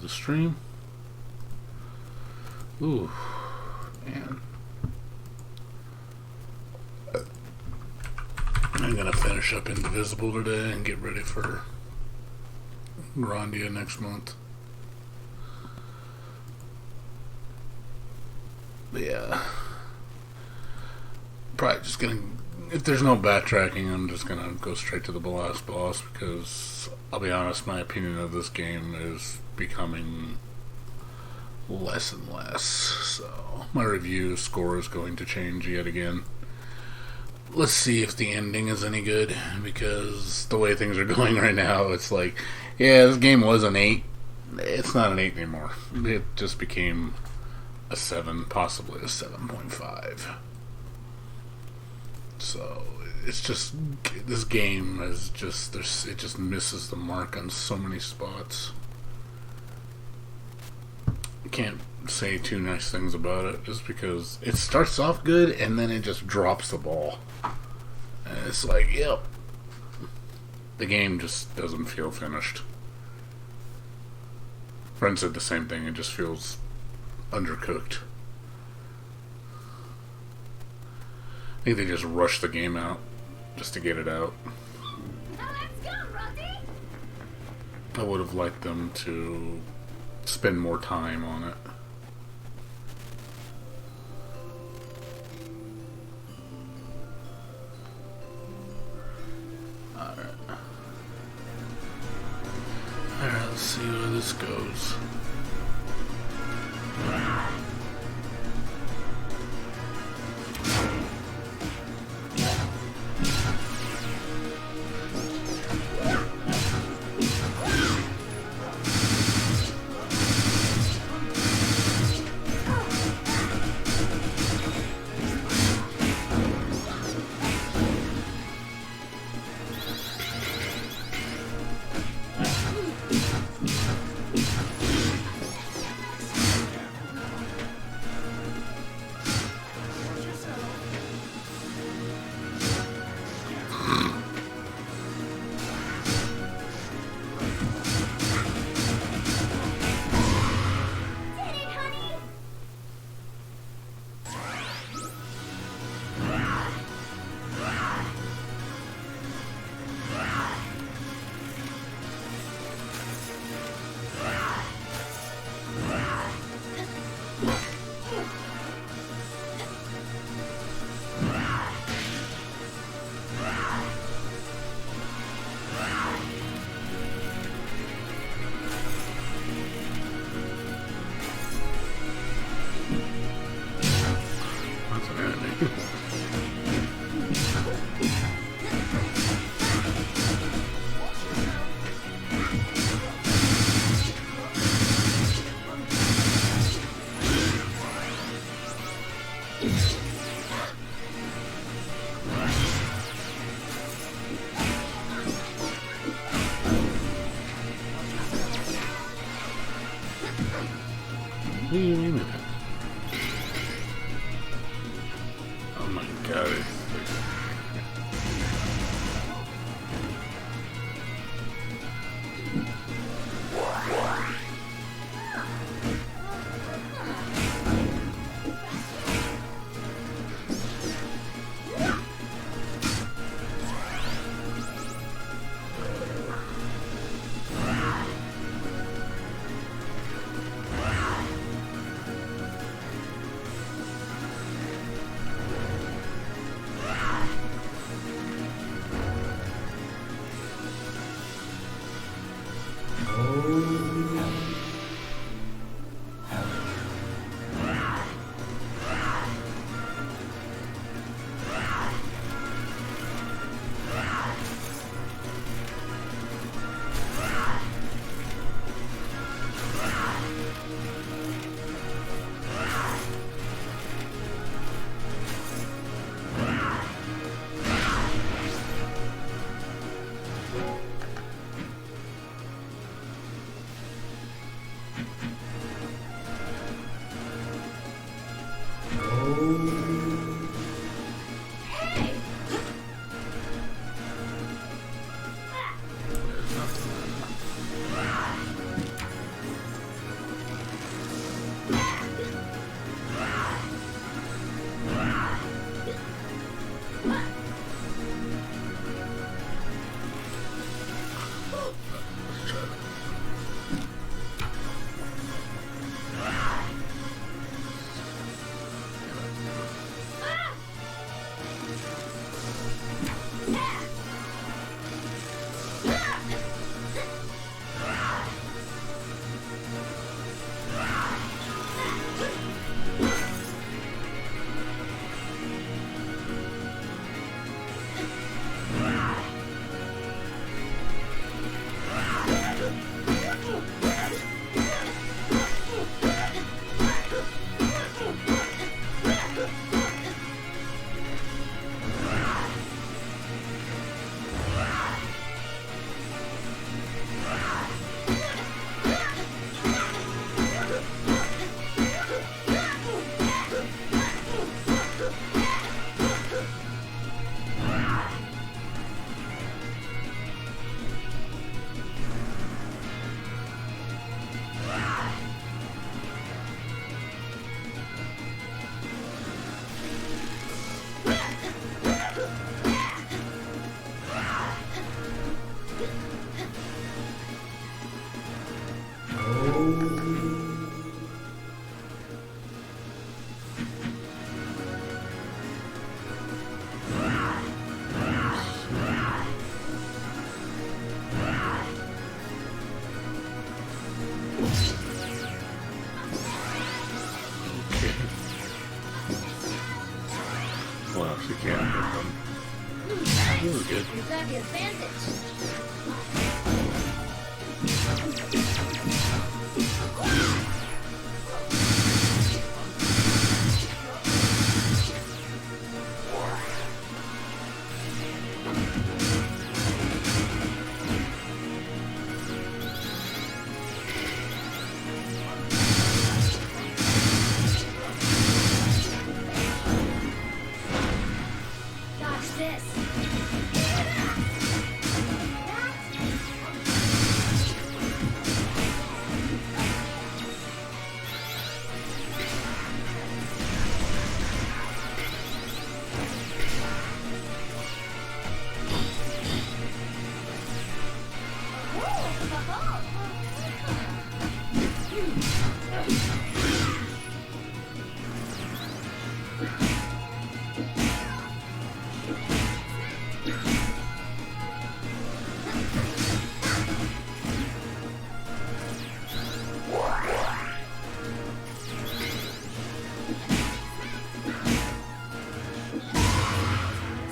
the stream. Ooh, man. I'm gonna finish up Indivisible today and get ready for Grandia next month. But yeah, probably just gonna, if there's no backtracking, I'm just gonna go straight to the last boss, because I'll be honest, my opinion of this game is becoming less and less, so my review score is going to change yet again. Let's see if the ending is any good, because the way things are going right now, it's like, yeah, this game was an 8. It's not an 8 anymore. It just became a 7, possibly a 7.5. So it's just, this game is just, it just misses the mark on so many spots. I can't say too nice things about it, just because it starts off good and then it just drops the ball. And it's like, yep, the game just doesn't feel finished. Friend said the same thing, it just feels undercooked. I think they just rushed the game out just to get it out. I would have liked them to spend more time on it. Alright, let's see where this goes. Oh my god. good. You've got the advantage. Dodge this.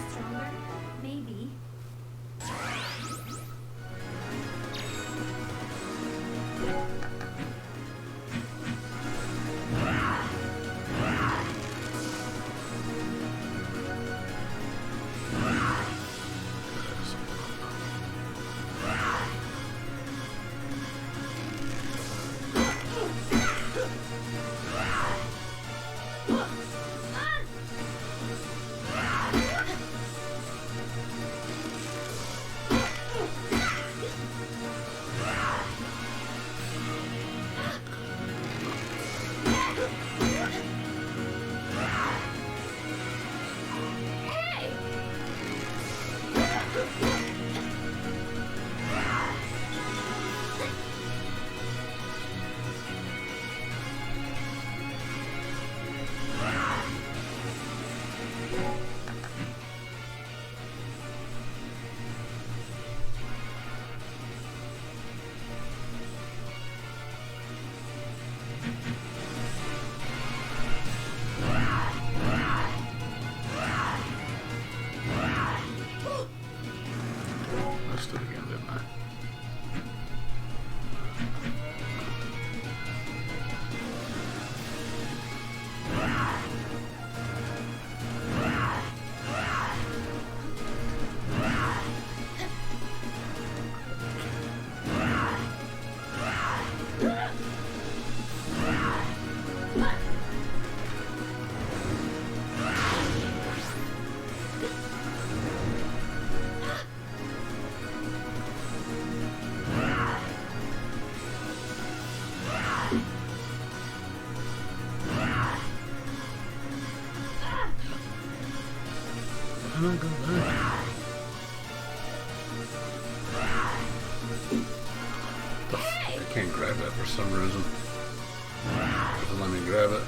Stronger? Maybe. Missed it again, didn't I? I don't go back. I can't grab that for some reason. Doesn't let me grab it.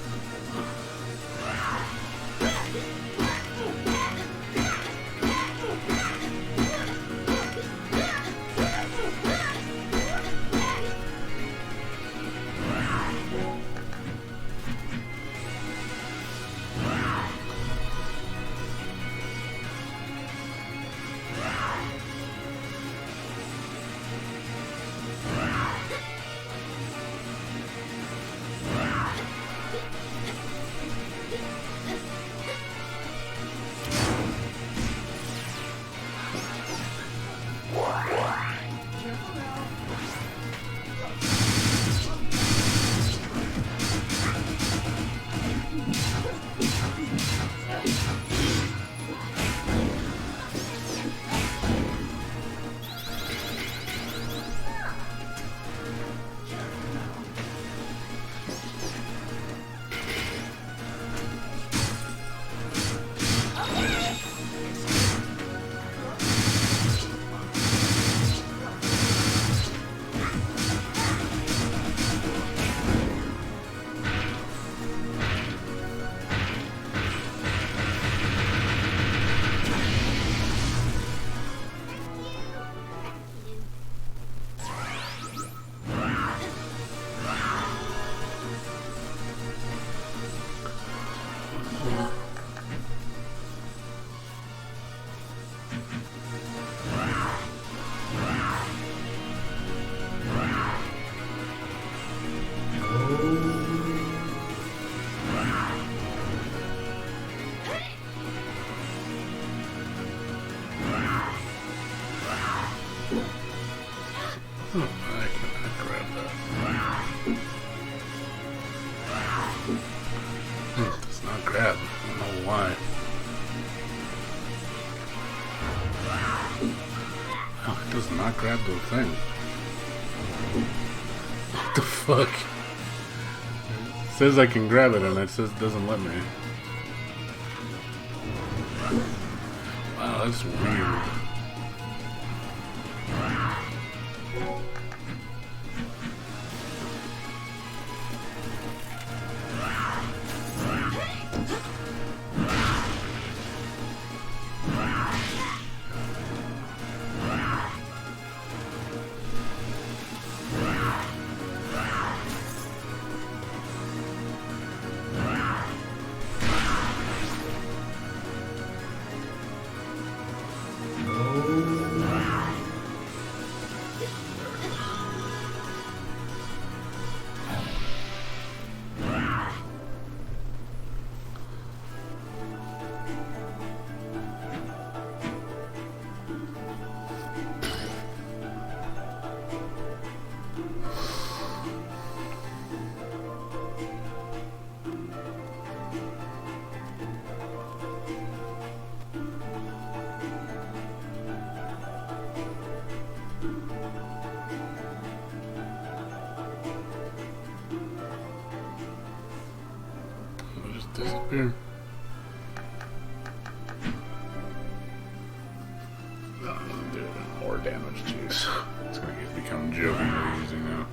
not grab the thing? What the fuck? It says I can grab it and it says it doesn't let me. Wow, that's weird. Disappear. No, it doesn't do even more damage. Jeez, it's gonna become jokingly easy now.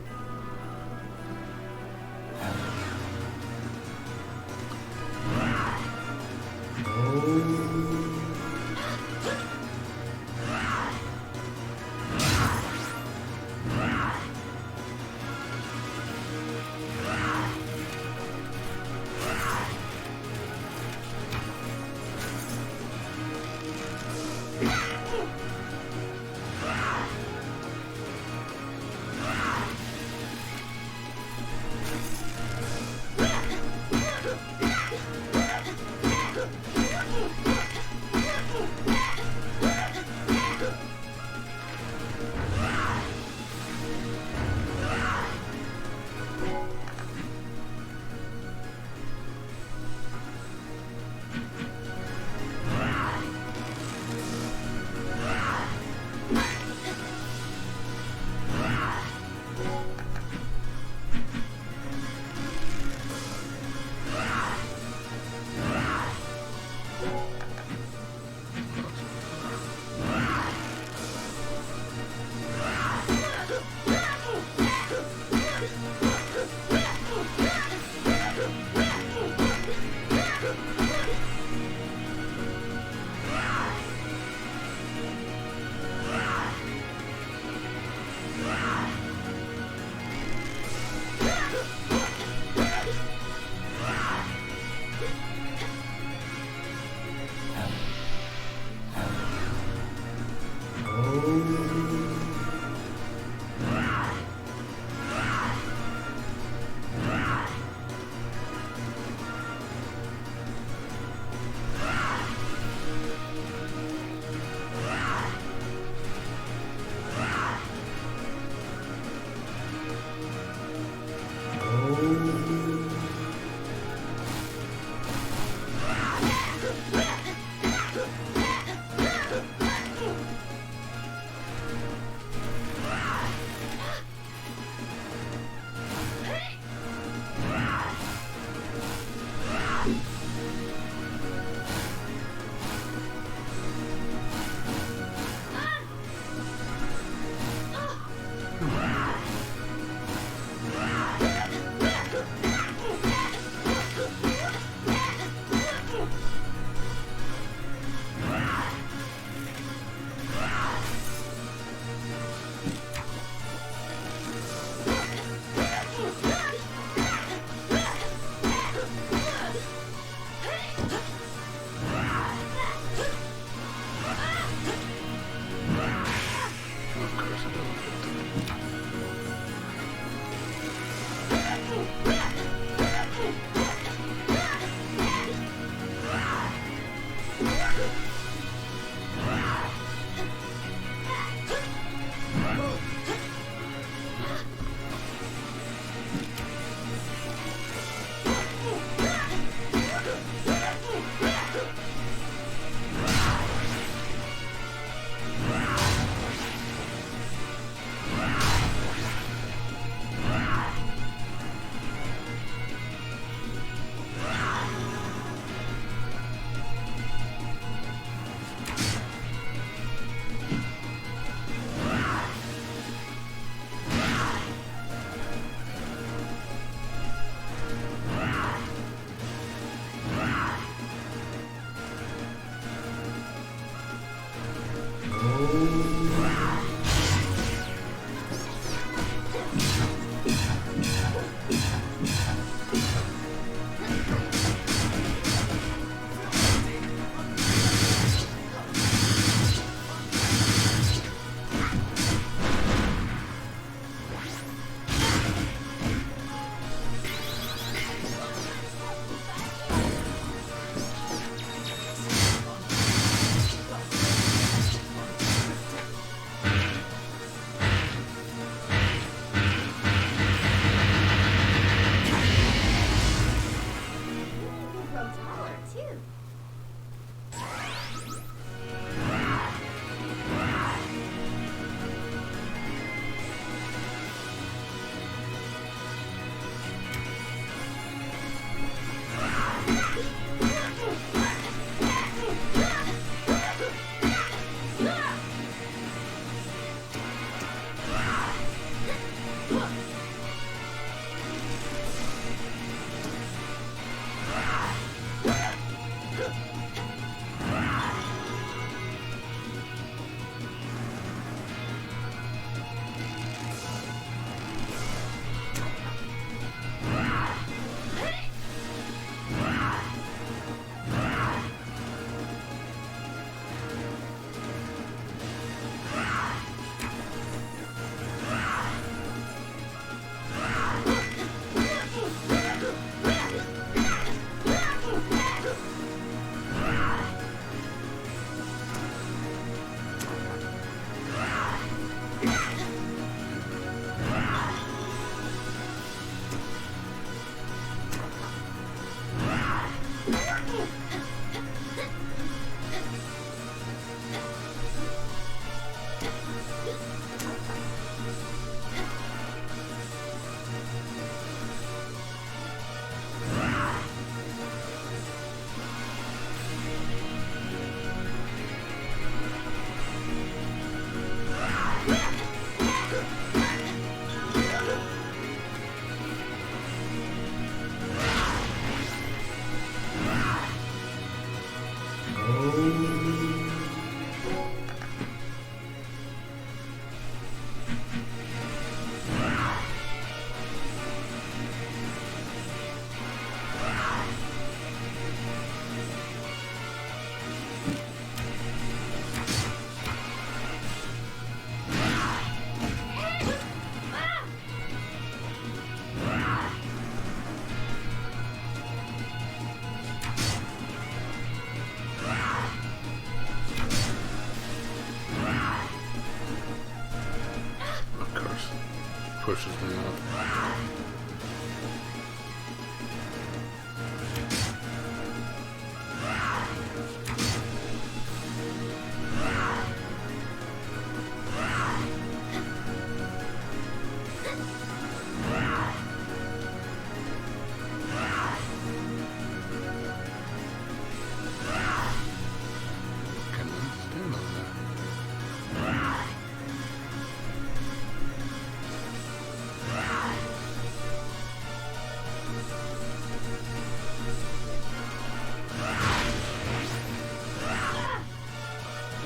pushes me up.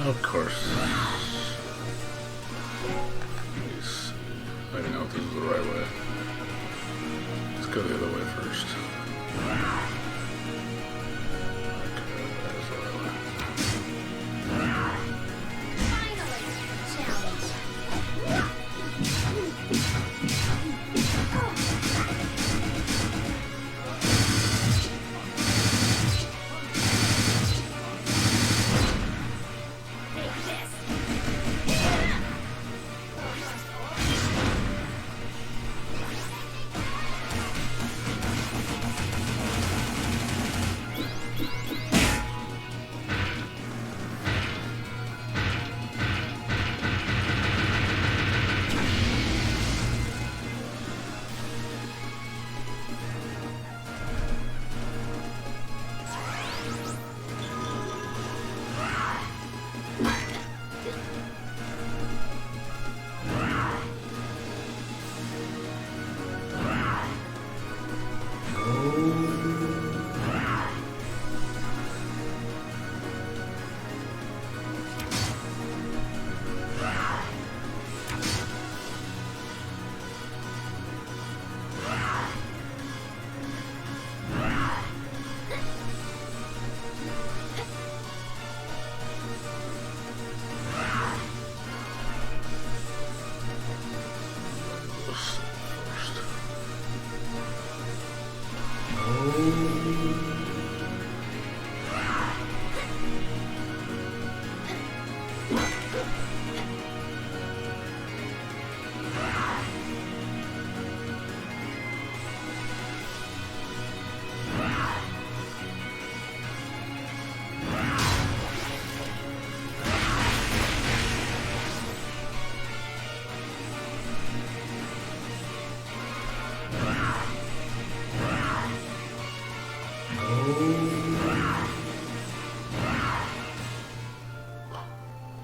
Of course. Please. I don't know if this is the right way. Let's go the other way first. Okay, that's the right way. Finally, challenge. Take this.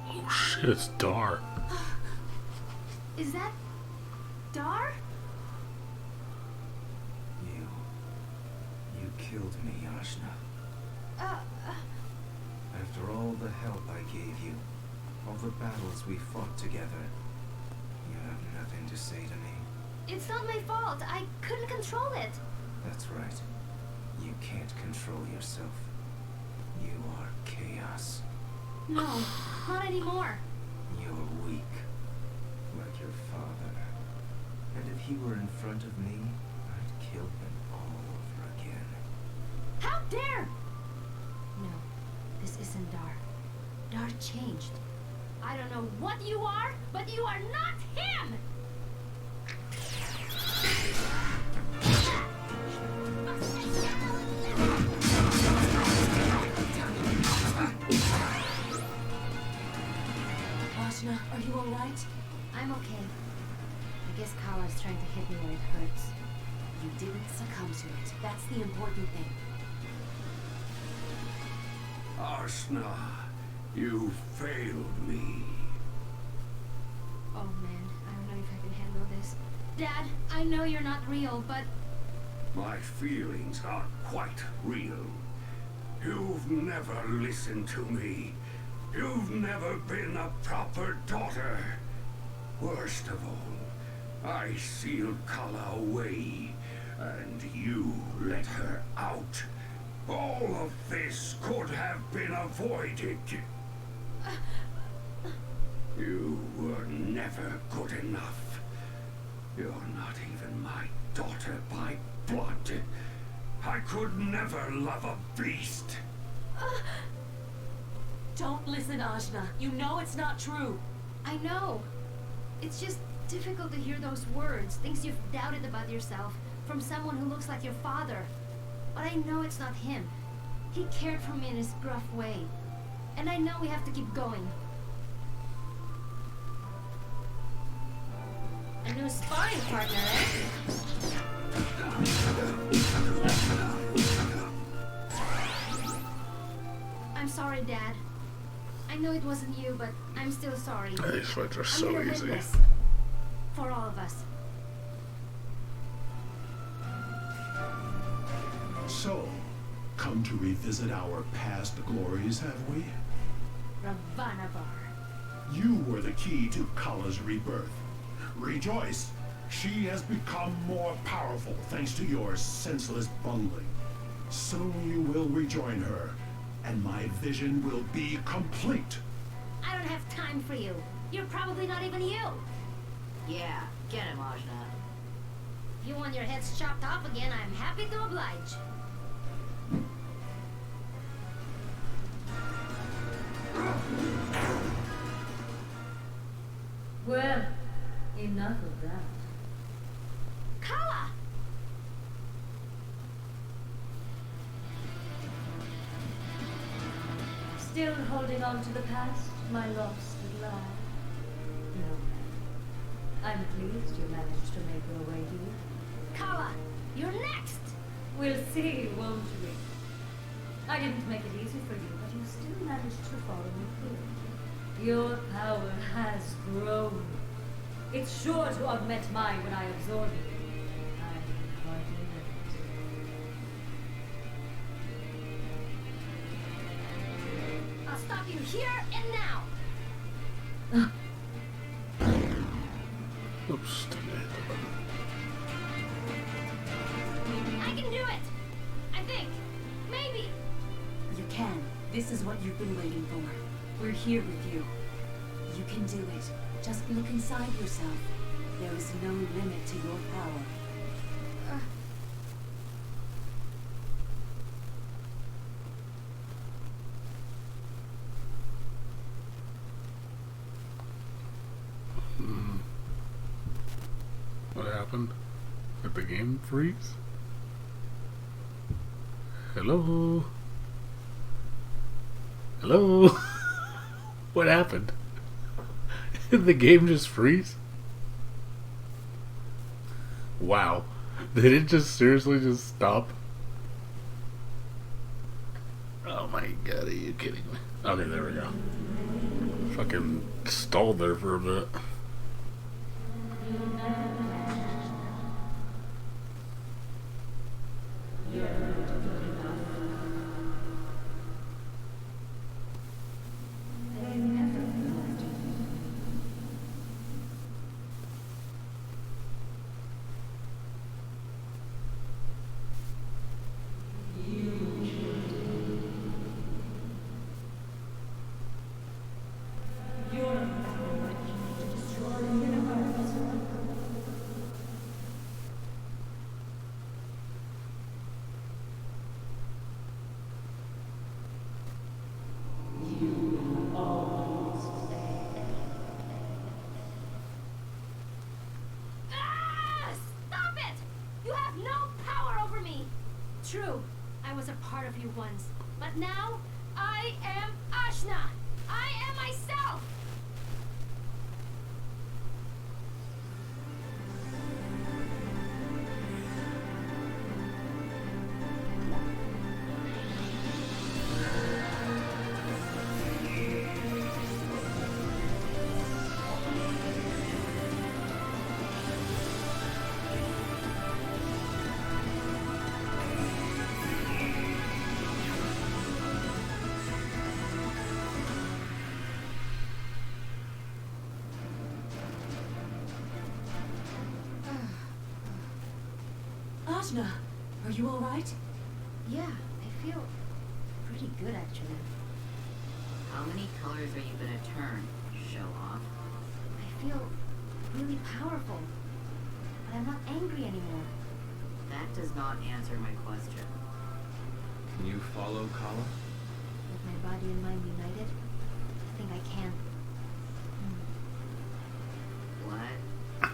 Oh shit, it's dark. Is that Dar? You killed me, Ashna. After all the help I gave you, all the battles we fought together, you have nothing to say to me. It's not my fault. I couldn't control it. That's right. You can't control yourself. You are chaos. No, not anymore. You're weak, like your father. And if he were in front of me, I'd kill him all over again. How dare! No, this isn't Dar. Dar changed. I don't know what you are, but you are not him! Ashna, are you alright? I'm okay. I guess Kala's trying to hit me where it hurts. You didn't succumb to it. That's the important thing. Ashna, you failed me. Oh man, I don't know if I can handle this. Dad, I know you're not real, but My feelings aren't quite real. You've never listened to me. You've never been a proper daughter. Worst of all, I sealed Kala away, and you let her out. All of this could have been avoided. You were never good enough. You're not even my daughter by blood. I could never love a beast. Don't listen, Ashna. You know it's not true. I know. It's just difficult to hear those words, things you've doubted about yourself, from someone who looks like your father. But I know it's not him. He cared for me in his gruff way. And I know we have to keep going. A new sparring partner, eh? I'm sorry, Dad. I know it wasn't you, but I'm still sorry. These fights are I'm so gonna easy. witness. For all of us. So, come to revisit our past glories, have we? Ravanavar. You were the key to Kala's rebirth. Rejoice! She has become more powerful thanks to your senseless bungling. Soon you will rejoin her, and my vision will be complete. I don't have time for you. You're probably not even you. Yeah, get him, Ajna. If you want your heads chopped off again, I'm happy to oblige. Well, enough of that. Kala! Still holding on to the past, my lost little eye? No. I'm pleased you managed to make your way here. Kala, you're next! We'll see, won't we? I didn't make it easy for you, but you still managed to follow me through. Your power has grown. It's sure to augment mine when I absorb it. I'm hardly ready. I'll stop you here and now! Oops. I can do it! I think. Maybe. You can. This is what you've been waiting for. We're here with you. You can do it. Just look inside yourself. There is no limit to your power. What happened? Did the game freeze? Hello? Hello? What happened? Did the game just freeze? Wow. Did it just seriously just stop? Oh my god, are you kidding me? Okay, there we go. Fucking stalled there for a bit. Ah! Stop it! You have no power over me! True, I was a part of you once, but now I am Ashna! I am myself! Ajna, are you all right? Yeah, I feel pretty good actually. How many colors are you gonna turn, show off? I feel really powerful, but I'm not angry anymore. That does not answer my question. Can you follow Kala? With my body and mind united, I think I can. What?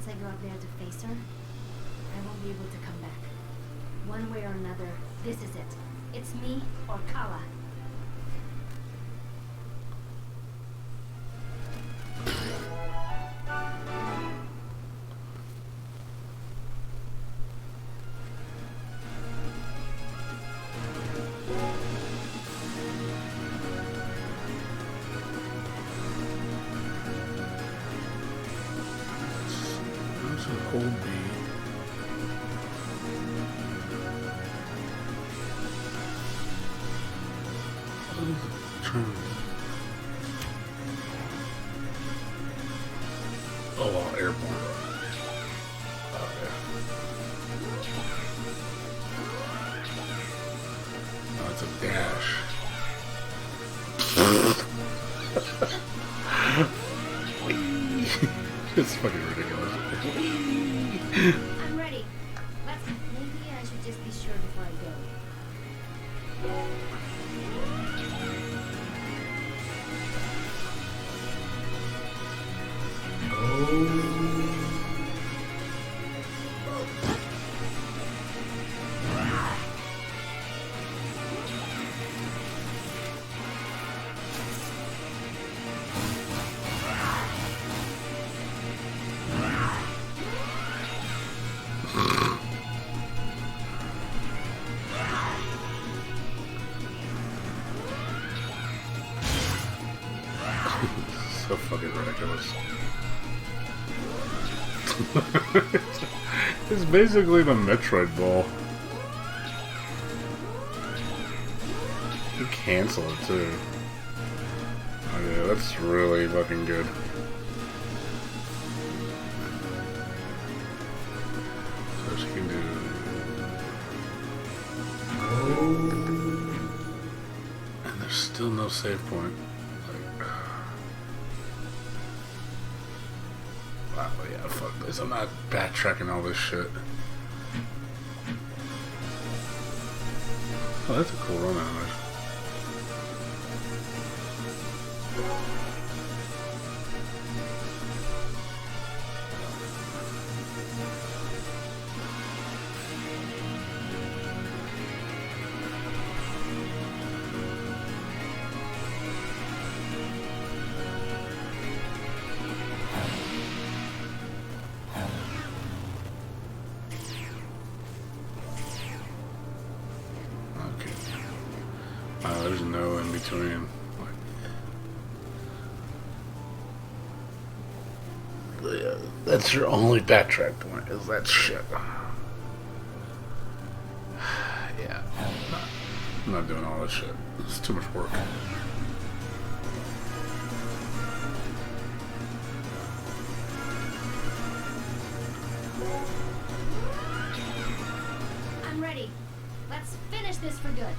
I go up there to face her, I won't be able to come back. One way or another, this is it. It's me or Kala. Hold B. Turn. Oh, wow, airborne. Oh, yeah. Oh, it's a dash. It's fucking ridiculous. I'm ready. Maybe I should just be sure before I go. So fucking ridiculous. It's basically the Metroid Ball. You cancel it too. Oh yeah, that's really fucking good. So she can do... And there's still no save point. Wow, yeah, fuck this. I'm not backtracking all this shit. Oh, that's a cool run animation. There's no in between. Yeah, that's your only backtrack point, is that shit. Yeah, I'm not doing all that shit. It's too much work. I'm ready. Let's finish this for good.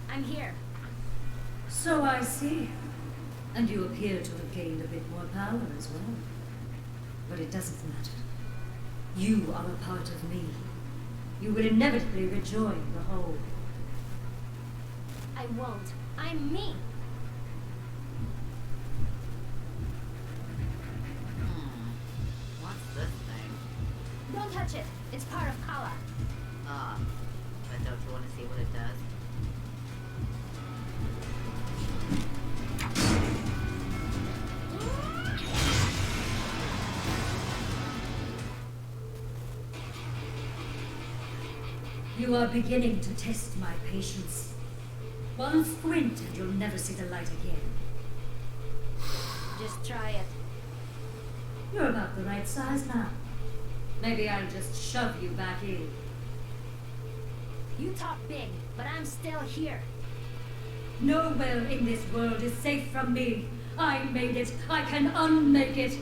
I'm here. So I see. And you appear to have gained a bit more power as well. But it doesn't matter. You are a part of me. you will inevitably rejoin the whole. I won't. I'm me. What's this thing? Don't touch it. It's part of Kala. But don't you want to see what it does? You are beginning to test my patience. One squint and you'll never see the light again. Just try it. You're about the right size now. Maybe I'll just shove you back in. You talk big, but I'm still here. Nowhere in this world is safe from me. I made it. I can unmake it.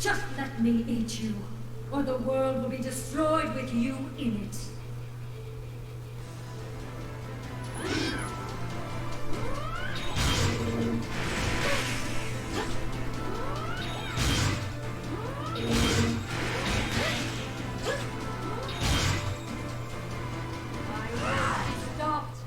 Just let me eat you, or the world will be destroyed with you in it. Stopped.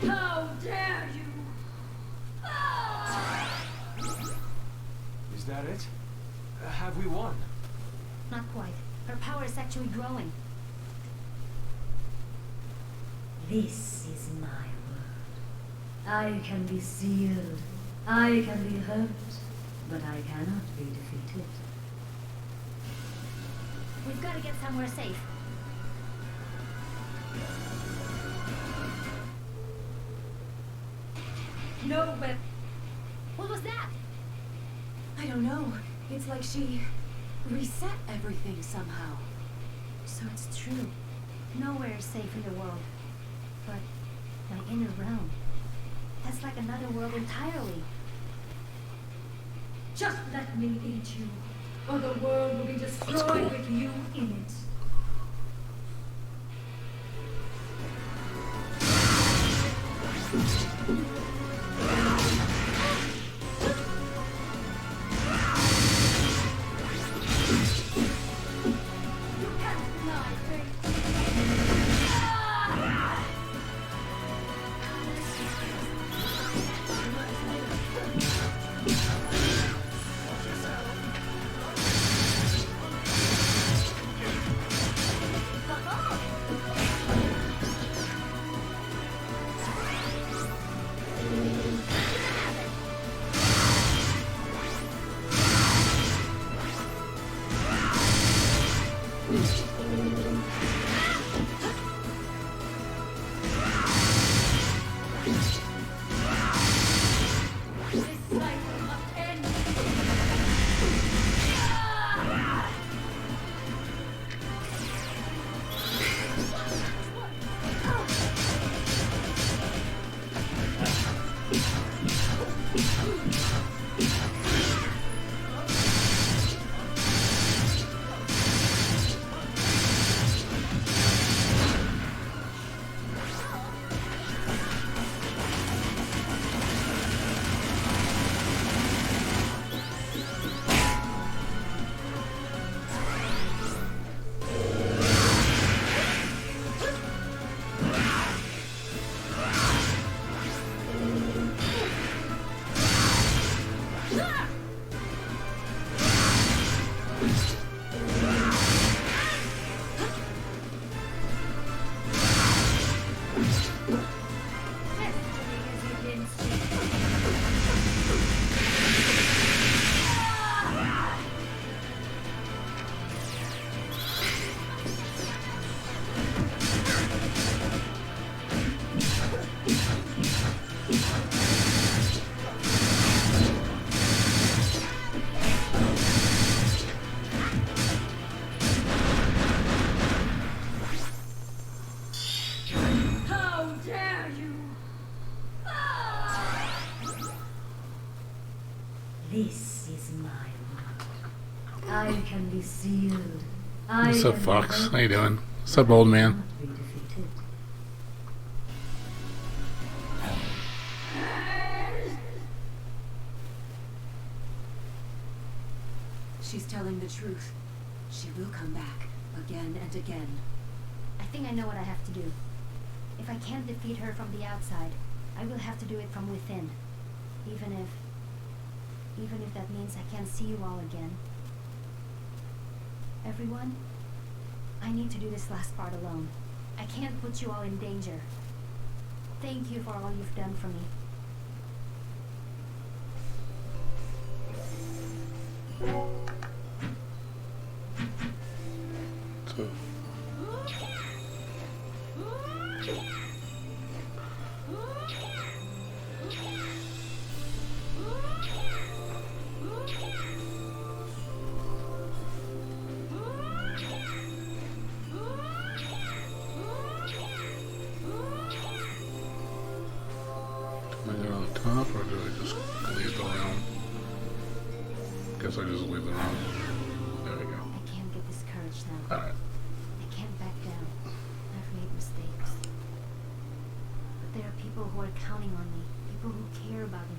How dare you! Ah! Have we won? Not quite. Her power is actually growing. This is my world. I can be sealed. I can be hurt. But I cannot be defeated. We've got to get somewhere safe. No, but What was that? I don't know. It's like she reset everything somehow. So it's true. Nowhere is safe in the world. But my inner realm, that's like another world entirely. just let me eat you, or the world will be destroyed with you in it. This is my world. I can be sealed. What's up, Fox? How you doing? What's up, old man? Be defeated. She's telling the truth. She will come back again and again. I think I know what I have to do. If I can't defeat her from the outside, I will have to do it from within. Even if that means I can't see you all again. Everyone, I need to do this last part alone. I can't put you all in danger. Thank you for all you've done for me. So, do I go on the top or do I just leave the room? Guess I just leave the room. There we go. I can't get discouraged now. Alright. I can't back down. I've made mistakes. But there are people who are counting on me. People who care about me.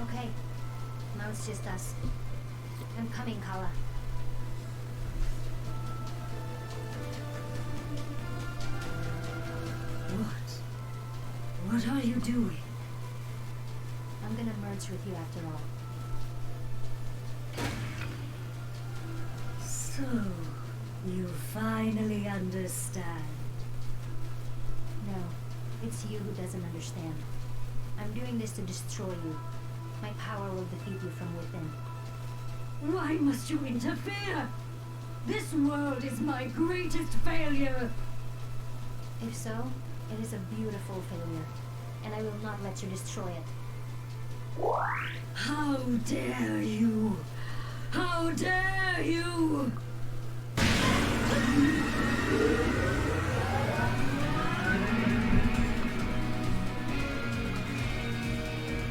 Okay. Now it's just us. I'm coming, Kala. What are you doing? I'm gonna merge with you after all. So, you finally understand. No, it's you who doesn't understand. I'm doing this to destroy you. My power will defeat you from within. Why must you interfere? This world is my greatest failure. If so, it is a beautiful failure, and I will not let you destroy it. How dare you! How dare you!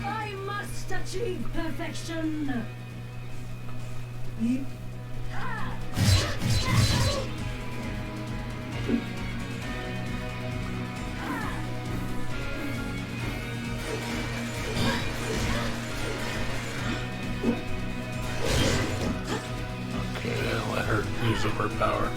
I must achieve perfection! Okay, let her use up her power.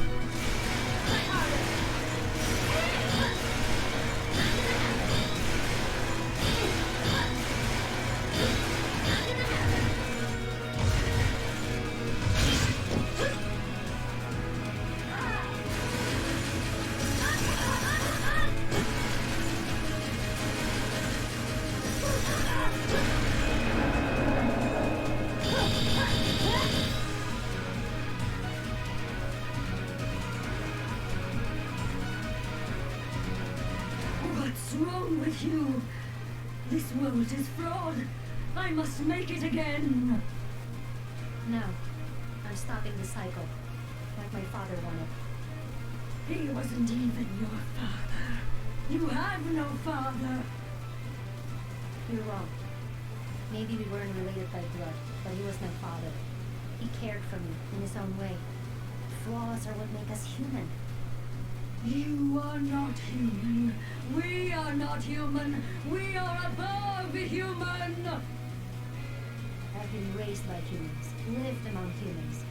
What's wrong with you? This world is fraud. I must make it again. No, I'm stopping the cycle, like my father wanted. He wasn't even your father. You have no father. You're wrong. Maybe we weren't related by blood, but he was my father. He cared for me in his own way. Flaws are what make us human. You are not human. We are not human. We are above human. I've been raised by humans, lived among humans.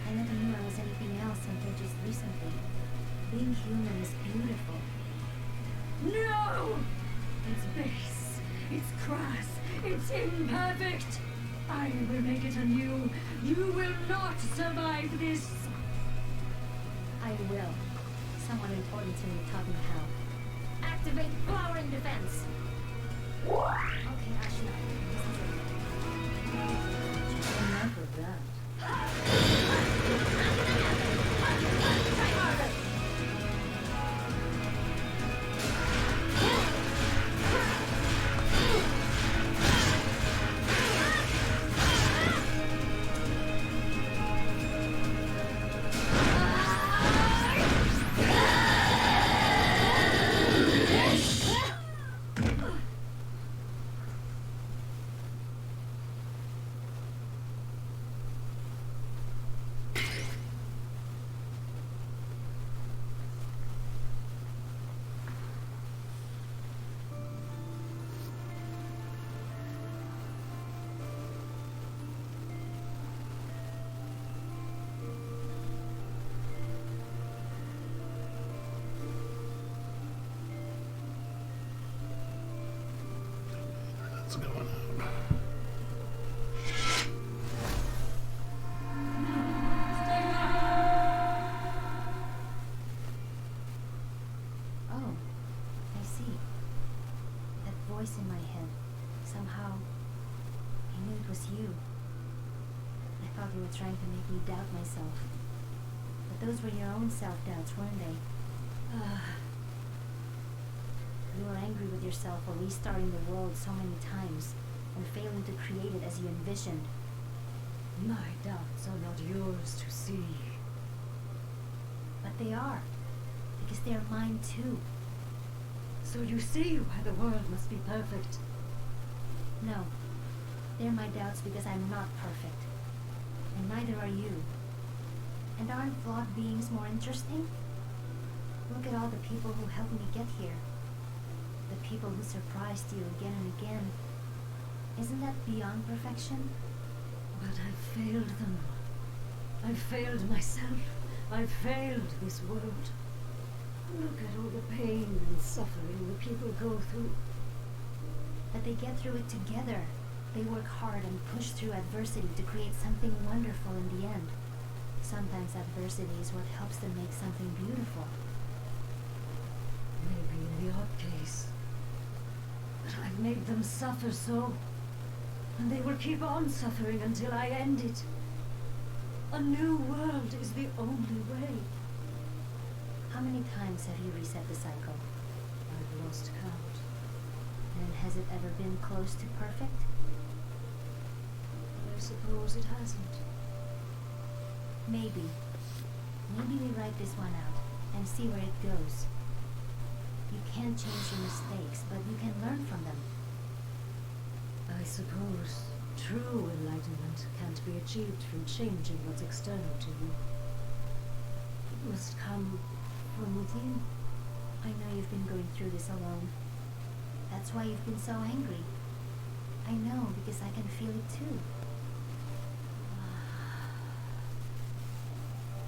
I never knew I was anything else until just recently. Being human is beautiful. No! It's base. It's crass. It's imperfect. I will make it anew. You will not survive this. I will. Someone important to me taught me how. Activate power in defense. Okay, Ashna, this is it. Enough of that. What's going on? Oh, I see. That voice in my head. Somehow, I knew it was you. I thought you were trying to make me doubt myself. But those were your own self-doubts, weren't they? You were angry with yourself for restarting the world so many times and failing to create it as you envisioned. My doubts are not yours to see. But they are, because they are mine too. So you see why the world must be perfect. No, they're my doubts because I'm not perfect. And neither are you. And aren't flawed beings more interesting? Look at all the people who helped me get here. The people who surprised you again and again. Isn't that beyond perfection? But I've failed them. I've failed myself. I've failed this world. Look at all the pain and suffering the people go through. But they get through it together. They work hard and push through adversity to create something wonderful in the end. Sometimes adversity is what helps them make something beautiful. Maybe in the odd case. But I've made them suffer so. And they will keep on suffering until I end it. A new world is the only way. How many times have you reset the cycle? I've lost count. And has it ever been close to perfect? I suppose it hasn't. Maybe. Maybe we write this one out and see where it goes. You can't change your mistakes, but you can learn from them. I suppose true enlightenment can't be achieved from changing what's external to you. It must come from within. I know you've been going through this alone. That's why you've been so angry. I know, because I can feel it too.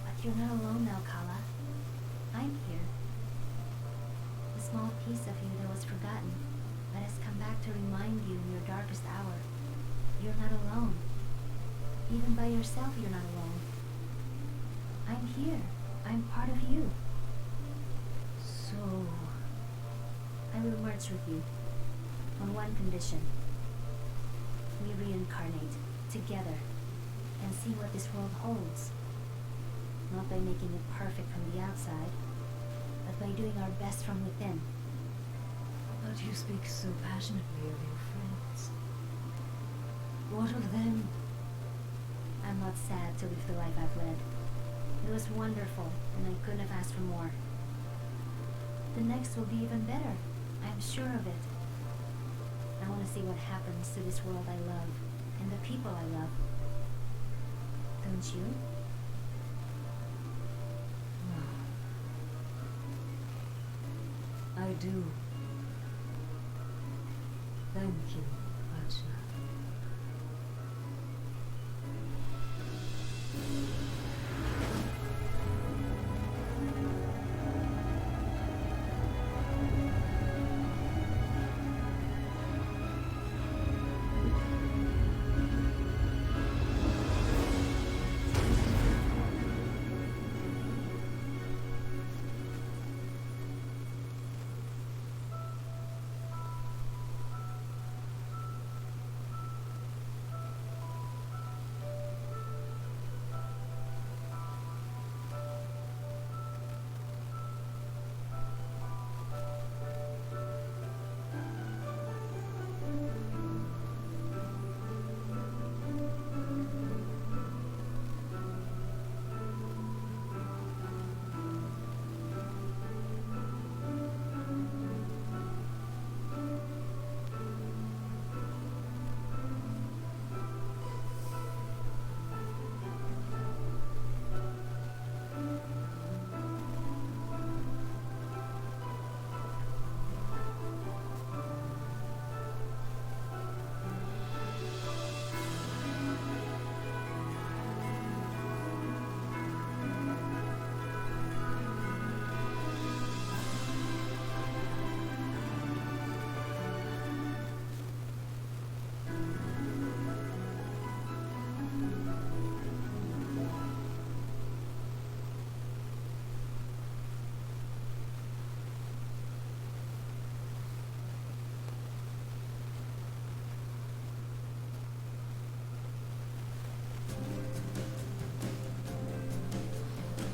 But you're not alone now, Kala. I'm here. A small piece of you that was forgotten, that has come back to remind you in your darkest hour. You're not alone. Even by yourself, you're not alone. I'm here. I'm part of you. So... I will merge with you. On one condition. We reincarnate together and see what this world holds. Not by making it perfect from the outside, but by doing our best from within. But you speak so passionately of your friends. What of them? I'm not sad to live the life I've led. It was wonderful, and I couldn't have asked for more. The next will be even better. I'm sure of it. I want to see what happens to this world I love, and the people I love. Don't you? I do. Thank you, Ajna.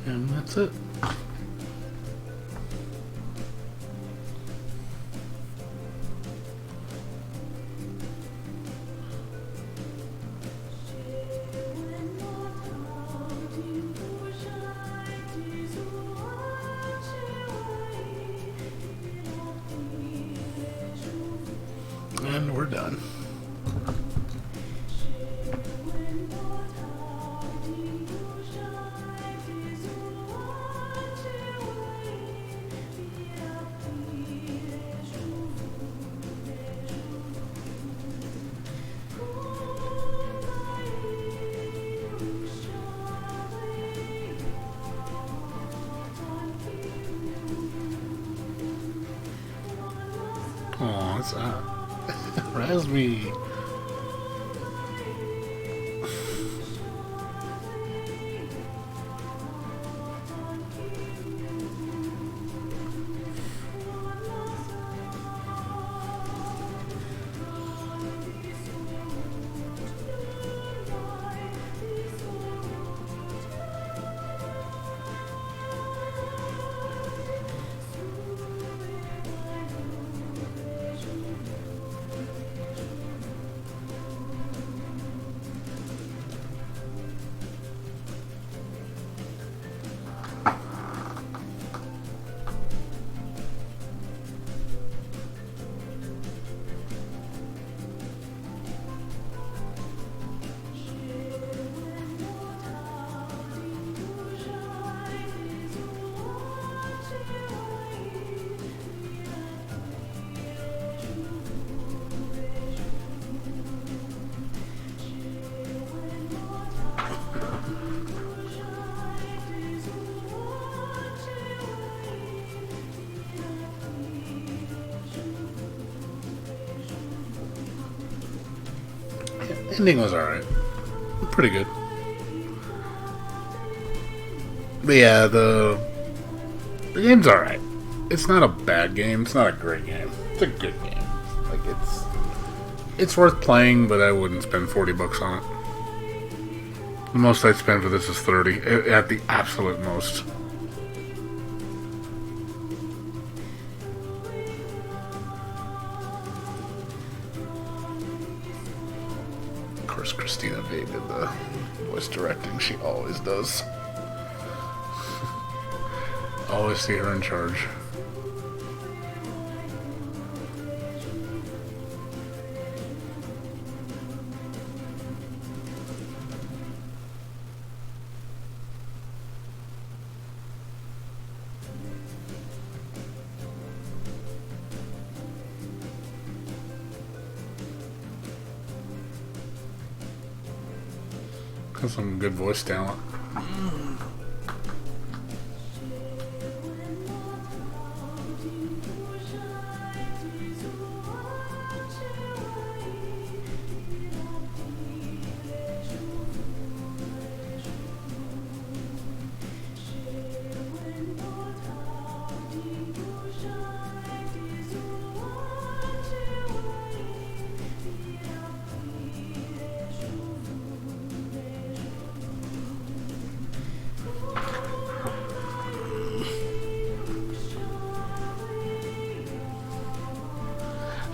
And that's it. And we're done. Oh, what's that? Razmi. Ending was alright. Pretty good. But yeah, the game's alright. It's not a bad game. It's not a great game. It's a good game. Like, it's worth playing, but I wouldn't spend $40 on it. The most I'd spend for this is $30 at the absolute most. Of course, Christina Vega did the voice directing. She always does. Always see her in charge. Got some good voice talent.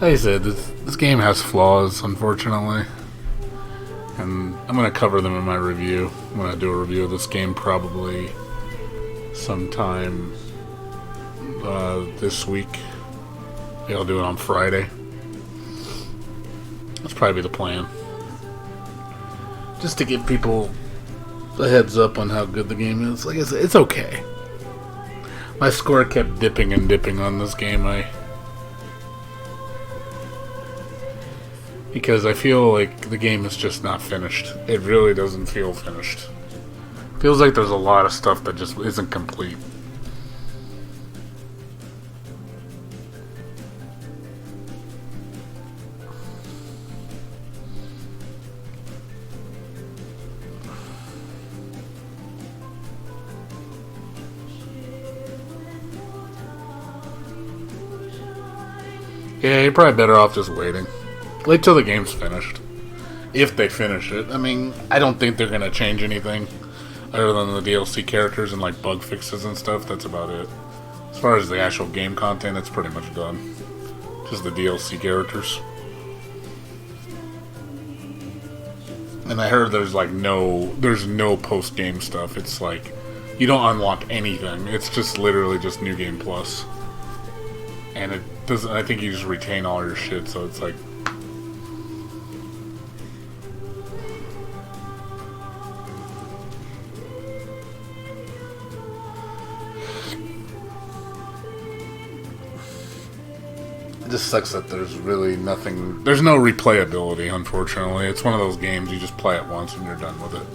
Like I said, this game has flaws, unfortunately. And I'm going to cover them in my review. I'm going to do a review of this game probably sometime this week. Maybe I'll do it on Friday. That's probably the plan. Just to give people a heads up on how good the game is. Like I said, it's okay. My score kept dipping and dipping on this game. Because I feel like the game is just not finished. It really doesn't feel finished. Feels like there's a lot of stuff that just isn't complete. Yeah, you're probably better off just waiting. Wait till the game's finished. If they finish it. I mean, I don't think they're going to change anything other than the DLC characters and like bug fixes and stuff. That's about it. As far as the actual game content, it's pretty much done. Just the DLC characters. And I heard there's no post-game stuff. It's like, you don't unlock anything. It's just literally just New Game Plus. And it doesn't, I think you just retain all your shit, so it's like, it just sucks that there's really nothing. There's no replayability, unfortunately. It's one of those games you just play it once and you're done with it.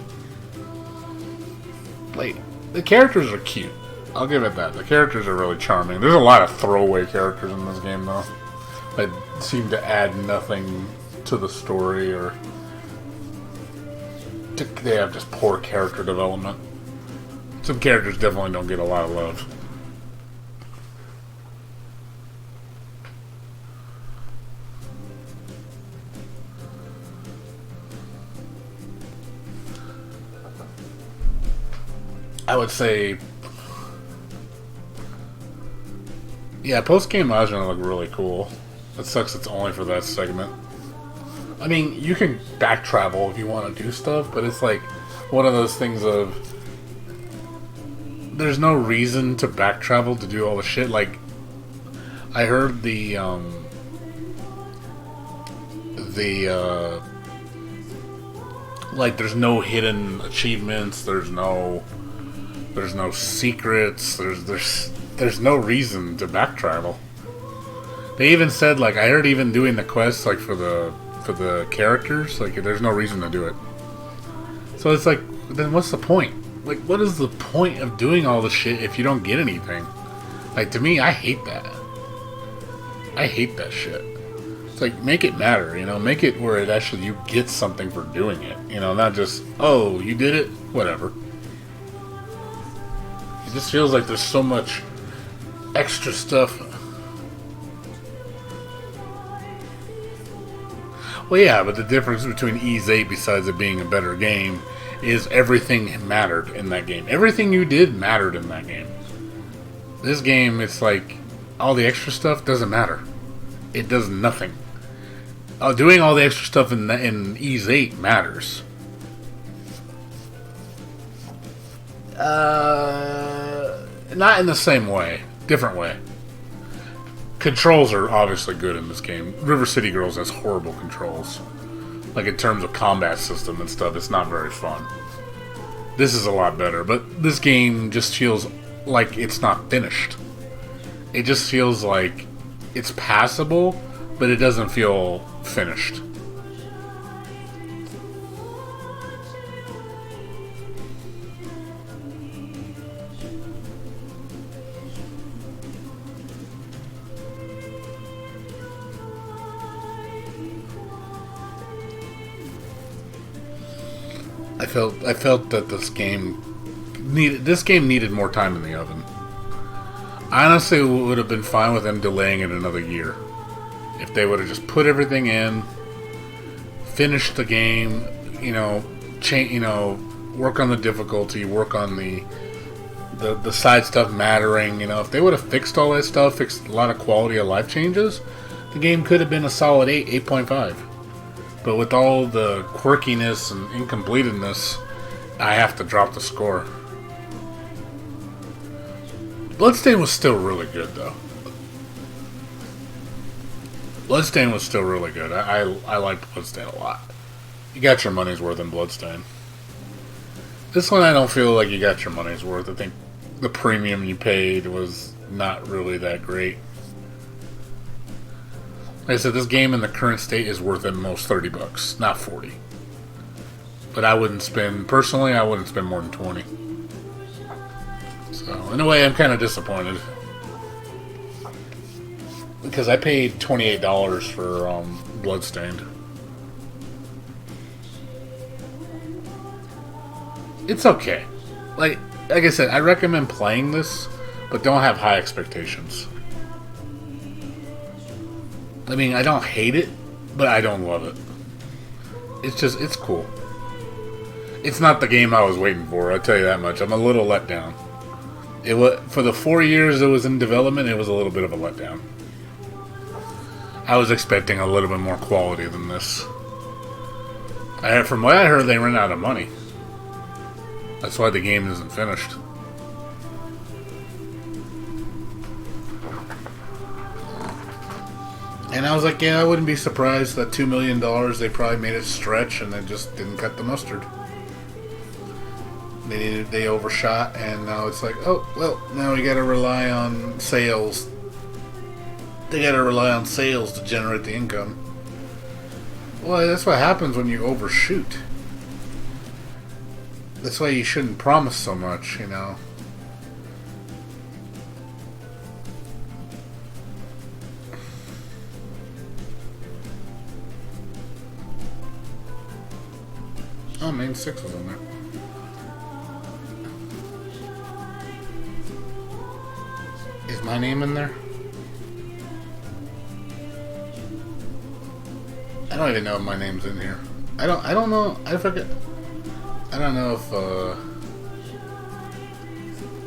Like, the characters are cute. I'll give it that. The characters are really charming. There's a lot of throwaway characters in this game, though. that seem to add nothing to the story, or they have just poor character development. Some characters definitely don't get a lot of love. I would say, yeah, post-game Majin look really cool. It sucks it's only for that segment. I mean, you can back travel if you want to do stuff, but it's like one of those things of there's no reason to back travel to do all the shit. Like, I heard like there's no hidden achievements, there's no secrets, there's no reason to back travel. They even said, like, I heard even doing the quests, like, for the characters, like, there's no reason to do it. So it's like, then what's the point? Like, what is the point of doing all the shit if you don't get anything? Like, to me, I hate that. I hate that shit. It's like, make it matter, you know? Make it where it actually, you get something for doing it. You know, not just, oh, you did it? Whatever. It just feels like there's so much extra stuff. Well, yeah, but the difference between Ys 8, besides it being a better game, is everything mattered in that game. Everything you did mattered in that game. This game, it's like, all the extra stuff doesn't matter. It does nothing. Doing all the extra stuff in Ys 8 matters. Not in the same way. Different way. Controls are obviously good in this game. River City Girls has horrible controls. Like, in terms of combat system and stuff, it's not very fun. This is a lot better, but this game just feels like it's not finished. It just feels like it's passable, but it doesn't feel finished. I felt that this game needed more time in the oven. I honestly would have been fine with them delaying it another year. If they would have just put everything in, finished the game, work on the difficulty, work on the side stuff mattering, if they would have fixed all that stuff, fixed a lot of quality of life changes, the game could have been a solid 8.5. But with all the quirkiness and incompleteness, I have to drop the score. Bloodstained was still really good, though. Bloodstained was still really good. I liked Bloodstained a lot. You got your money's worth in Bloodstained. This one, I don't feel like you got your money's worth. I think the premium you paid was not really that great. Like I said, this game in the current state is worth at most $30, not 40. But I wouldn't spend more than 20. So, in a way, I'm kind of disappointed. Because I paid $28 for Bloodstained. It's okay. Like I said, I recommend playing this, but don't have high expectations. I mean, I don't hate it, but I don't love it. It's cool. It's not the game I was waiting for, I'll tell you that much. I'm a little let down. For the 4 years it was in development, it was a little bit of a letdown. I was expecting a little bit more quality than this. From what I heard, they ran out of money. That's why the game isn't finished. And I was like, yeah, I wouldn't be surprised that $2 million, they probably made it stretch and they just didn't cut the mustard. They overshot, and now it's like, oh, well, now we gotta rely on sales. They gotta rely on sales to generate the income. Well, that's what happens when you overshoot. That's why you shouldn't promise so much, Oh, main 6 was in there. Is my name in there? I don't even know if my name's in here. I don't know. I forget. I don't know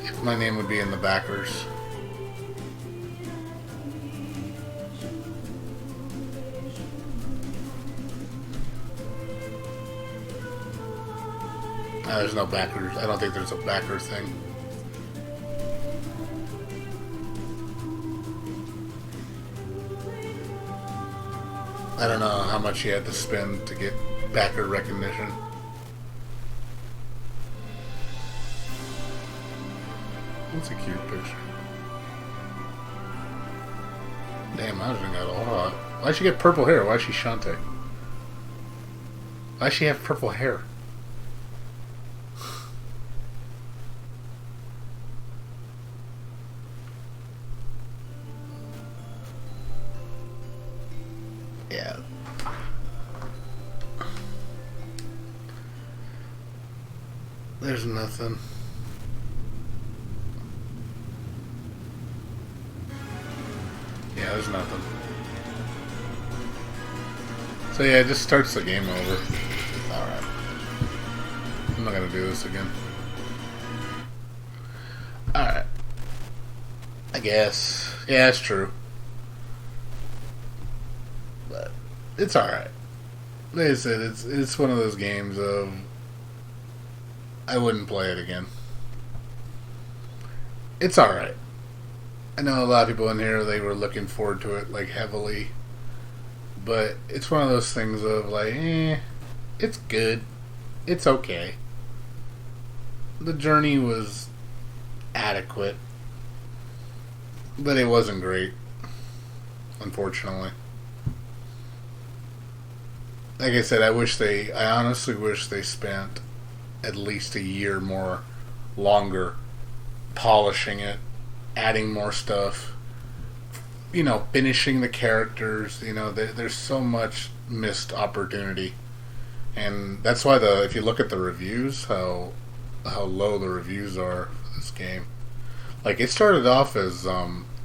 if my name would be in the backers. There's no backers. I don't think there's a backer thing. I don't know how much you had to spend to get backer recognition. That's a cute picture. Damn, I was got all hot. Why'd she get purple hair? Why's she Shantae? Why'd she have purple hair? Yeah. There's nothing. Yeah, there's nothing. So yeah, it just starts the game over. Alright. I'm not gonna do this again. Alright. I guess. Yeah, it's true. But it's alright. Like I said, it's one of those games of I wouldn't play it again. It's alright. I know a lot of people in here, they were looking forward to it like heavily. But it's one of those things of like, it's good. It's okay. The journey was adequate. But it wasn't great. Unfortunately. Like I said, I honestly wish they spent at least a year more longer polishing it, adding more stuff, finishing the characters. There's so much missed opportunity. And that's why if you look at the reviews, how low the reviews are for this game. Like, it started off as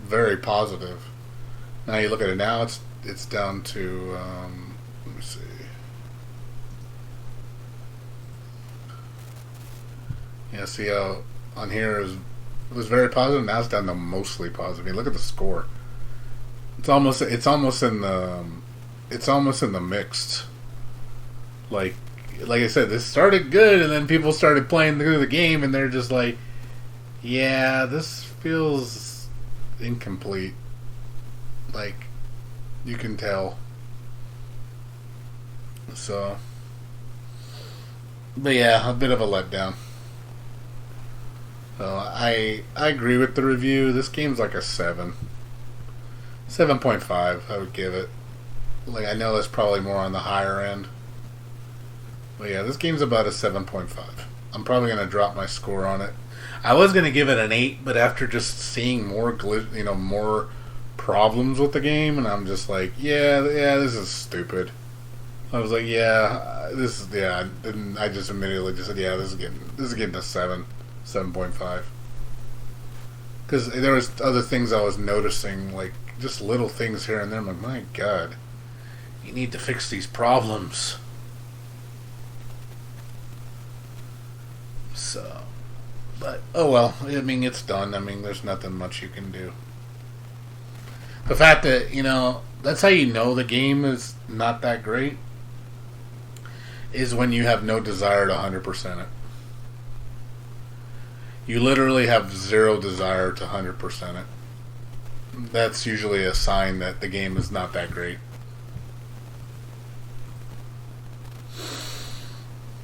very positive. Now you look at it now, it's down to let me see. Yeah, see how on here it was very positive. Now it's down to mostly positive. I mean, look at the score. It's almost in the mixed. Like I said, this started good, and then people started playing through the game, and they're just like, yeah, this feels incomplete. Like, you can tell. So, but yeah, a bit of a letdown. So I agree with the review. This game's like a 7. 7.5, I would give it. Like, I know that's probably more on the higher end. But yeah, this game's about a 7.5. I'm probably going to drop my score on it. I was going to give it an 8, but after just seeing more more problems with the game, and I'm just like, yeah, this is stupid. I was like, and I just immediately just said, yeah, this is getting a 7.5. Because there was other things I was noticing, like just little things here and there. I'm like, my God, you need to fix these problems. So, but oh well. I mean, it's done. I mean, there's nothing much you can do. The fact that that's how you know the game is not that great is when you have no desire to 100% it. You literally have zero desire to 100% it. That's usually a sign that the game is not that great.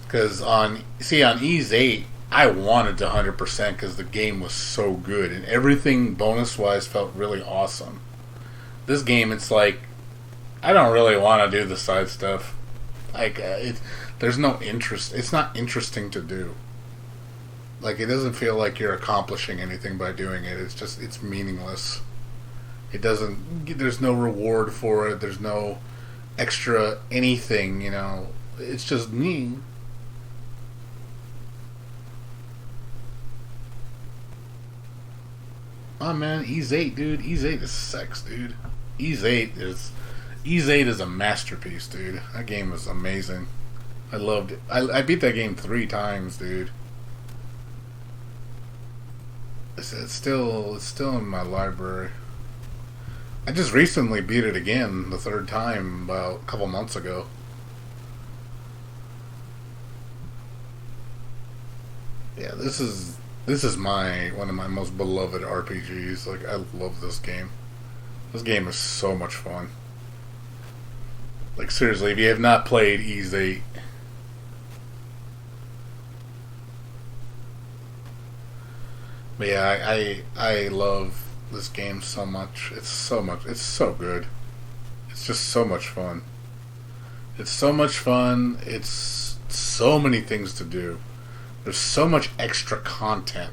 Because on Ys 8, I wanted to 100% because the game was so good and everything bonus-wise felt really awesome. This game, it's like, I don't really want to do the side stuff. Like, there's no interest. It's not interesting to do. Like, it doesn't feel like you're accomplishing anything by doing it. It's meaningless. There's no reward for it. There's no extra anything, It's just me. Oh man, Ease 8, dude. Ease 8 is sex, dude. Ease 8 is a masterpiece, dude. That game was amazing. I loved it. I beat that game 3 times, dude. It's still in my library. I just recently beat it again, the 3rd time, about a couple months ago. Yeah, this is one of my most beloved RPGs. Like, I love this game. This game is so much fun. Like, seriously, if you have not played Ease 8, but yeah, I love this game so much. It's so good. It's just so much fun. It's so much fun. It's so many things to do. There's so much extra content.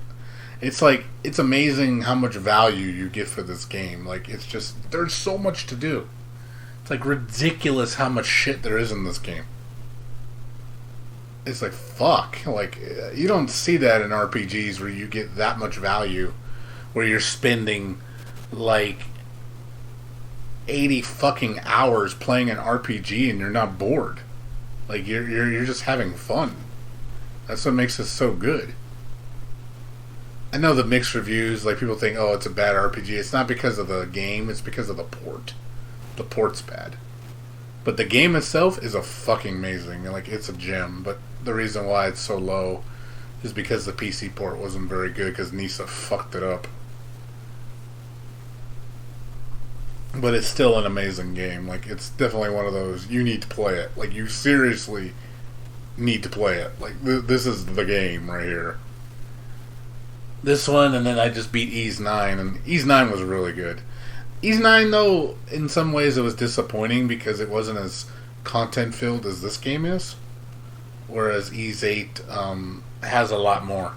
It's like, it's amazing how much value you get for this game. Like, it's just, there's so much to do. It's like ridiculous how much shit there is in this game. It's like, fuck. Like, you don't see that in RPGs where you get that much value, where you're spending like 80 fucking hours playing an RPG and you're not bored. Like, you're just having fun. That's what makes it so good. I know the mixed reviews, like, people think, oh, it's a bad RPG. It's not because of the game, it's because of the port. The port's bad. But the game itself is a fucking amazing. Like, it's a gem. But the reason why it's so low is because the PC port wasn't very good, because Nisa fucked it up. But it's still an amazing game. Like, it's definitely one of those, you need to play it. Like, you seriously need to play it. Like, this is the game right here. This one, and then I just beat Ease 9, and Ease 9 was really good. Ease 9, though, in some ways it was disappointing because it wasn't as content-filled as this game is. Whereas Ease 8 has a lot more.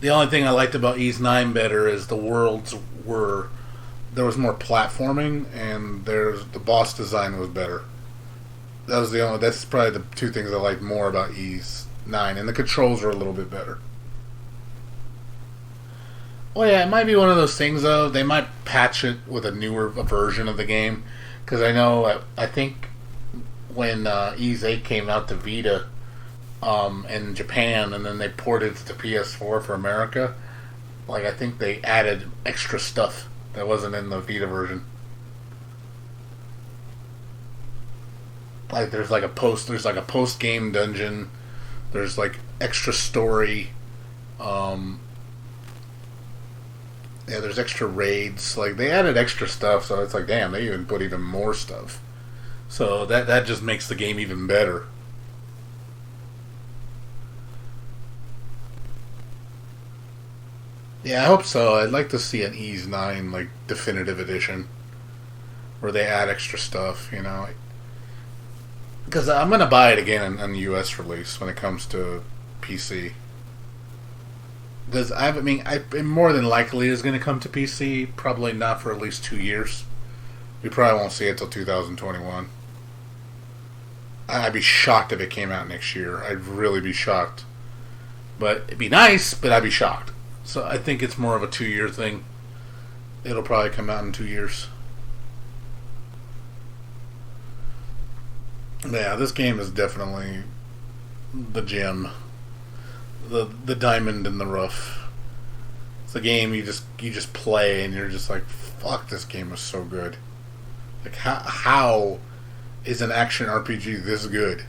The only thing I liked about Ease 9 better is the worlds were... There was more platforming, and the boss design was better. That's probably the 2 things I liked more about Ease 9, and the controls were a little bit better. Well, yeah, it might be one of those things, though. They might patch it with a newer version of the game. Because I think when Ease 8 came out to Vita in Japan, and then they ported it to PS4 for America, like, I think they added extra stuff that wasn't in the Vita version. Like, there's like a post-game dungeon. There's like extra story. Yeah, there's extra raids. Like, they added extra stuff, so it's like, damn, they even put even more stuff. So that just makes the game even better. Yeah, I hope so. I'd like to see an Ease 9, like, definitive edition, where they add extra stuff, you know. Because I'm going to buy it again on the US release when it comes to PC. Because I more than likely is going to come to PC. Probably not for at least 2 years. We probably won't see it till 2021. I'd be shocked if it came out next year. I'd really be shocked. But it'd be nice, but I'd be shocked. So I think it's more of a 2-year thing. It'll probably come out in 2 years. But yeah, this game is definitely the gem. The diamond in the rough. It's a game you just play and you're just like, fuck, this game is so good. Like, how is an action RPG this good?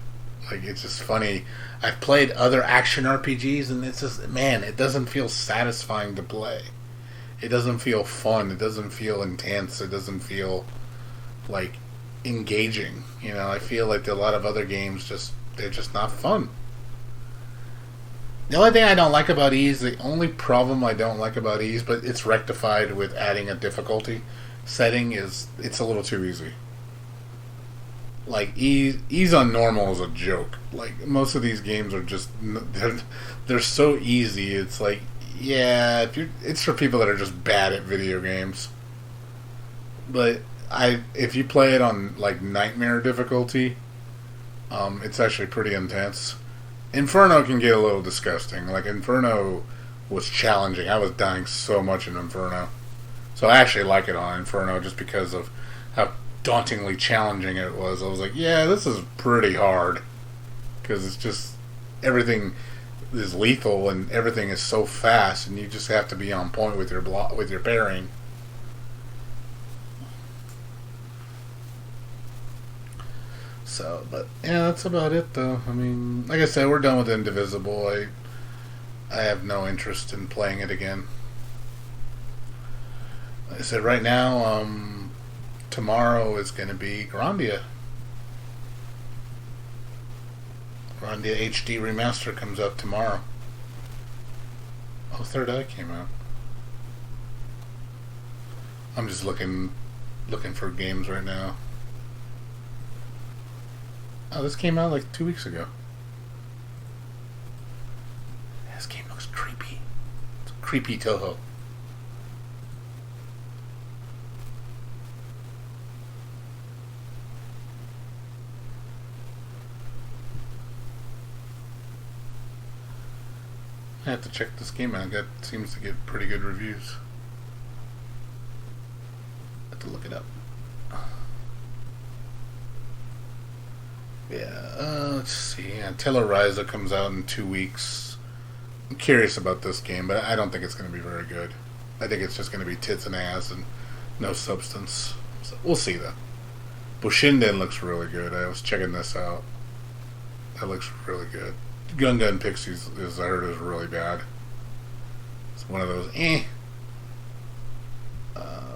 Like, it's just funny. I've played other action RPGs and it's just, man, it doesn't feel satisfying to play. It doesn't feel fun. It doesn't feel intense. It doesn't feel like engaging. You know, I feel like a lot of other games they're just not fun. The only thing I don't like about Ease, the only problem I don't like about Ease, but it's rectified with adding a difficulty setting, is it's a little too easy. Like, Ease on normal is a joke. Like, most of these games are just, they're so easy. It's like, yeah, it's for people that are just bad at video games. But if you play it on, like, nightmare difficulty, it's actually pretty intense. Inferno can get a little disgusting. Like, Inferno was challenging. I was dying so much in Inferno. So I actually like it on Inferno just because of how dauntingly challenging it was. I was like, yeah, this is pretty hard. Because it's just, everything is lethal and everything is so fast, and you just have to be on point with your parrying. So, but yeah, that's about it though. I mean, like I said, we're done with Indivisible. I have no interest in playing it again. Like I said, right now, tomorrow is going to be Grandia. Grandia HD Remaster comes out tomorrow. Oh, Third Eye came out. I'm just looking for games right now. Oh, this came out like 2 weeks ago. This game looks creepy. It's creepy Toho. I have to check this game out. It seems to get pretty good reviews. I have to look it up. Yeah, let's see. Yeah, Telluriza comes out in 2 weeks. I'm curious about this game, but I don't think it's going to be very good. I think it's just going to be tits and ass and no substance. So we'll see, though. Bushinden looks really good. I was checking this out. That looks really good. Gun Pixies, I heard, is really bad. It's one of those,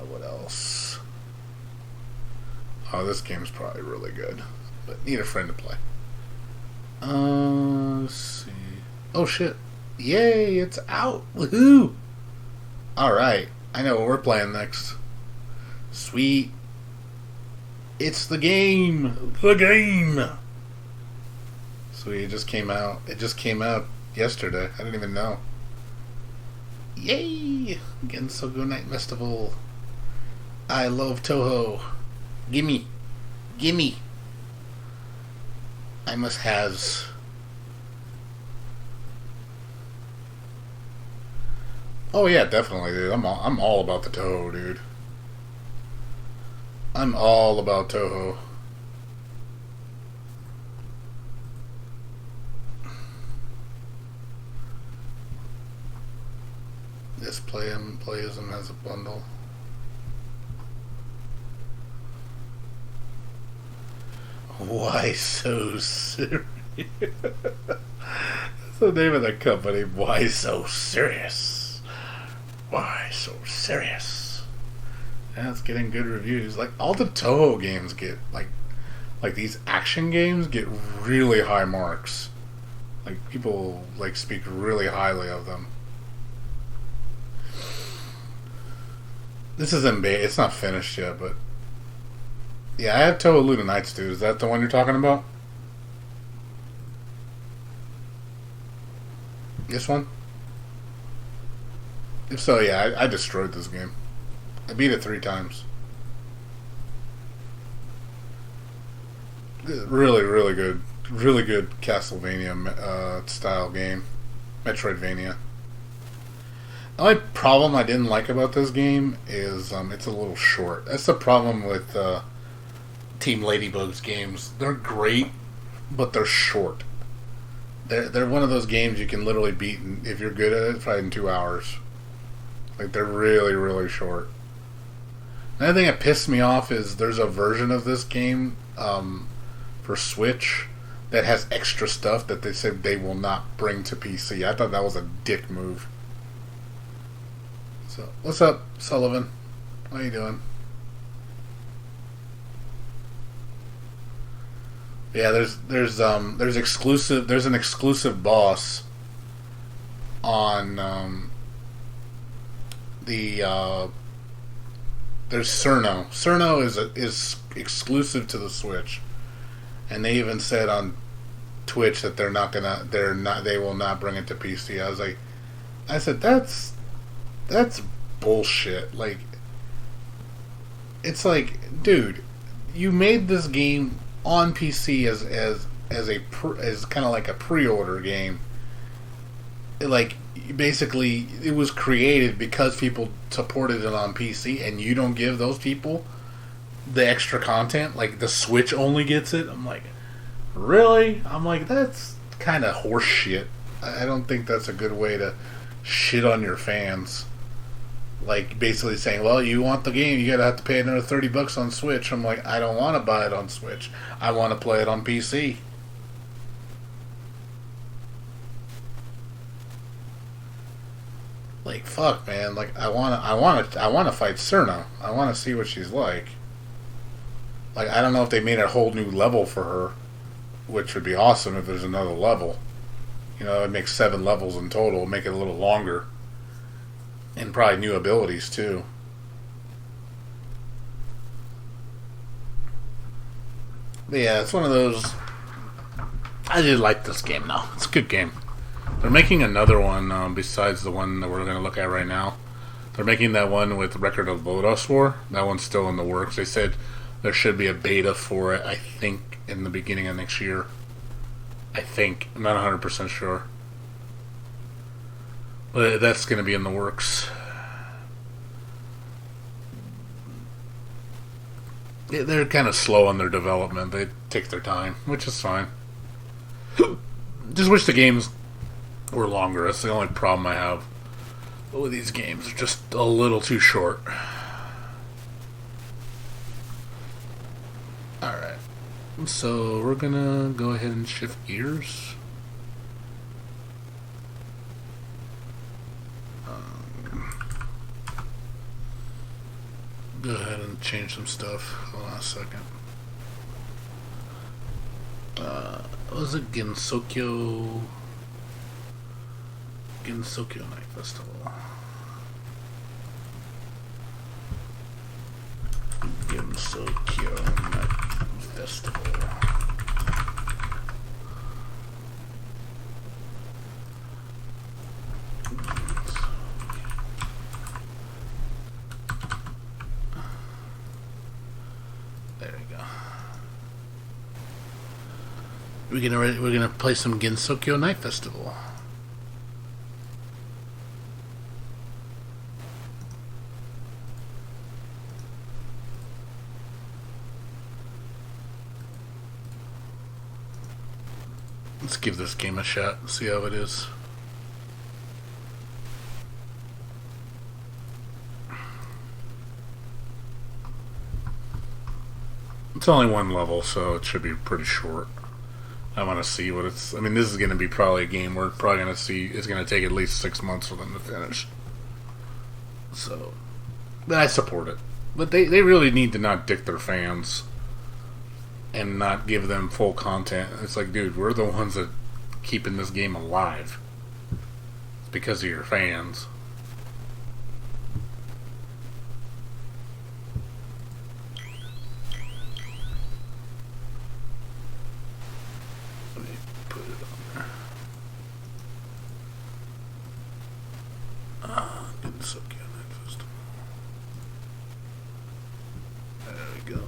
what else? Oh, this game's probably really good. But need a friend to play. Let's see. Oh shit. Yay, it's out. Woohoo! Alright. I know what we're playing next. Sweet. It's the game. The game. Sweet, it just came out. It just came out yesterday. I didn't even know. Yay! Gensokyo Night Festival. I love Toho. Gimme. Gimme. I must has. Oh yeah, definitely, dude. I'm all about the Toho, dude. I'm all about Toho. This Playism has a bundle. Why so serious? That's the name of the company. Why so serious? Why so serious? Yeah, it's getting good reviews. Like all the Toho games get like these action games get really high marks. Like people like speak really highly of them. This isn't it's not finished yet, but yeah, I have Toho Luna Nights, dude. Is that the one you're talking about? This one? If so, yeah, I destroyed this game. I beat it 3 times. Really, really good. Really good Castlevania style game. Metroidvania. The only problem I didn't like about this game is it's a little short. That's the problem with Team Ladybug's games. They're great, but they're short. They're one of those games you can literally beat, if you're good at it, probably in 2 hours. Like, they're really, really short. Another thing that pissed me off is there's a version of this game for Switch that has extra stuff that they said they will not bring to PC. I thought that was a dick move. So, what's up, Sullivan? How you doing? Yeah, there's an exclusive boss on there's Cerno. Cerno is exclusive to the Switch, and they even said on Twitch that they will not bring it to PC. I said that's bullshit. Like, it's like, dude, you made this game on PC as kind of like a pre-order game, like basically it was created because people supported it on PC, and you don't give those people the extra content. Like the Switch only gets it. I'm like, really? I'm like, that's kind of horse shit. I don't think that's a good way to shit on your fans. Like basically saying, well, you want the game, you gotta have to pay another $30 on Switch. I'm like, I don't want to buy it on Switch. I want to play it on PC. Like fuck, man. Like I wanna fight Cerna. I wanna see what she's like. Like I don't know if they made a whole new level for her, which would be awesome if there's another level. You know, it makes 7 levels in total, make it a little longer. And probably new abilities too. But yeah, it's one of those. I did like this game though. It's a good game. They're making another one besides the one that we're going to look at right now. They're making that one with Record of Lodoss War. That one's still in the works. They said there should be a beta for it, I think, in the beginning of next year. I think. I'm not 100% sure. But that's going to be in the works. They're kind of slow on their development. They take their time, which is fine. Just wish the games were longer. That's the only problem I have with these games. They're just a little too short. Alright. So we're gonna go ahead and shift gears. Go ahead and change some stuff. Hold on a second. What was it? Gensokyo Night Festival. Gensokyo Night Festival. There we go. We're gonna play some Gensokyo Night Festival. Let's give this game a shot and see how it is. It's only one level, so it should be pretty short. I want to see what it's... I mean, this is going to be probably a game we're probably going to see... It's going to take at least 6 months for them to finish. So... But I support it. But they really need to not dick their fans and not give them full content. It's like, dude, we're the ones that keeping this game alive. It's because of your fans. Let me put it on there. Gensokyo Night Festival. There we go.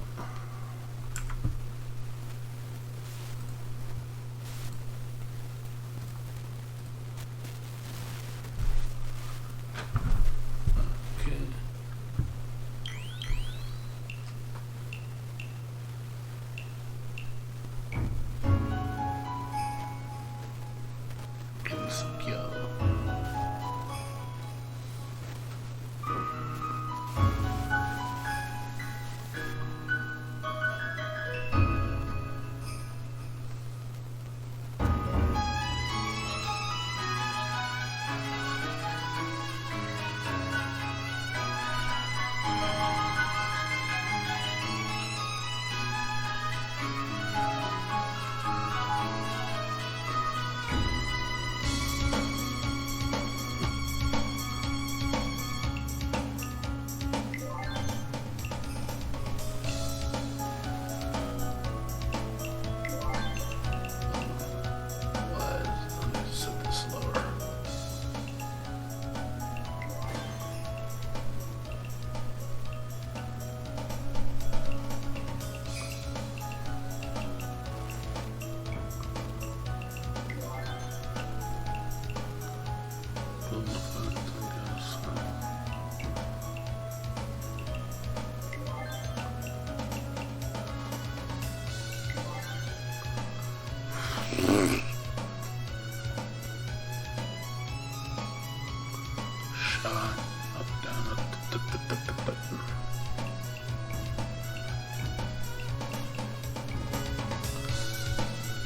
Shot. Up, down, up.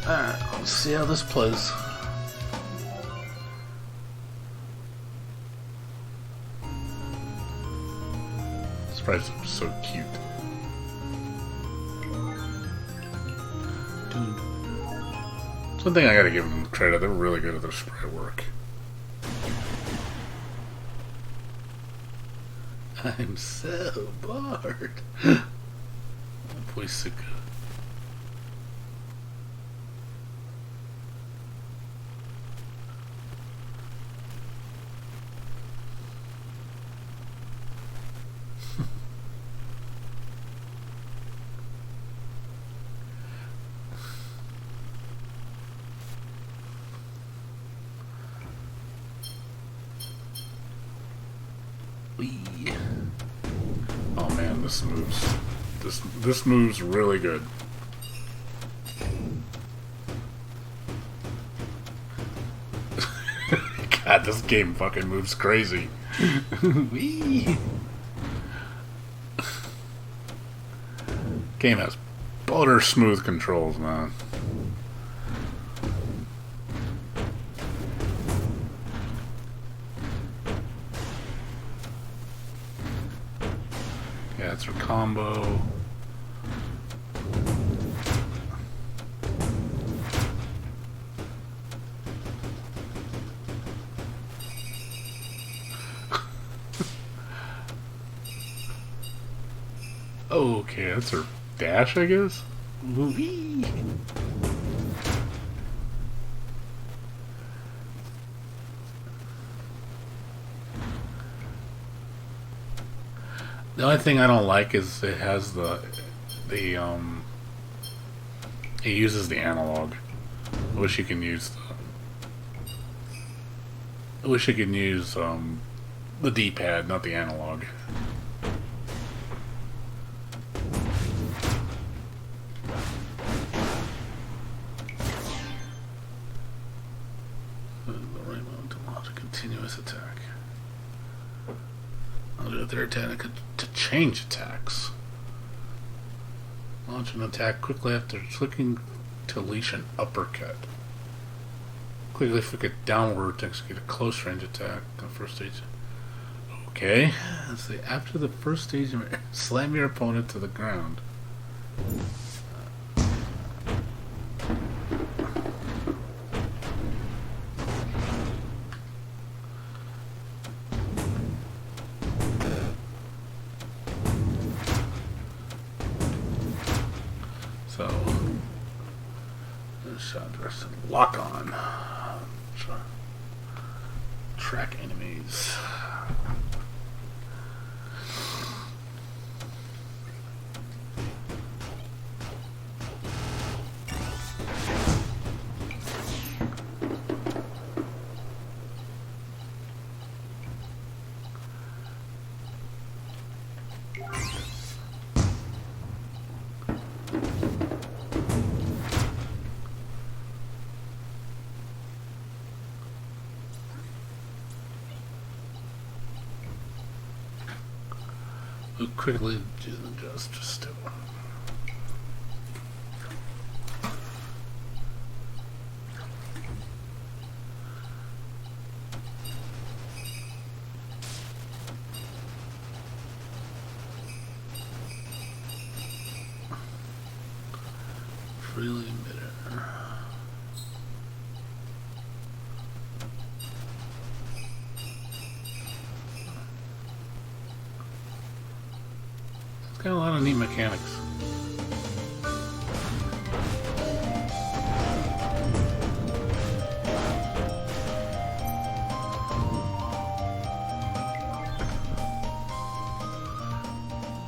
Alright, let's see how this plays. Surprised it was so cute. It's one thing I gotta give them credit, they're really good at their sprite work. I'm so bored. Boy, Suka. Oh man, this moves really good. God, this game fucking moves crazy. Wee. Game has butter smooth controls, man. Yeah, that's her combo. Okay, that's her dash, I guess? Wee. The only thing I don't like is it has it uses the analog. I wish you can use the D-pad, not the analog. The right mode to launch a continuous attack. I'll do a third attack to change attacks. Launch an attack quickly after clicking to unleash an uppercut. Quickly flick it downward to execute a close range attack on the first stage. Okay. Let's see. After the first stage, slam your opponent to the ground. So, shot rest and lock on. Track enemies. We'll quickly do the justice to it. Freely emitter. It's got a lot of neat mechanics.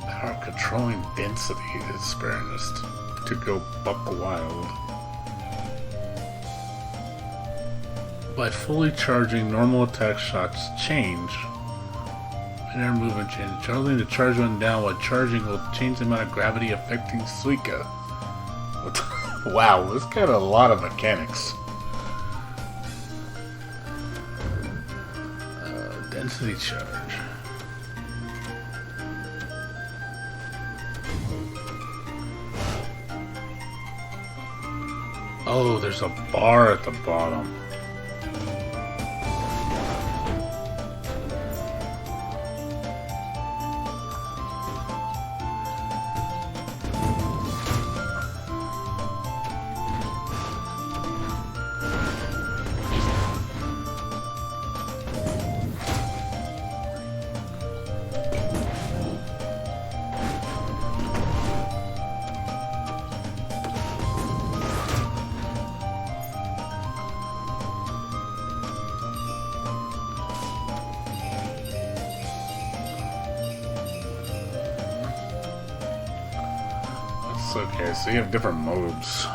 Power controlling density is sparing us to go buck wild. By fully charging, normal attack shots change. Air movement change. Charging to charge one down while charging will change the amount of gravity affecting Suika. What the Wow, this got a lot of mechanics. Density charge. Oh, there's a bar at the bottom. Okay, so you have different modes.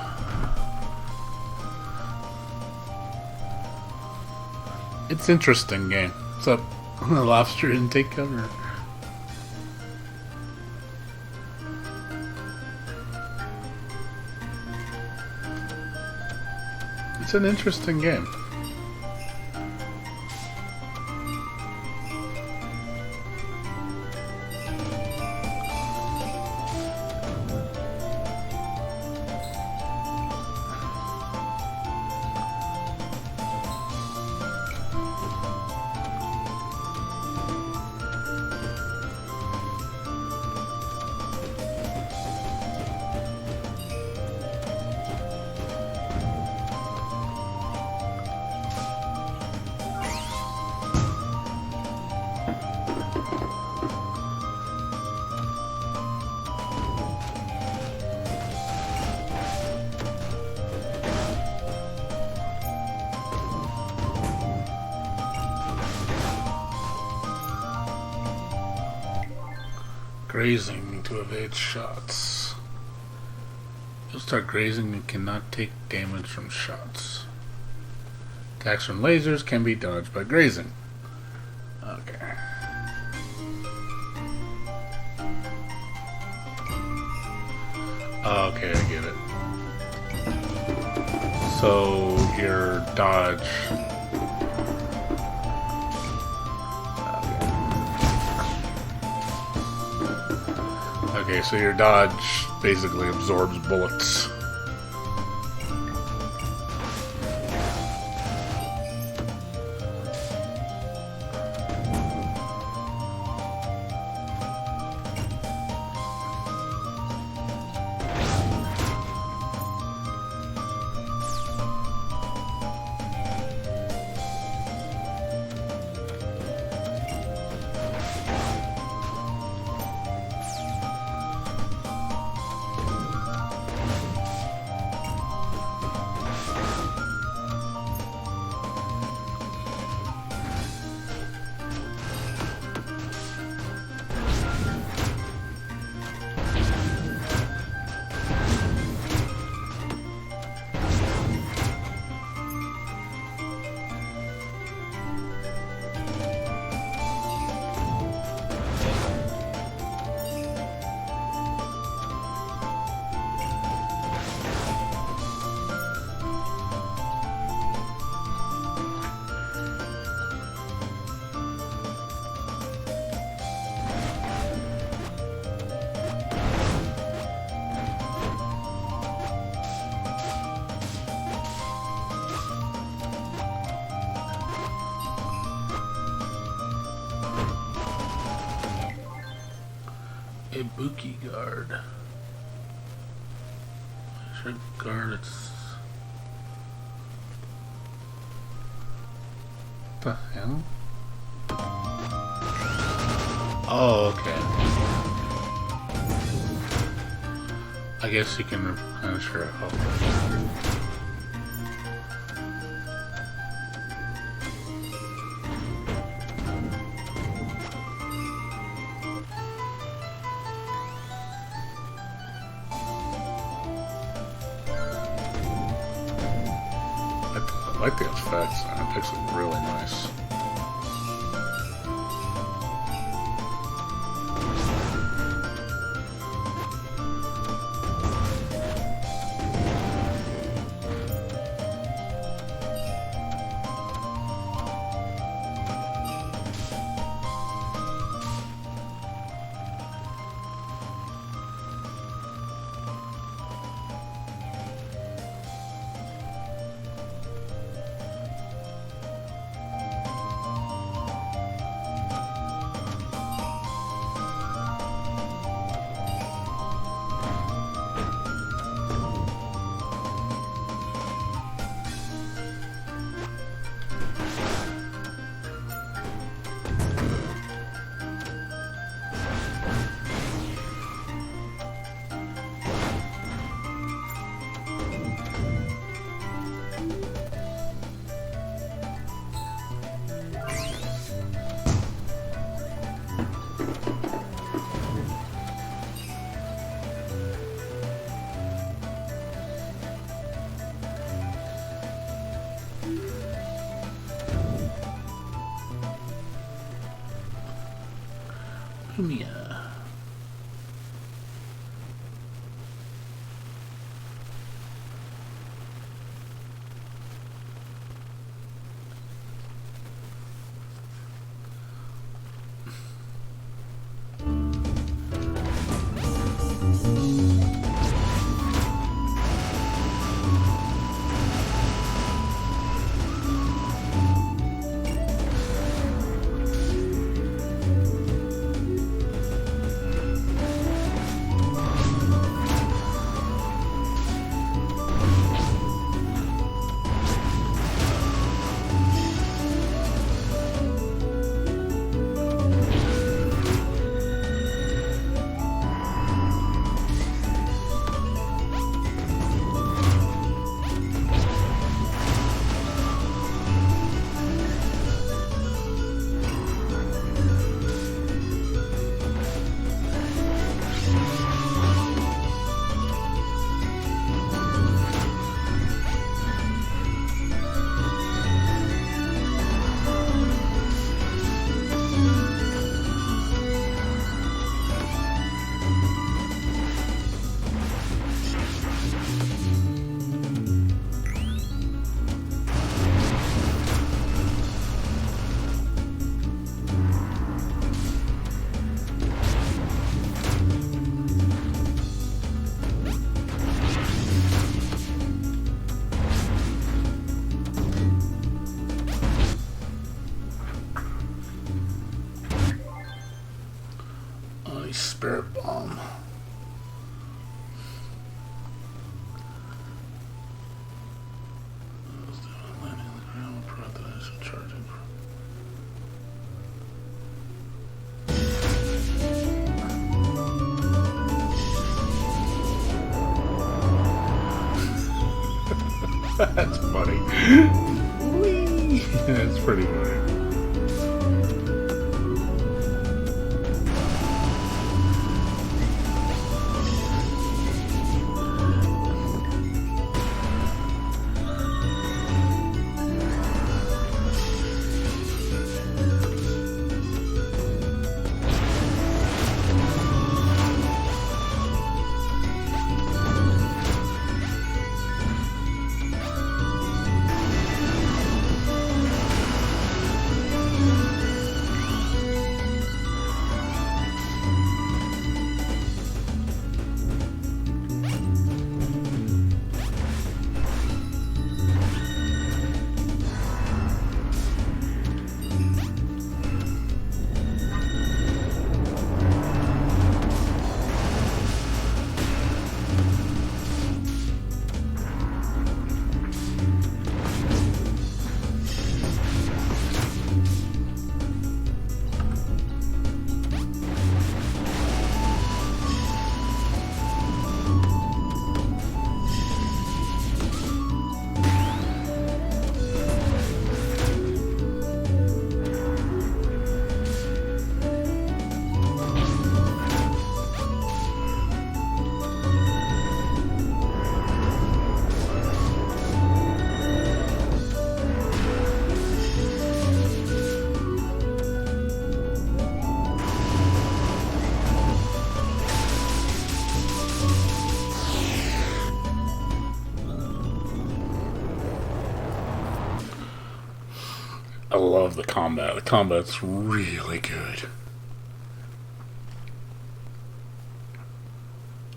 It's an interesting game. What's up? The lobster didn't take cover. It's an interesting game. Grazing to evade shots. You'll start grazing and cannot take damage from shots. Attacks from lasers can be dodged by grazing. Okay. Okay, I get it. So your dodge. Okay, so your dodge basically absorbs bullets. A Buki guard. Should guard its. What the hell? Oh, okay. I guess you can replenish your health. I like the effects. The effects look really nice. Fumiya. Spirit bomb. Landing on the ground, prioritize charging. That's funny. Whee! That's pretty funny. I love the combat. The combat's really good.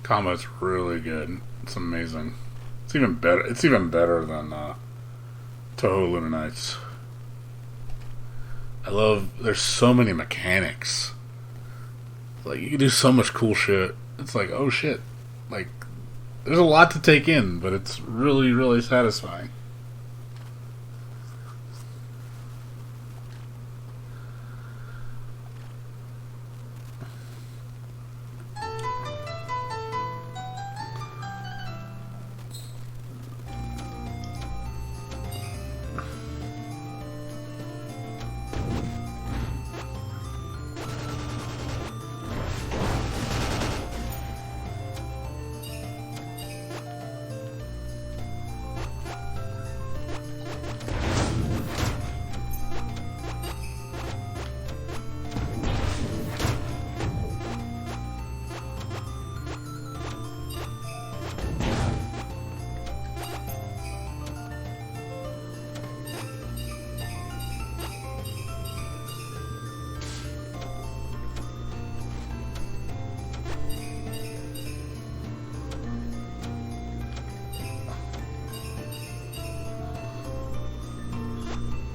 Combat's really good. It's amazing. It's even better. It's even better than Toho Luna Nights. I love. There's so many mechanics. Like you can do so much cool shit. It's like, oh shit. Like there's a lot to take in, but it's really, really satisfying.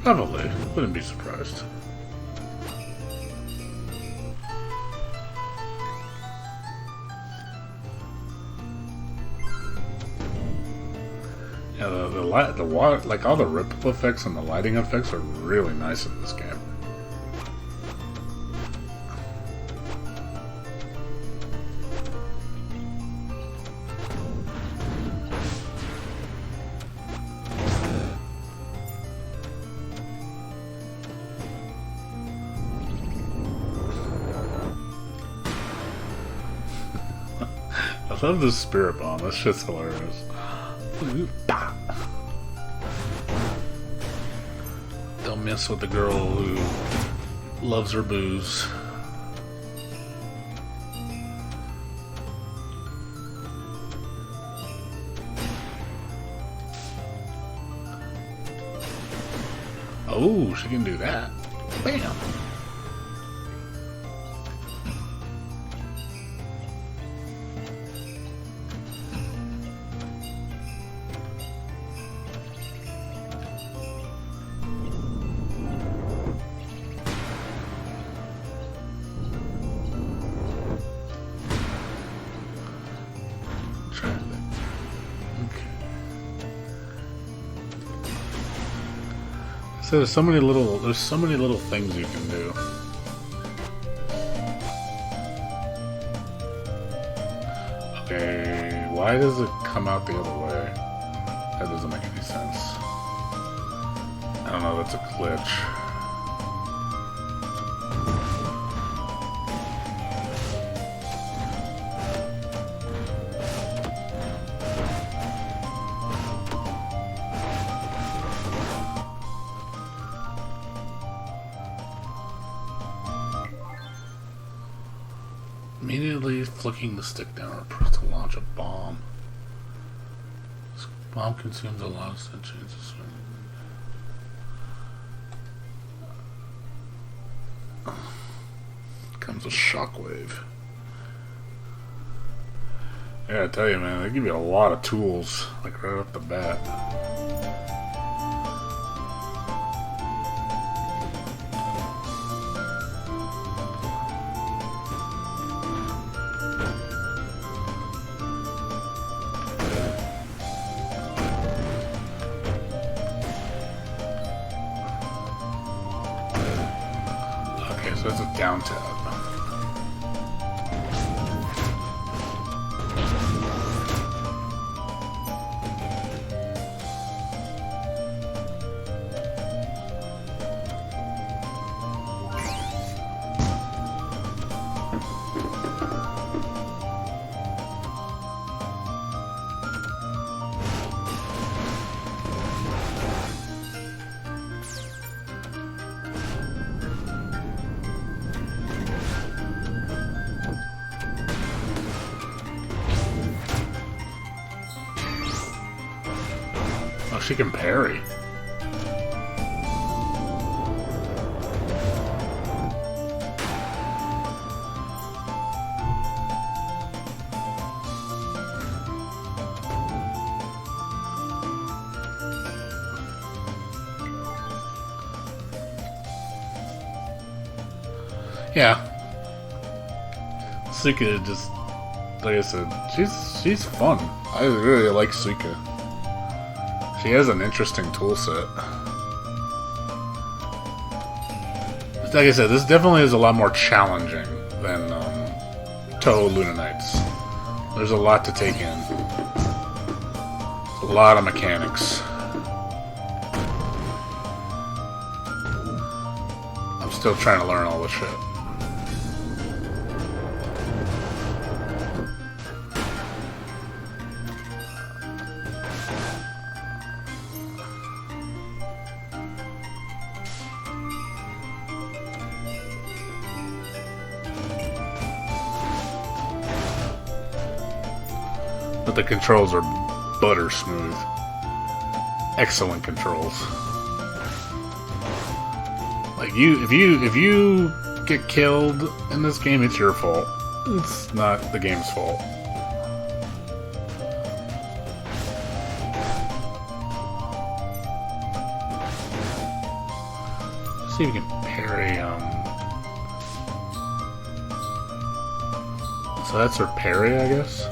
Probably. Wouldn't be surprised. Yeah, the light, the water, like all the ripple effects and the lighting effects are really nice in this game. I love this spirit bomb. This shit's hilarious. Don't mess with the girl who loves her booze. Oh, she can do that. Bam! So there's so many little things you can do. Okay, why does it come out the other way? That doesn't make any sense. I don't know, that's a glitch. Immediately flicking the stick down or press to launch a bomb. This bomb consumes a lot of sentience. Comes a shockwave. I gotta tell you, man, they give you a lot of tools, like right off the bat. So it's a down tab. Oh, she can parry. Yeah. Suika just, like I said, she's fun. I really like Suika. She has an interesting toolset. Like I said, this definitely is a lot more challenging than Toho Luna Nights. There's a lot to take in. A lot of mechanics. I'm still trying to learn all this shit. But the controls are butter smooth. Excellent controls. Like if you get killed in this game, it's your fault. It's not the game's fault. See if we can parry, so that's her parry, I guess?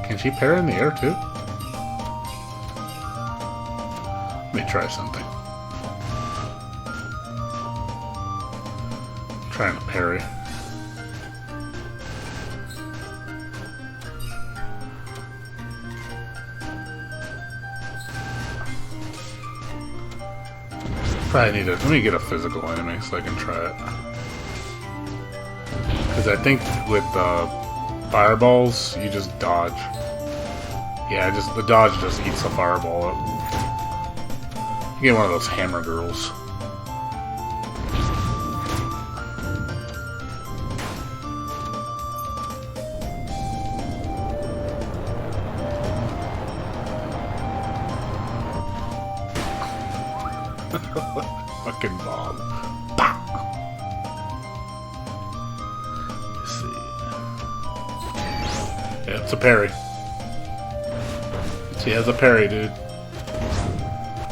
Can she parry in the air, too? Let me try something. Trying to parry. Probably need to, let me get a physical enemy so I can try it. Because I think with fireballs, you just dodge. Yeah, the dodge just eats the fireball up. You get one of those hammer girls. Fucking bomb. Bah! Let's see. Yeah, it's a parry. She has a parry, dude.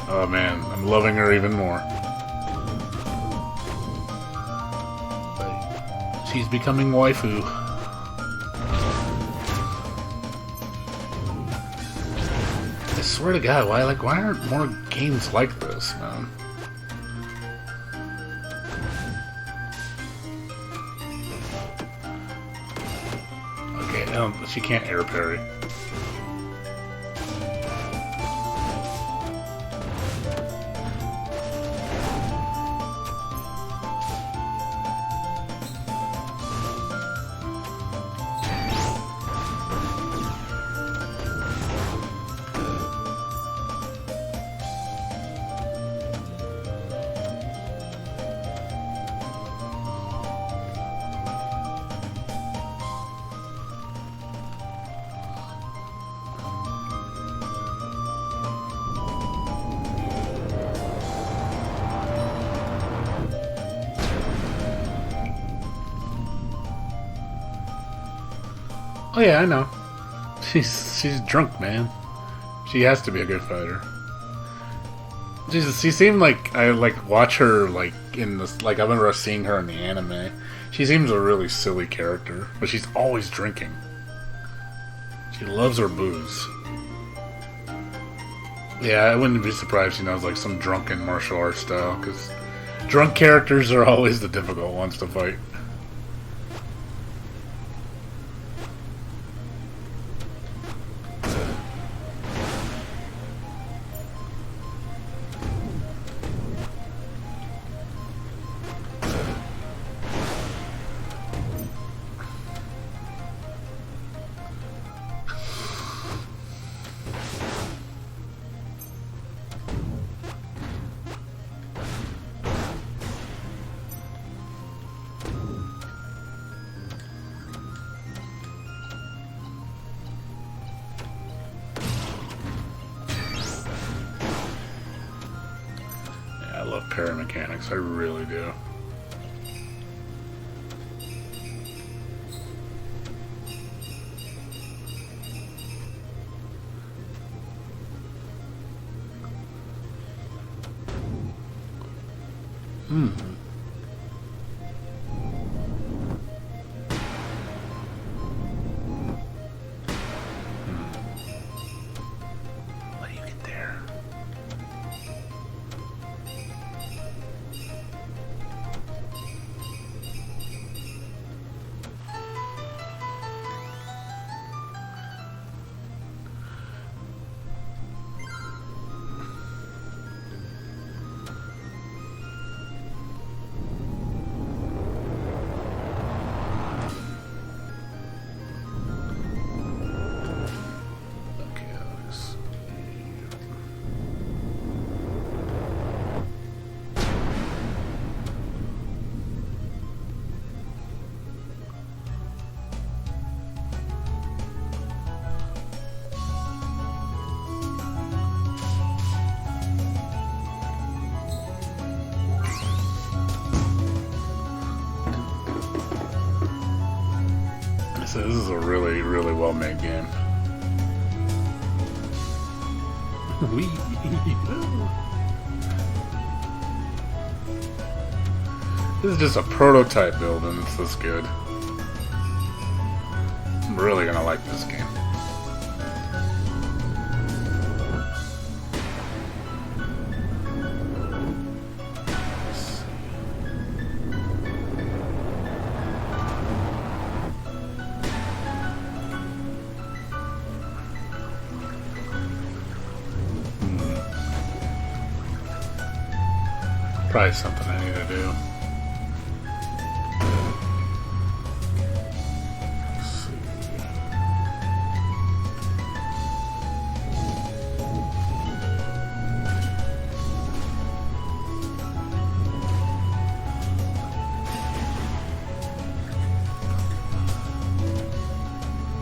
Oh man, I'm loving her even more. She's becoming waifu. I swear to God, why aren't more games like this, man? Okay, no, she can't air parry. Oh yeah, I know. She's drunk, man. She has to be a good fighter. Jesus, she seemed like I watch her in this. I remember seeing her in the anime. She seems a really silly character, but she's always drinking. She loves her booze. Yeah, I wouldn't be surprised if she knows some drunken martial arts style, because drunk characters are always the difficult ones to fight. I love parry mechanics, I really do. How do you get there? So this is a really, really well-made game. Wee. This is just a prototype build and it's this good. I'm really gonna like this game. Probably something I need to do. Let's see.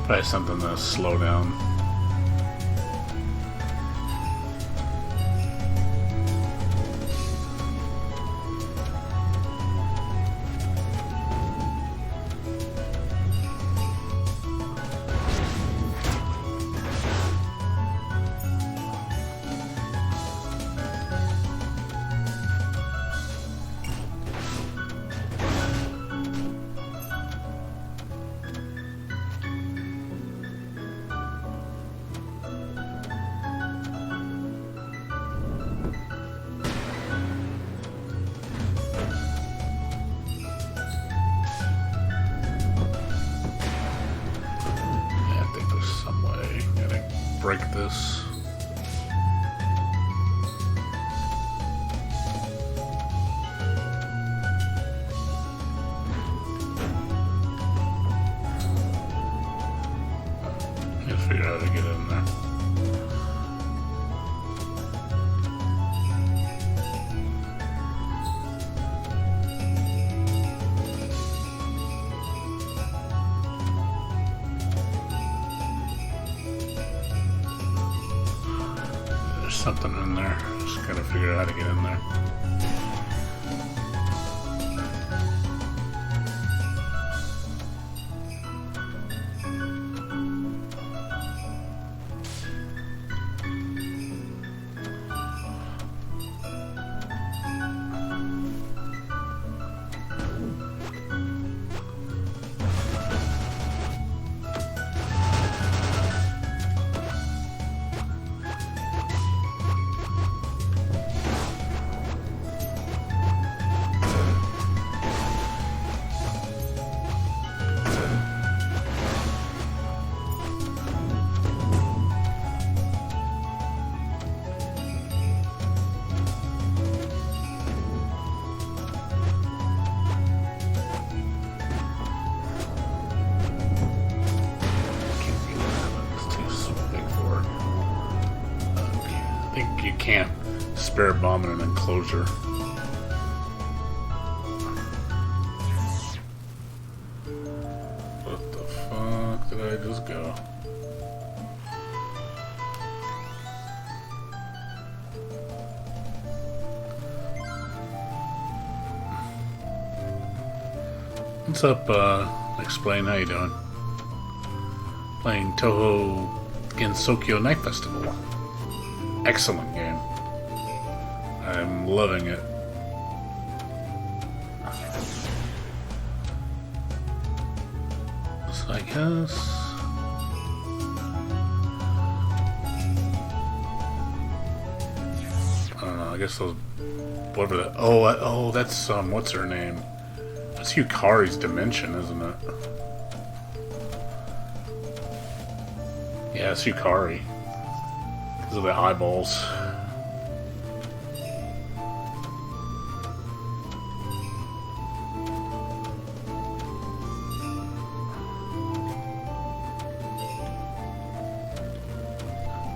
Probably something to slow down. Break this. Gotta figure out how to get in there. Something in there. Just gotta figure out how to get in there. You can't spare bomb in an enclosure. What the fuck did I just go? What's up, Explain, how you doing? Playing Toho Gensokyo Night Festival. Excellent game. I'm loving it. So I guess... I don't know, I guess those... Whatever that... Oh, that's, what's her name? That's Yukari's dimension, isn't it? Yeah, it's Yukari. Because of the eyeballs.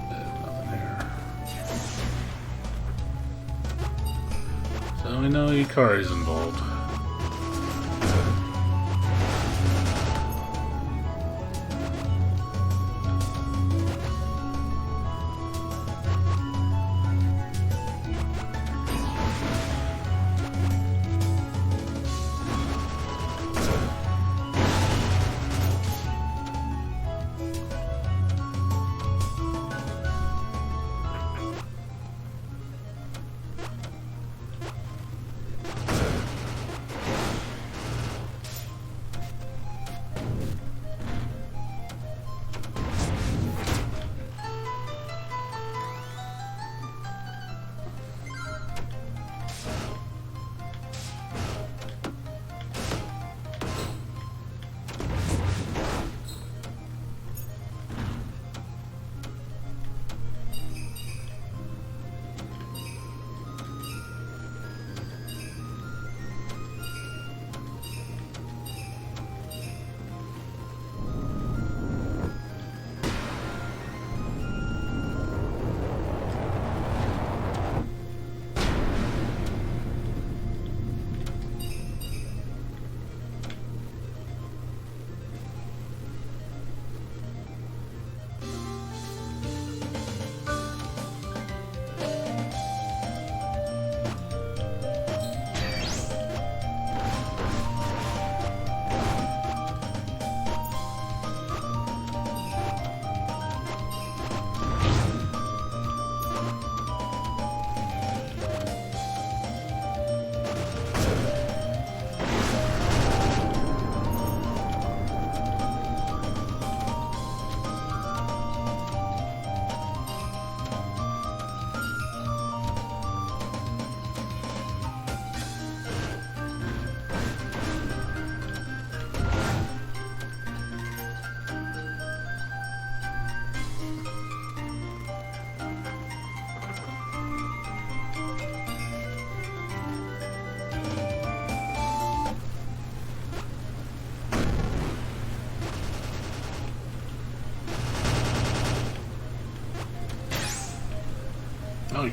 There's nothing here. So we know Yukari's involved.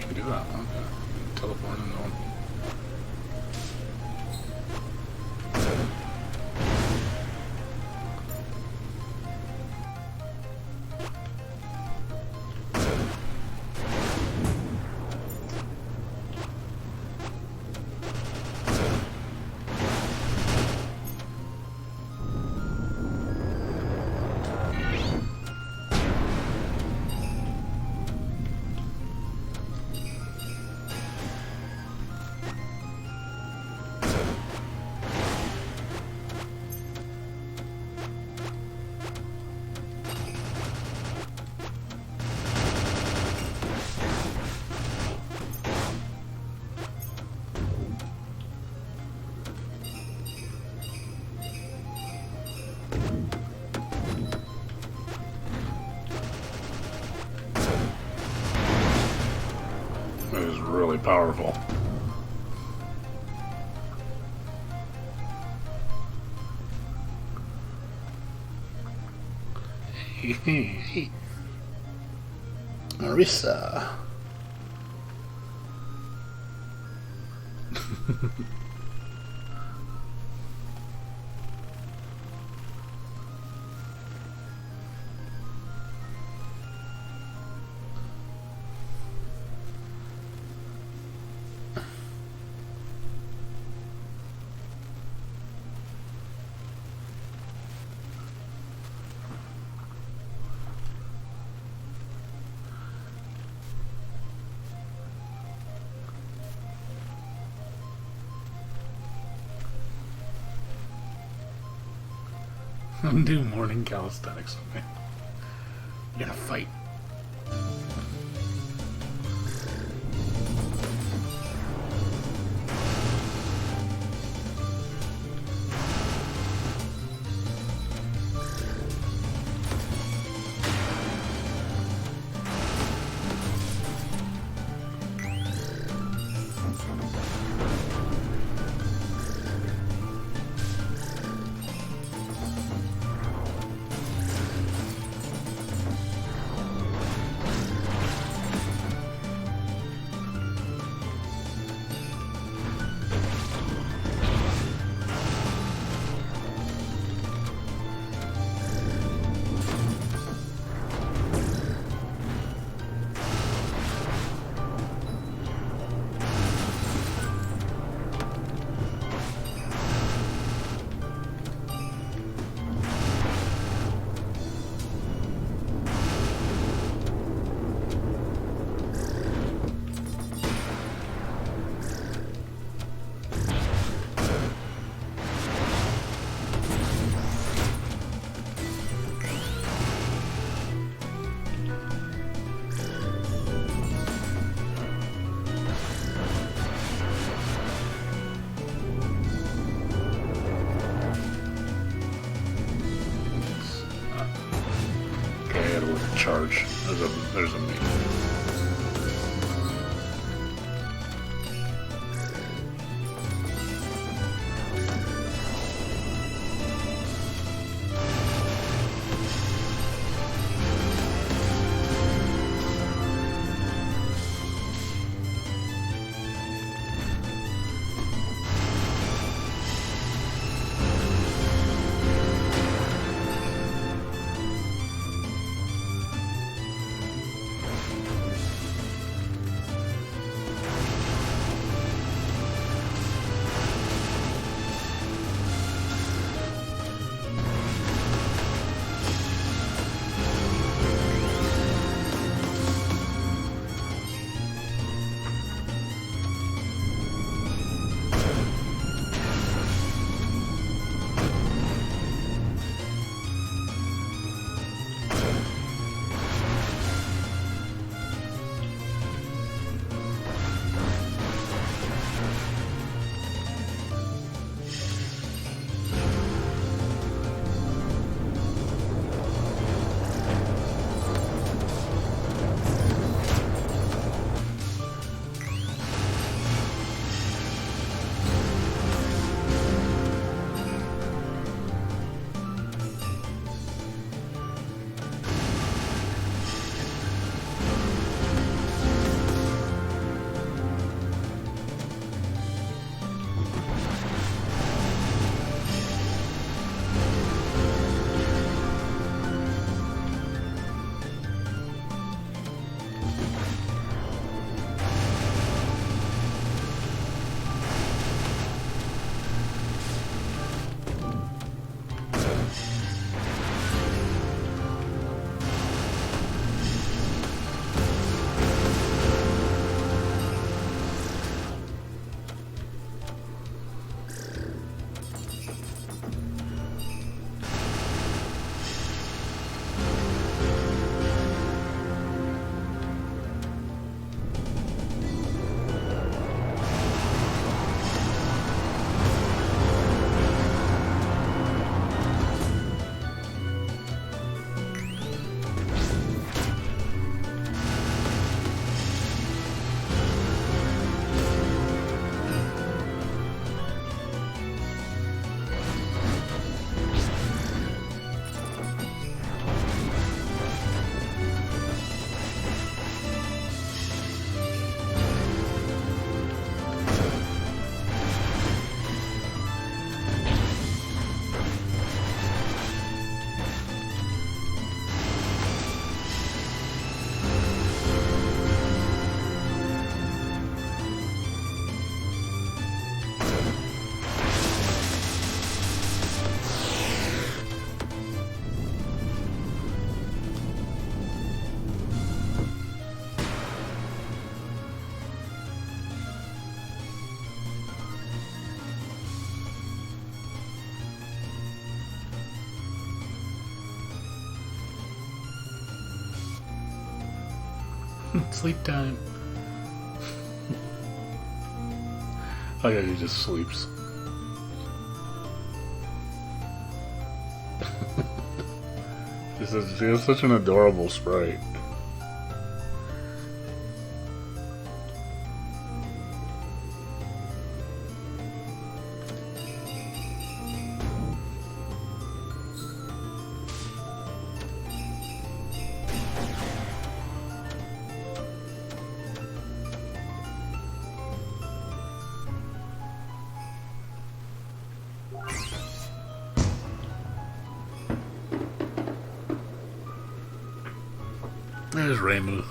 can do that. Okay. Teleport into one. It is really powerful. Hey, Marissa. I'm doing morning calisthenics with me. You're gonna fight. Charge. There's a me. Sleep time. Oh yeah, he just sleeps. She has such an adorable sprite. There's Reimu.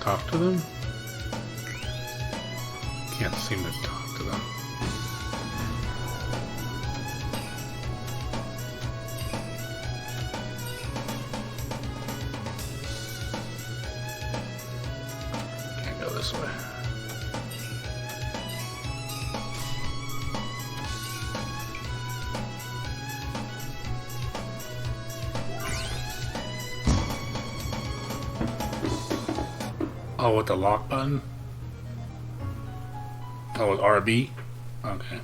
Talk to them? Can't seem to talk to them. Can't go this way. Oh, with the lock button? Oh, with RB? Okay.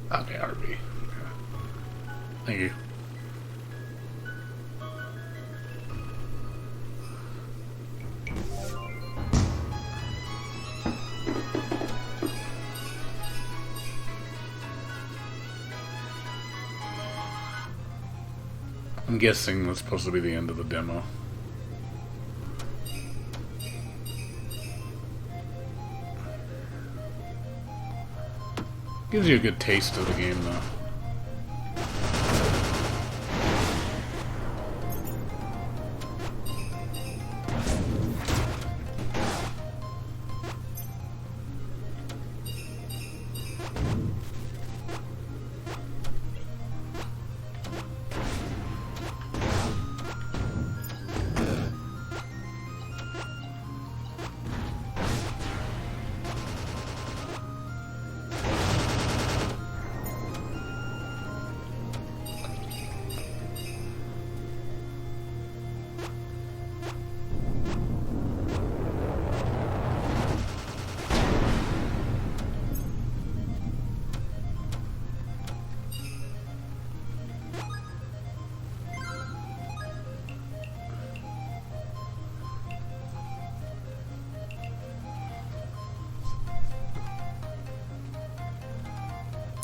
Okay, RB. Okay. Thank you. I'm guessing that's supposed to be the end of the demo. Gives you a good taste of the game, though.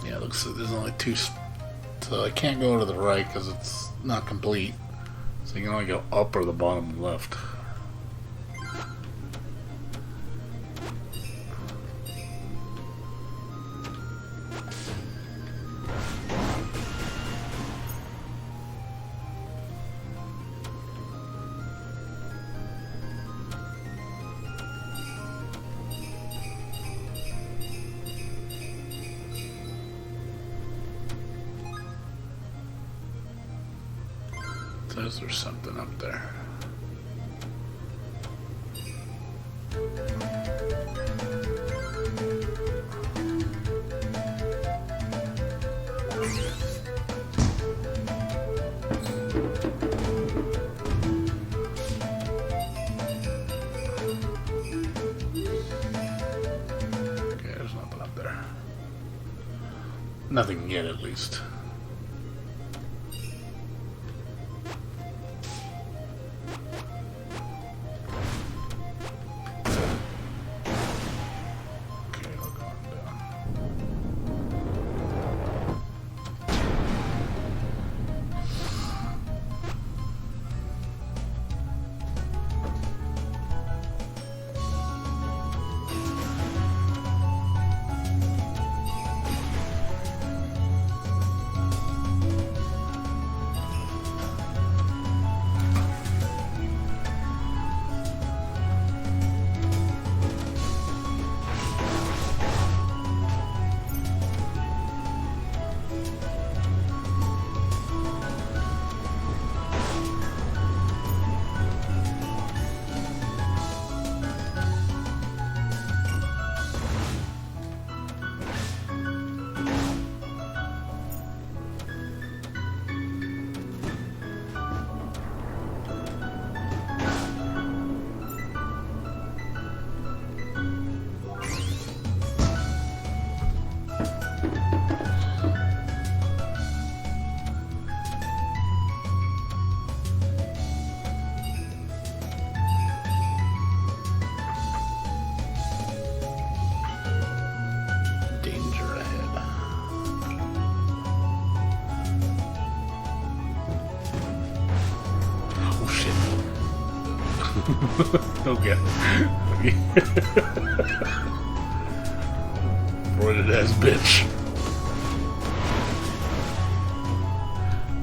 Yeah, it looks like there's only two, so I can't go to the right because it's not complete. So you can only go up or the bottom left. Says there's something up there. Okay, there's nothing up there. Nothing yet, at least. Okay, I'll go on down. Danger ahead. Oh shit. Okay. Roided ass bitch.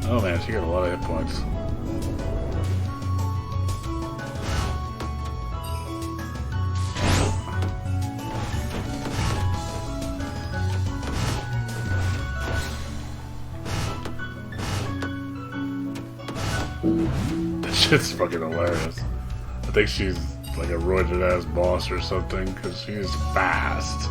Oh man, she got a lot of hit points. That shit's fucking hilarious. I think she's like a roided ass boss or something, because she's fast.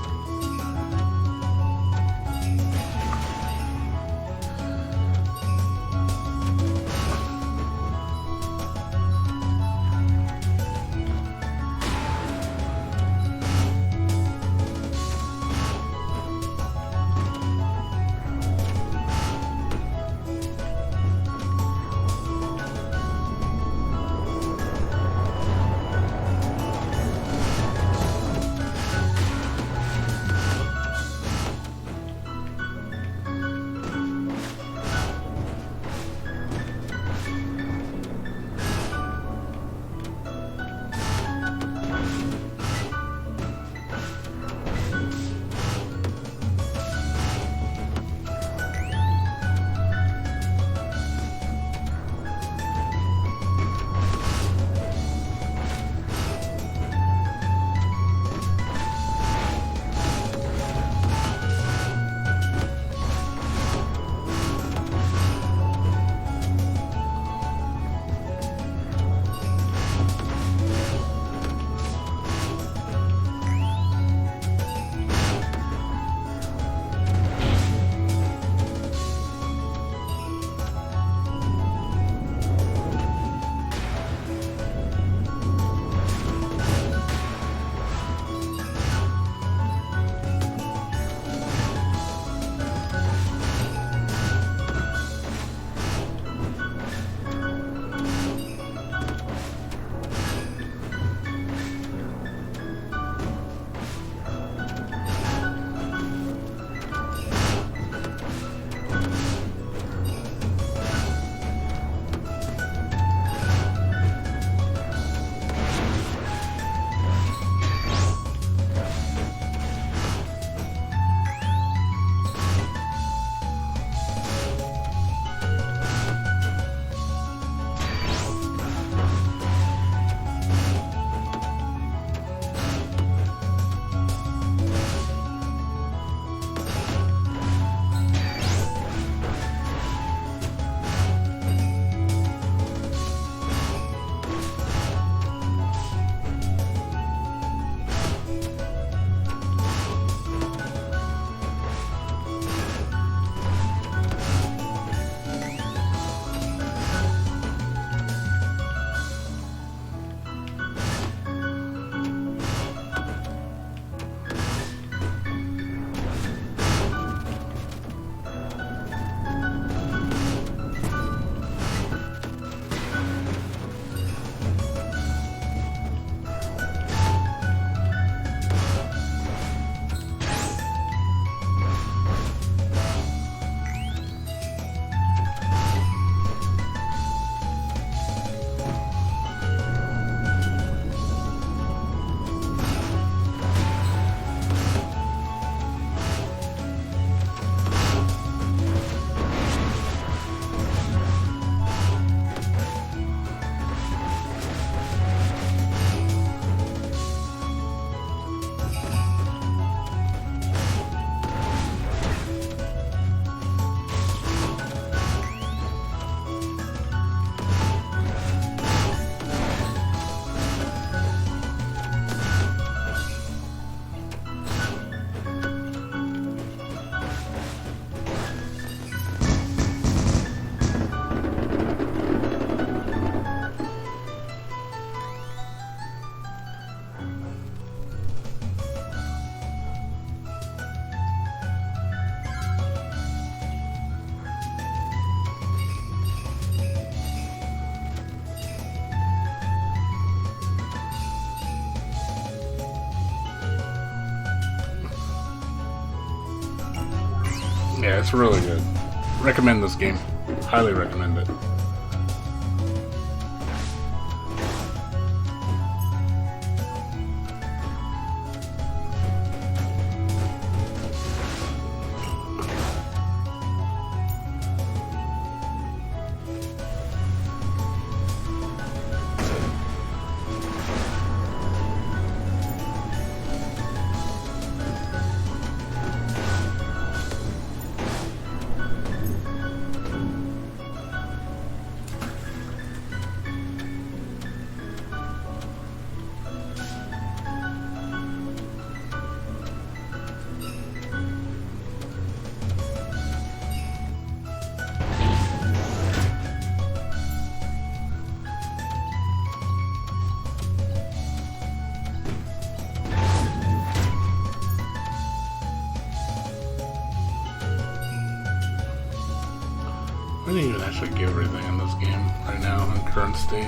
Yeah, it's really good. Recommend this game. Highly recommend it. I didn't even actually get everything in this game right now in current state.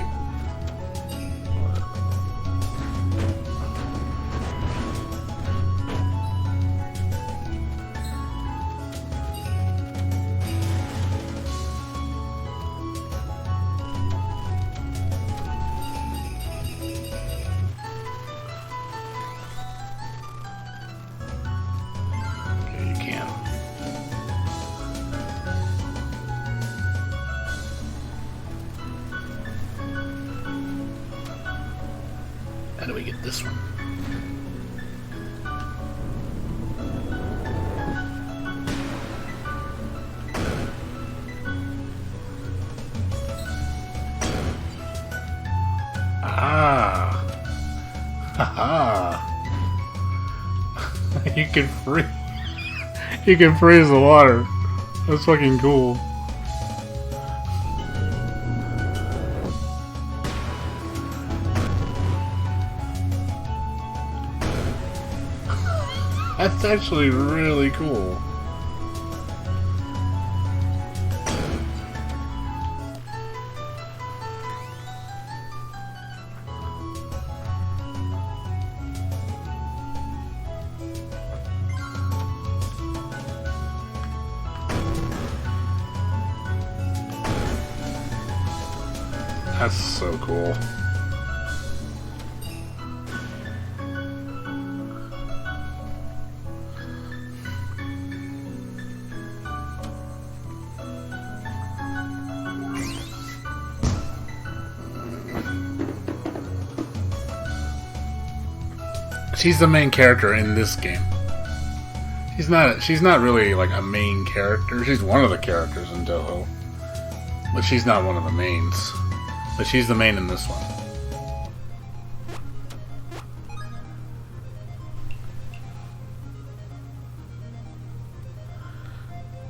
Okay, you can. How do we get this one? Ah! Haha! You can freeze. You can freeze the water. That's fucking cool. That's actually really cool. That's so cool. She's the main character in this game. She's not really like a main character. She's one of the characters in Toho. But she's not one of the mains. But she's the main in this one.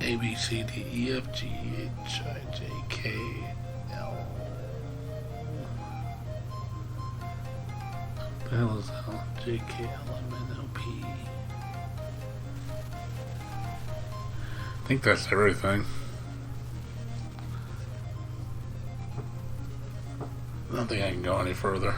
A, B, C, D, E, F, G, H, I, J, K, L. What the hell is L? J, K, L, M, N, O, P. I think that's everything. I don't think I can go any further.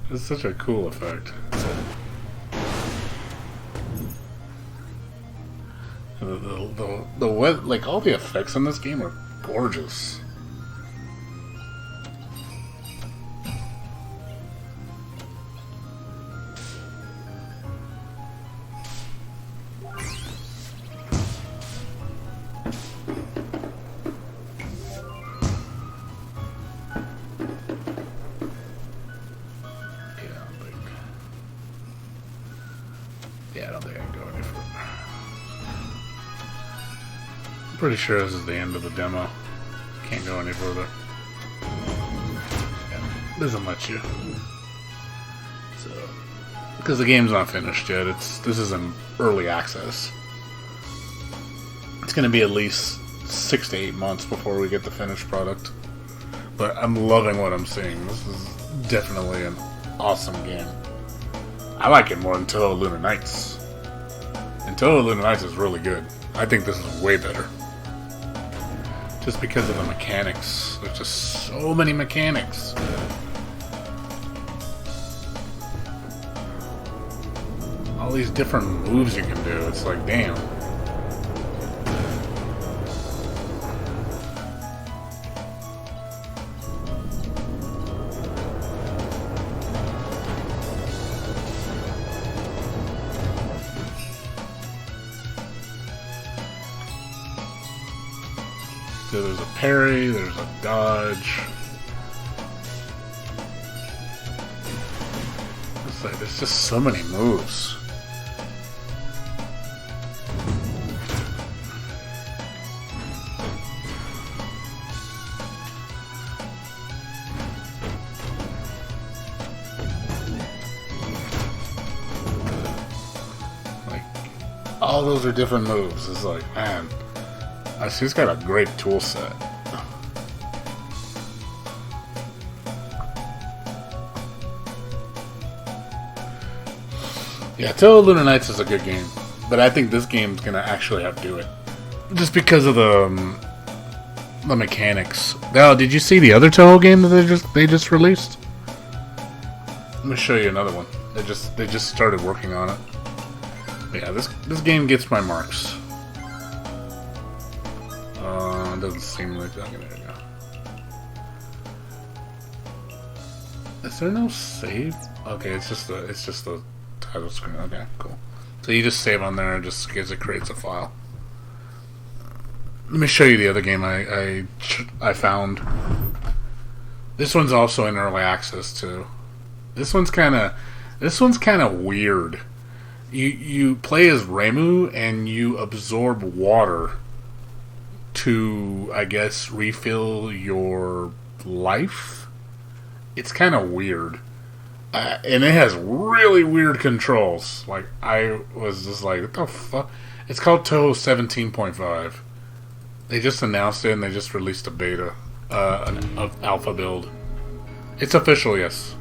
It's such a cool effect. The wet, like all the effects in this game are gorgeous. Yeah, I don't think I can go any further. Pretty sure this is the end of the demo. Can't go any further. Yeah, doesn't let you. So, because the game's not finished yet. This is in early access. It's going to be at least 6 to 8 months before we get the finished product. But I'm loving what I'm seeing. This is definitely an awesome game. I like it more than Toho Lunar Nights. And Toho Lunar Nights is really good. I think this is way better. Just because of the mechanics. There's just so many mechanics. All these different moves you can do. It's like, damn. So there's a parry, there's a dodge. It's like there's just so many moves. Like all those are different moves. It's like, man. She's got a great tool set. Yeah, Toho Lunar Nights is a good game, but I think this game's gonna actually outdo it, just because of the mechanics. Now, did you see the other Toho game that they just released? Let me show you another one. They just started working on it. But yeah, this game gets my marks. It doesn't seem like that. Okay, there we go. Is there no save? Okay, it's just the title screen. Okay, cool. So you just save on there, just because it creates a file. Let me show you the other game I found. This one's also in early access too. This one's kind of weird. You play as Reimu and you absorb water to, I guess, refill your life. It's kind of weird. And it has really weird controls. Like, I was just like, what the fuck? It's called Toho 17.5. They just announced it and they just released a beta, an alpha build. It's official, yes.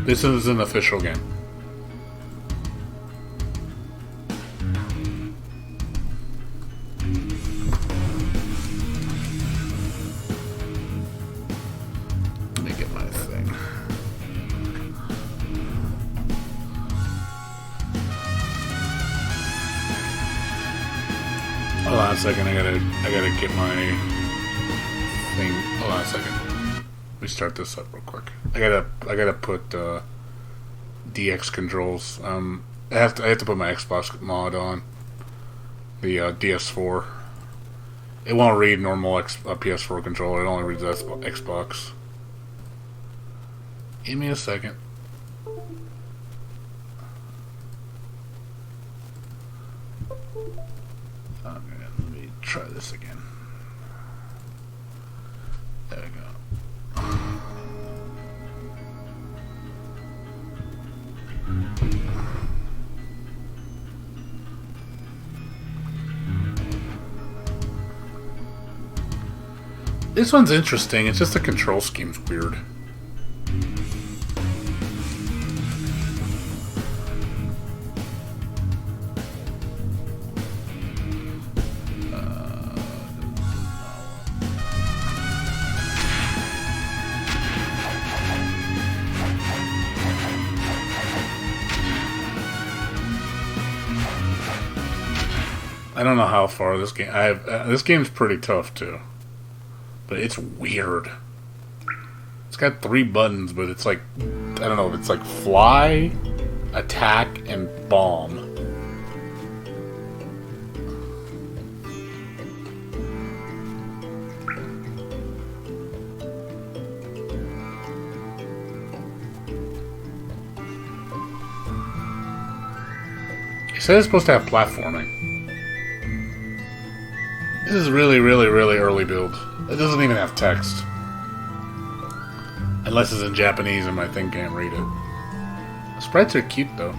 This is an official game. Hold on a second, I gotta get my thing. Hold on a second. Let me start this up real quick. I gotta put DX controls. I have to put my Xbox mod on. The DS4. It won't read normal PS4 controller. It only reads Xbox. Give me a second. Try this again. There we go. This one's interesting. It's just the control scheme's weird. I don't know how far this game. This game's pretty tough too, but it's weird. It's got 3 buttons, but it's like, I don't know if it's like fly, attack, and bomb. said it's supposed to have platforming. This is really, really, really early build. It doesn't even have text. Unless it's in Japanese and my thing can't read it. The sprites are cute though.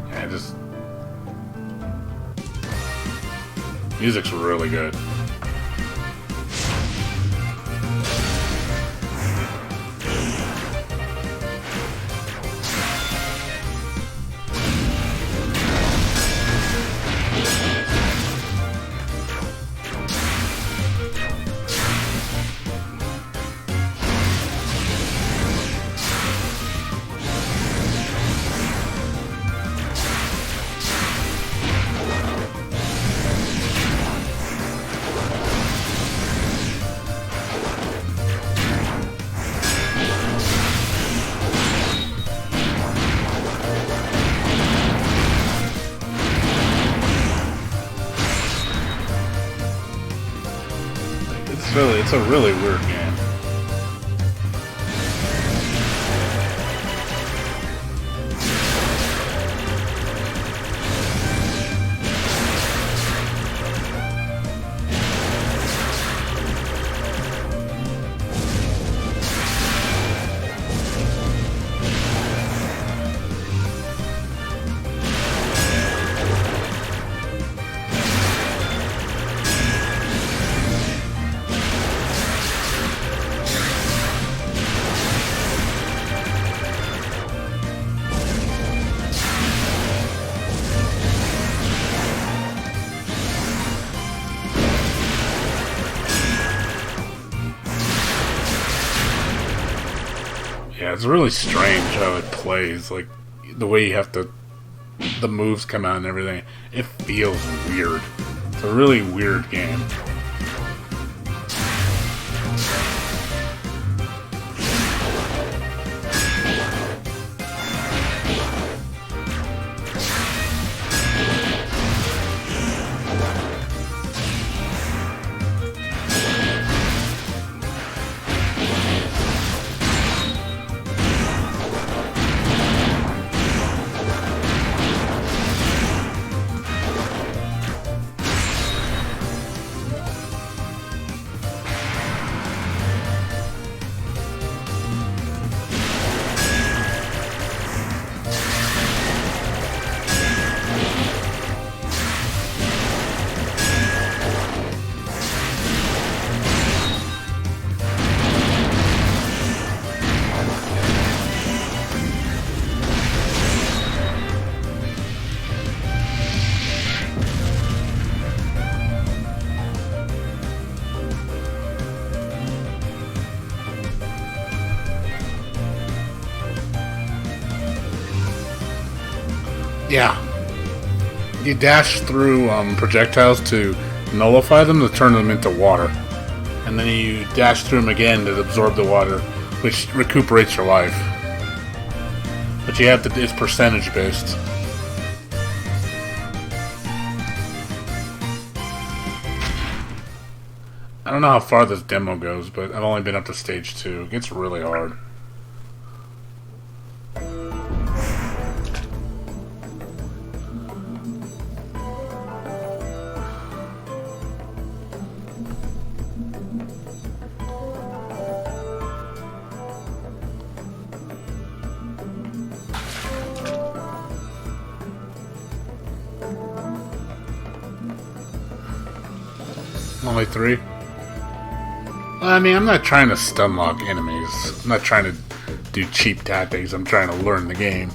Yeah, just... music's really good. It's a really weird game. Yeah, it's really strange how it plays. Like, the way you have to... the moves come out and everything. It feels weird. It's a really weird game. Yeah. You dash through projectiles to nullify them, to turn them into water. And then you dash through them again to absorb the water, which recuperates your life. But you have to, it's percentage based. I don't know how far this demo goes, but I've only been up to stage 2. It gets really hard. Only 3? Well, I mean, I'm not trying to stun lock enemies. I'm not trying to do cheap tactics. I'm trying to learn the game.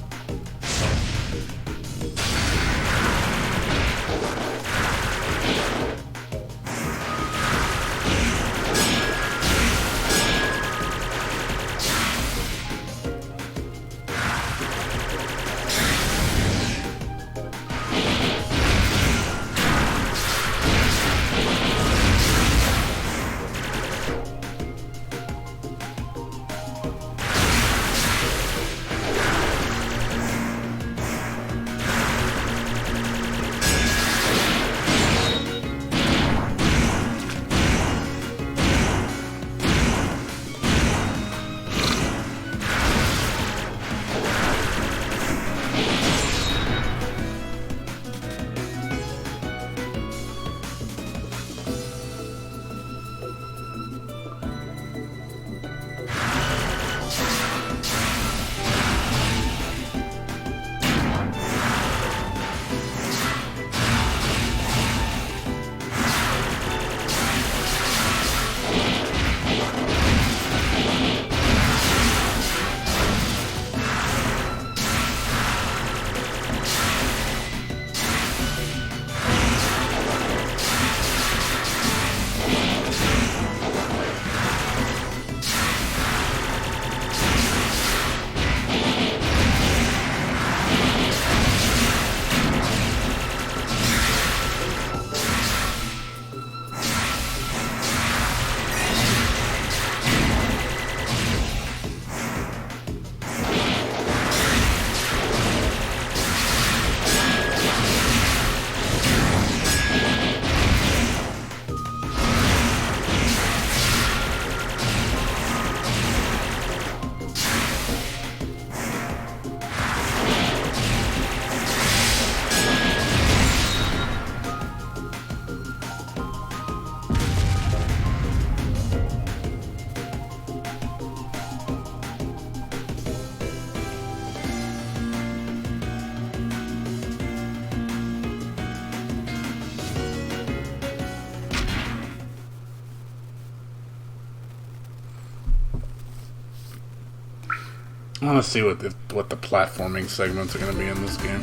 I want to see what the platforming segments are going to be in this game.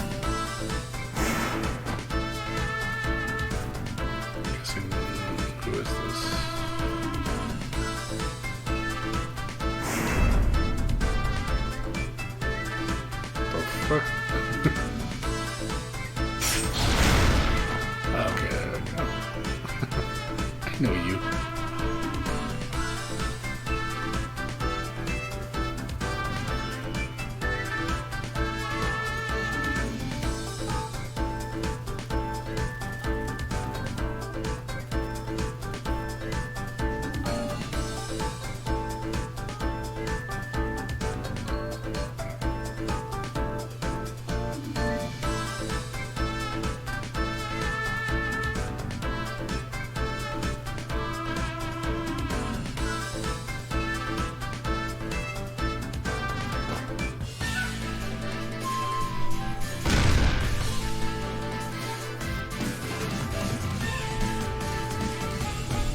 Guessing, who is this? The fuck? Okay, there we go. I know you.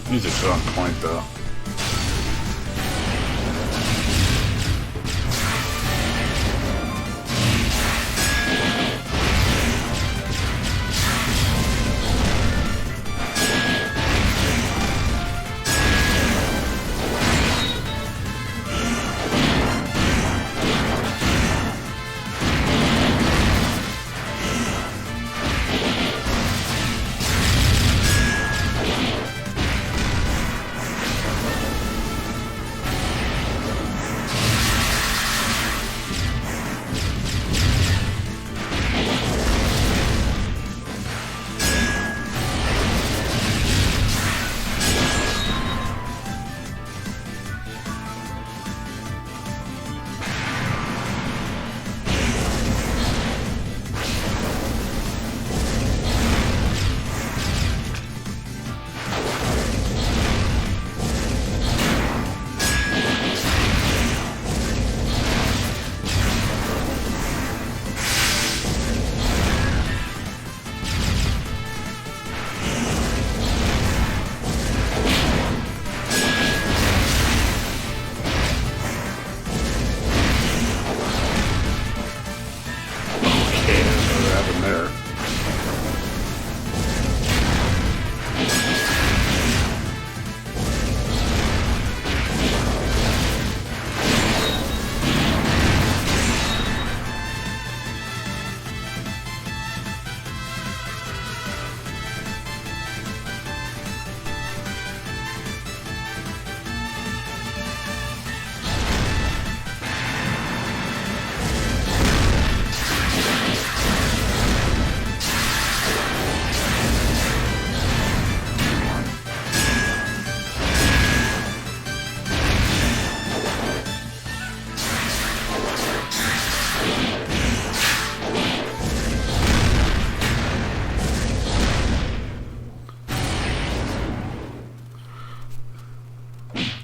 Music's on point though.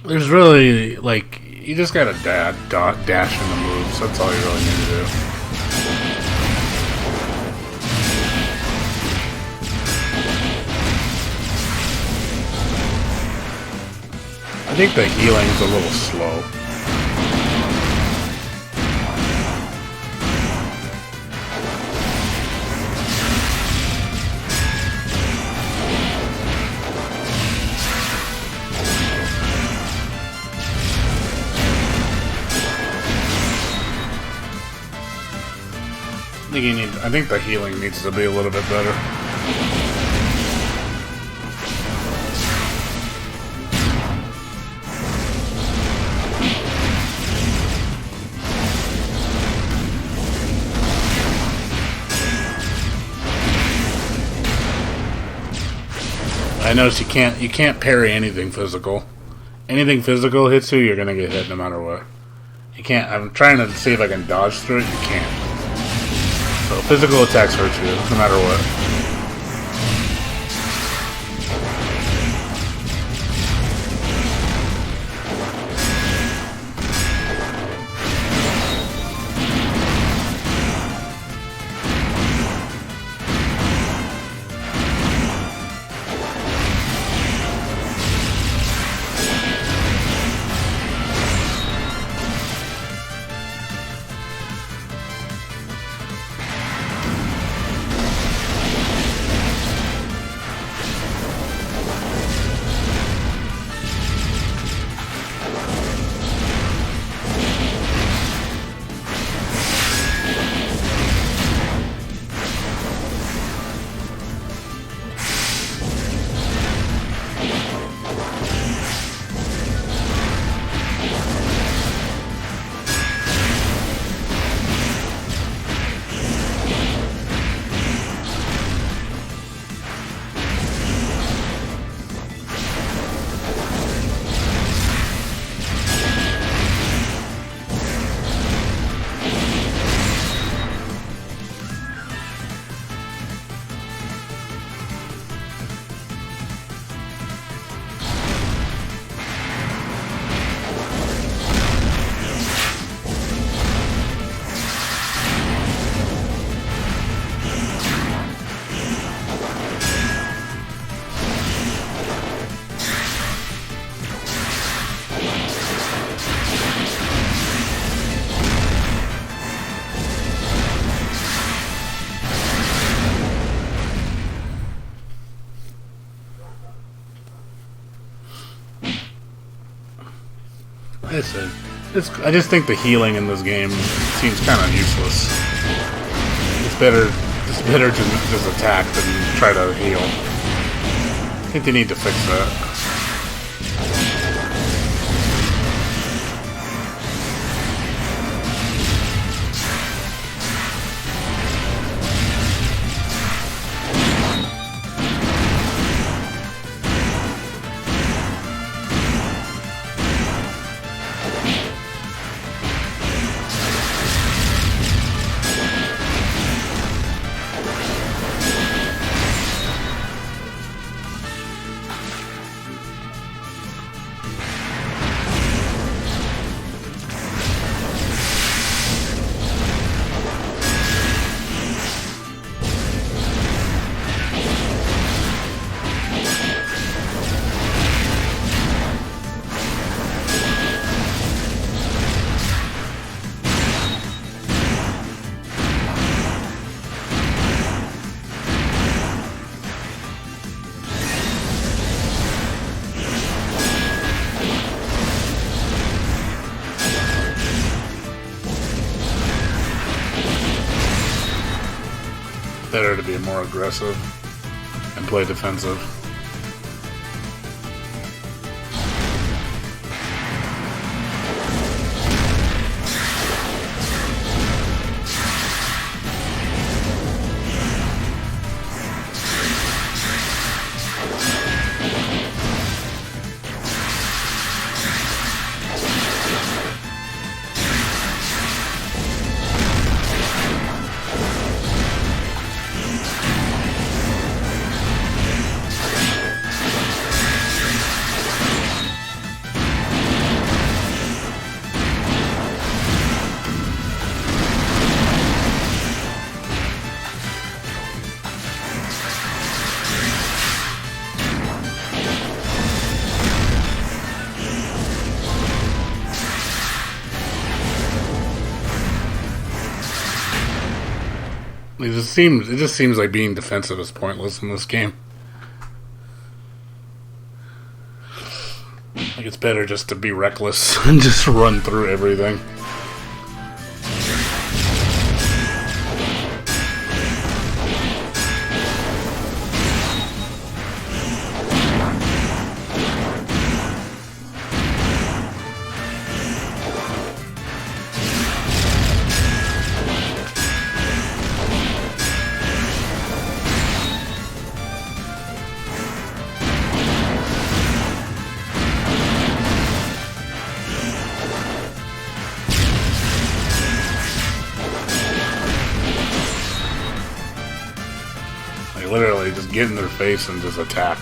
There's really, like, you just gotta dash in the moves. That's all you really need to do. I think the healing's a little slow. I think the healing needs to be a little bit better. I noticed you can't parry anything physical. Anything physical hits you, you're gonna get hit no matter what. You can't. I'm trying to see if I can dodge through it. You can't. So physical attacks hurt you, no matter what. I said, I just think the healing in this game seems kind of useless. It's better to just attack than try to heal. I think they need to fix that. Better to be more aggressive and play defensive. It just seems like being defensive is pointless in this game. Like it's better just to be reckless and just run through everything. Literally just get in their face and just attack.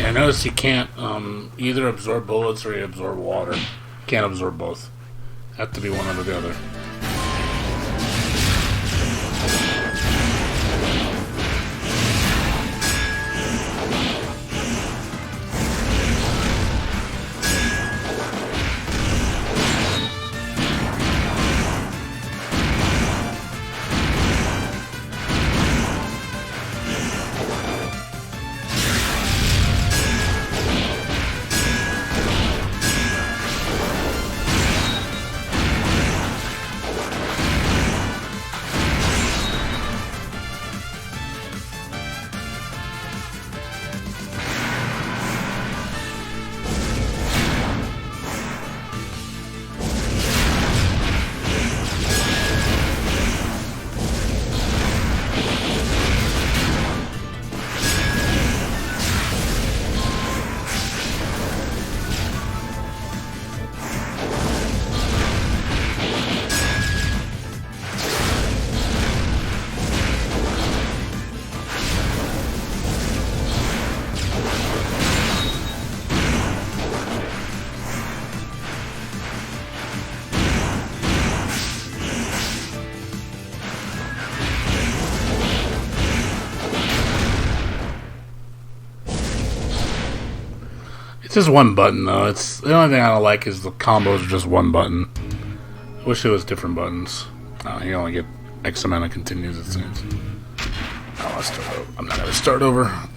I noticed you can't either absorb bullets or you absorb water. Can't absorb both. Have to be one or the other. It's just one button, though. It's the only thing I don't like is the combos are just one button. I wish it was different buttons. You only get X amount of continues, it seems. I'll start over. I'm not gonna start over. I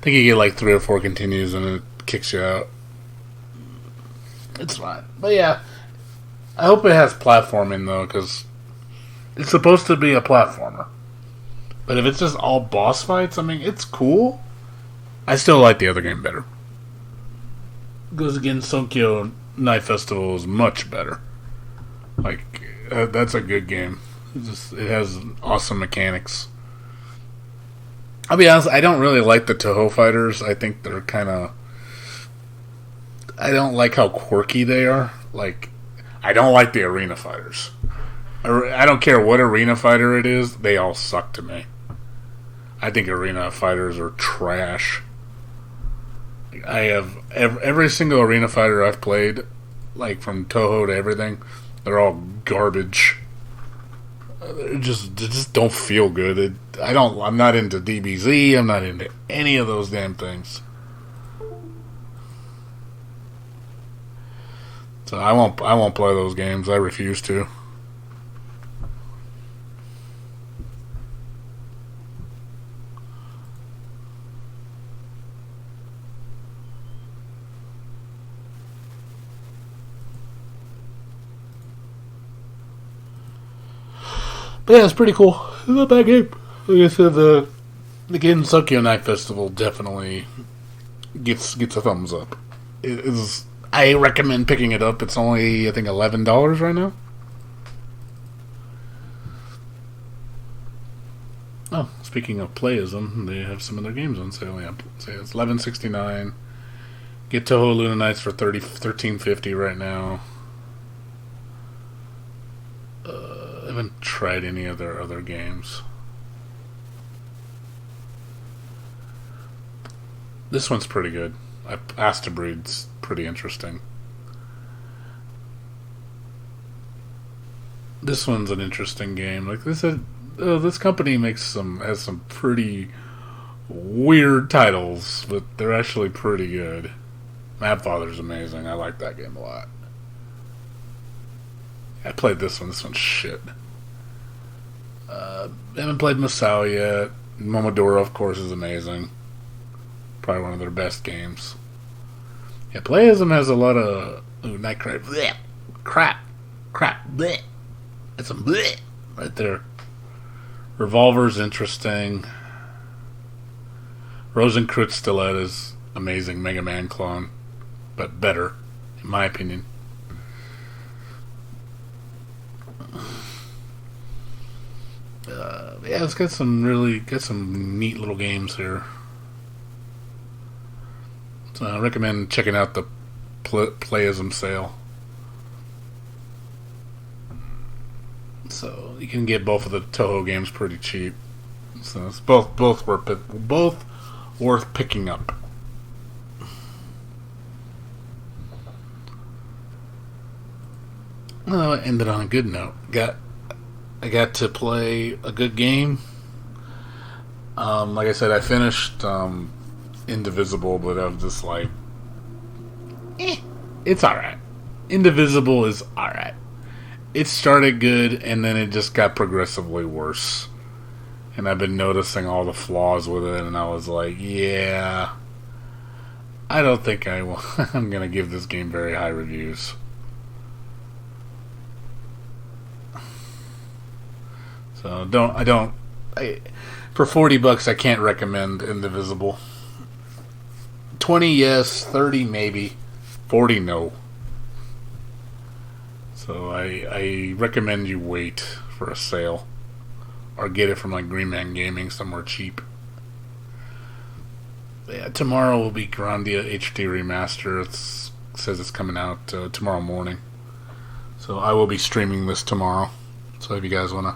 think you get like 3 or 4 continues and it kicks you out. It's fine, but yeah, I hope it has platforming though, because it's supposed to be a platformer. But if it's just all boss fights, I mean, it's cool. I still like the other game better. Because Gensokyo Night Festival is much better. Like, that's a good game. It has awesome mechanics. I'll be honest, I don't really like the Toho fighters. I think they're kind of... I don't like how quirky they are. Like, I don't like the arena fighters. I don't care what arena fighter it is, they all suck to me. I think arena fighters are trash. I have every single arena fighter I've played, like from Toho to everything, they're all garbage. They just don't feel good. I'm not into DBZ. I'm not into any of those damn things. So I won't play those games. I refuse to. But yeah, it's pretty cool. It's not a bad game. Like I said, the Gensokyo Night Festival definitely gets a thumbs up. I recommend picking it up. It's only, I think, $11 right now. Oh, speaking of playism, they have some of their games on sale. Yeah, so it's $11.69. Get Toho Luna Nights for $13.50 right now. I haven't tried any of their other games. This one's pretty good. Astabreed's pretty interesting. This one's an interesting game. Like this company has some pretty weird titles, but they're actually pretty good. Mapfather's amazing. I like that game a lot. I played this one. This one's shit. Haven't played Masao yet. Momodora, of course, is amazing. Probably one of their best games. Yeah, Playism has a lot of... Ooh, Nightcry. Blech. Crap. Blech. That's some blech right there. Revolver's interesting. Rosenkreuz Stiletto is amazing Mega Man clone. But better, in my opinion. Yeah, it's got some neat little games here. So I recommend checking out the Playism sale. So you can get both of the Toho games pretty cheap. So it's both worth picking up. Well, it ended on a good note. I got to play a good game. Like I said, I finished Indivisible, but I was just like, it's alright. Indivisible is alright. It started good, and then it just got progressively worse. And I've been noticing all the flaws with it, and I was like, yeah, I don't think I'm going to give this game very high reviews. So, for $40, I can't recommend Indivisible. 20, yes. 30, maybe. 40, no. So, I recommend you wait for a sale. Or get it from like Green Man Gaming somewhere cheap. Yeah, tomorrow will be Grandia HD Remaster. It says it's coming out tomorrow morning. So I will be streaming this tomorrow. So if you guys want to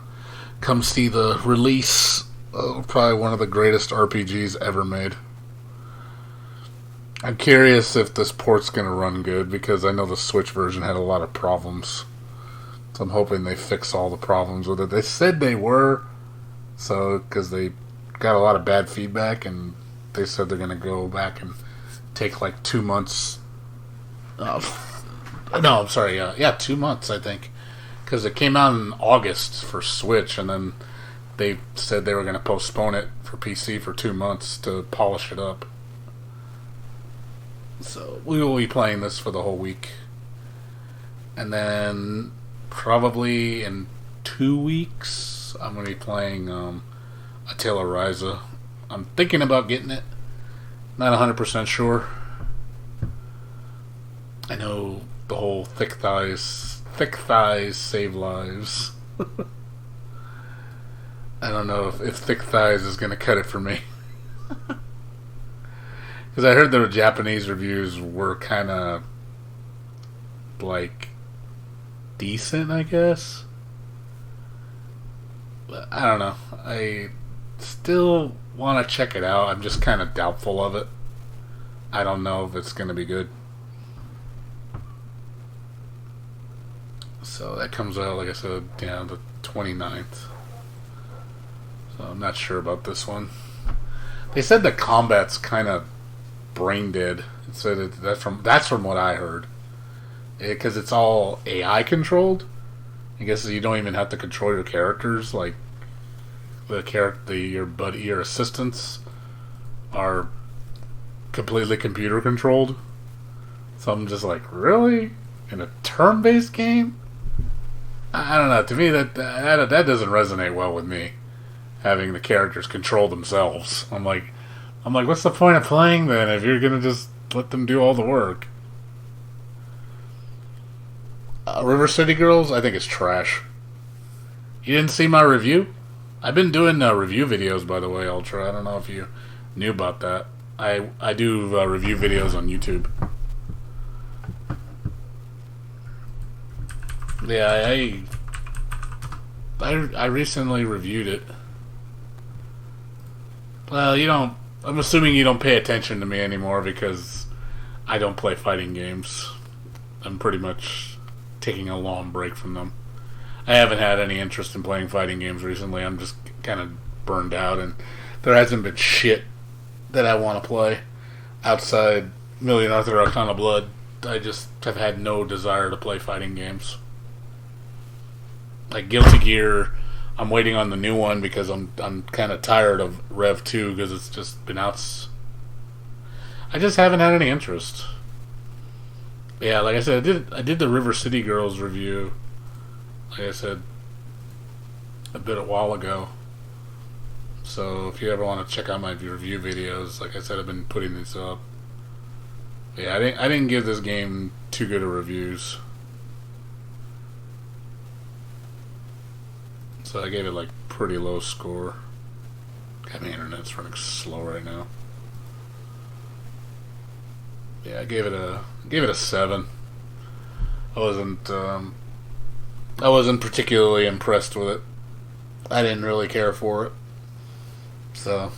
come see the release of probably one of the greatest RPGs ever made. I'm curious if this port's going to run good, because I know the Switch version had a lot of problems. So I'm hoping they fix all the problems with it. They said they were, so because they got a lot of bad feedback, and they said they're going to go back and take like 2 months. No, I'm sorry. 2 months, I think, because it came out in August for Switch, and then they said they were going to postpone it for PC for 2 months to polish it up. So we will be playing this for the whole week, and then probably in 2 weeks I'm going to be playing A Tale of Ryza. I'm thinking about getting it. Not 100% sure. I know the whole thick thighs save lives. I don't know if thick thighs is going to cut it for me. Because I heard the Japanese reviews were kind of like decent, I guess. But I don't know. I still want to check it out. I'm just kind of doubtful of it. I don't know if it's going to be good. So that comes out, like I said, the 29th. So I'm not sure about this one. They said the combat's kind of brain dead. It said that's from what I heard. Because it's all AI controlled. I guess you don't even have to control your characters. Like your assistants are completely computer controlled. So I'm just like, really? In a turn-based game? I don't know. To me, that doesn't resonate well with me. Having the characters control themselves. I'm like, what's the point of playing then if you're gonna just let them do all the work? River City Girls, I think it's trash. You didn't see my review? I've been doing review videos, by the way, Ultra. I don't know if you knew about that. I do review videos on YouTube. Yeah, I recently reviewed it. Well, I'm assuming you don't pay attention to me anymore because I don't play fighting games. I'm pretty much taking a long break from them. I haven't had any interest in playing fighting games recently. I'm just kind of burned out, and there hasn't been shit that I want to play outside Million Arthur Arcana Blood. I just have had no desire to play fighting games. Like Guilty Gear, I'm waiting on the new one because I'm kind of tired of Rev 2 because it's just been out. I just haven't had any interest. Yeah, like I said, I did the River City Girls review, like I said, a while ago. So if you ever want to check out my review videos, like I said, I've been putting these up. Yeah, I didn't give this game too good of reviews. So I gave it like pretty low score. God, my internet's running slow right now. Yeah, I gave it a 7. I wasn't particularly impressed with it. I didn't really care for it. So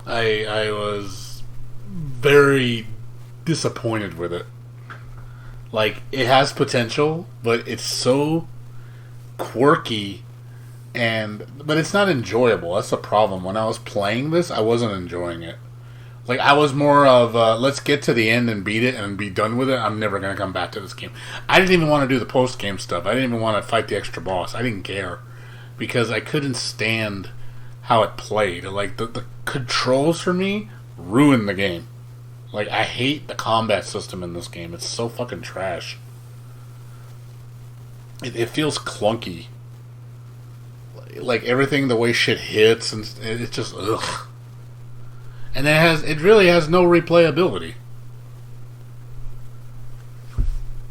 I was very disappointed with it. Like, it has potential, but it's so quirky, but it's not enjoyable. That's the problem. When I was playing this, I wasn't enjoying it. Like, I was more of, let's get to the end and beat it and be done with it. I'm never going to come back to this game. I didn't even want to do the post-game stuff. I didn't even want to fight the extra boss. I didn't care. Because I couldn't stand how it played. Like, the controls for me ruined the game. Like, I hate the combat system in this game. It's so fucking trash. It feels clunky. Like, everything, the way shit hits, and it's just, ugh. And it really has no replayability.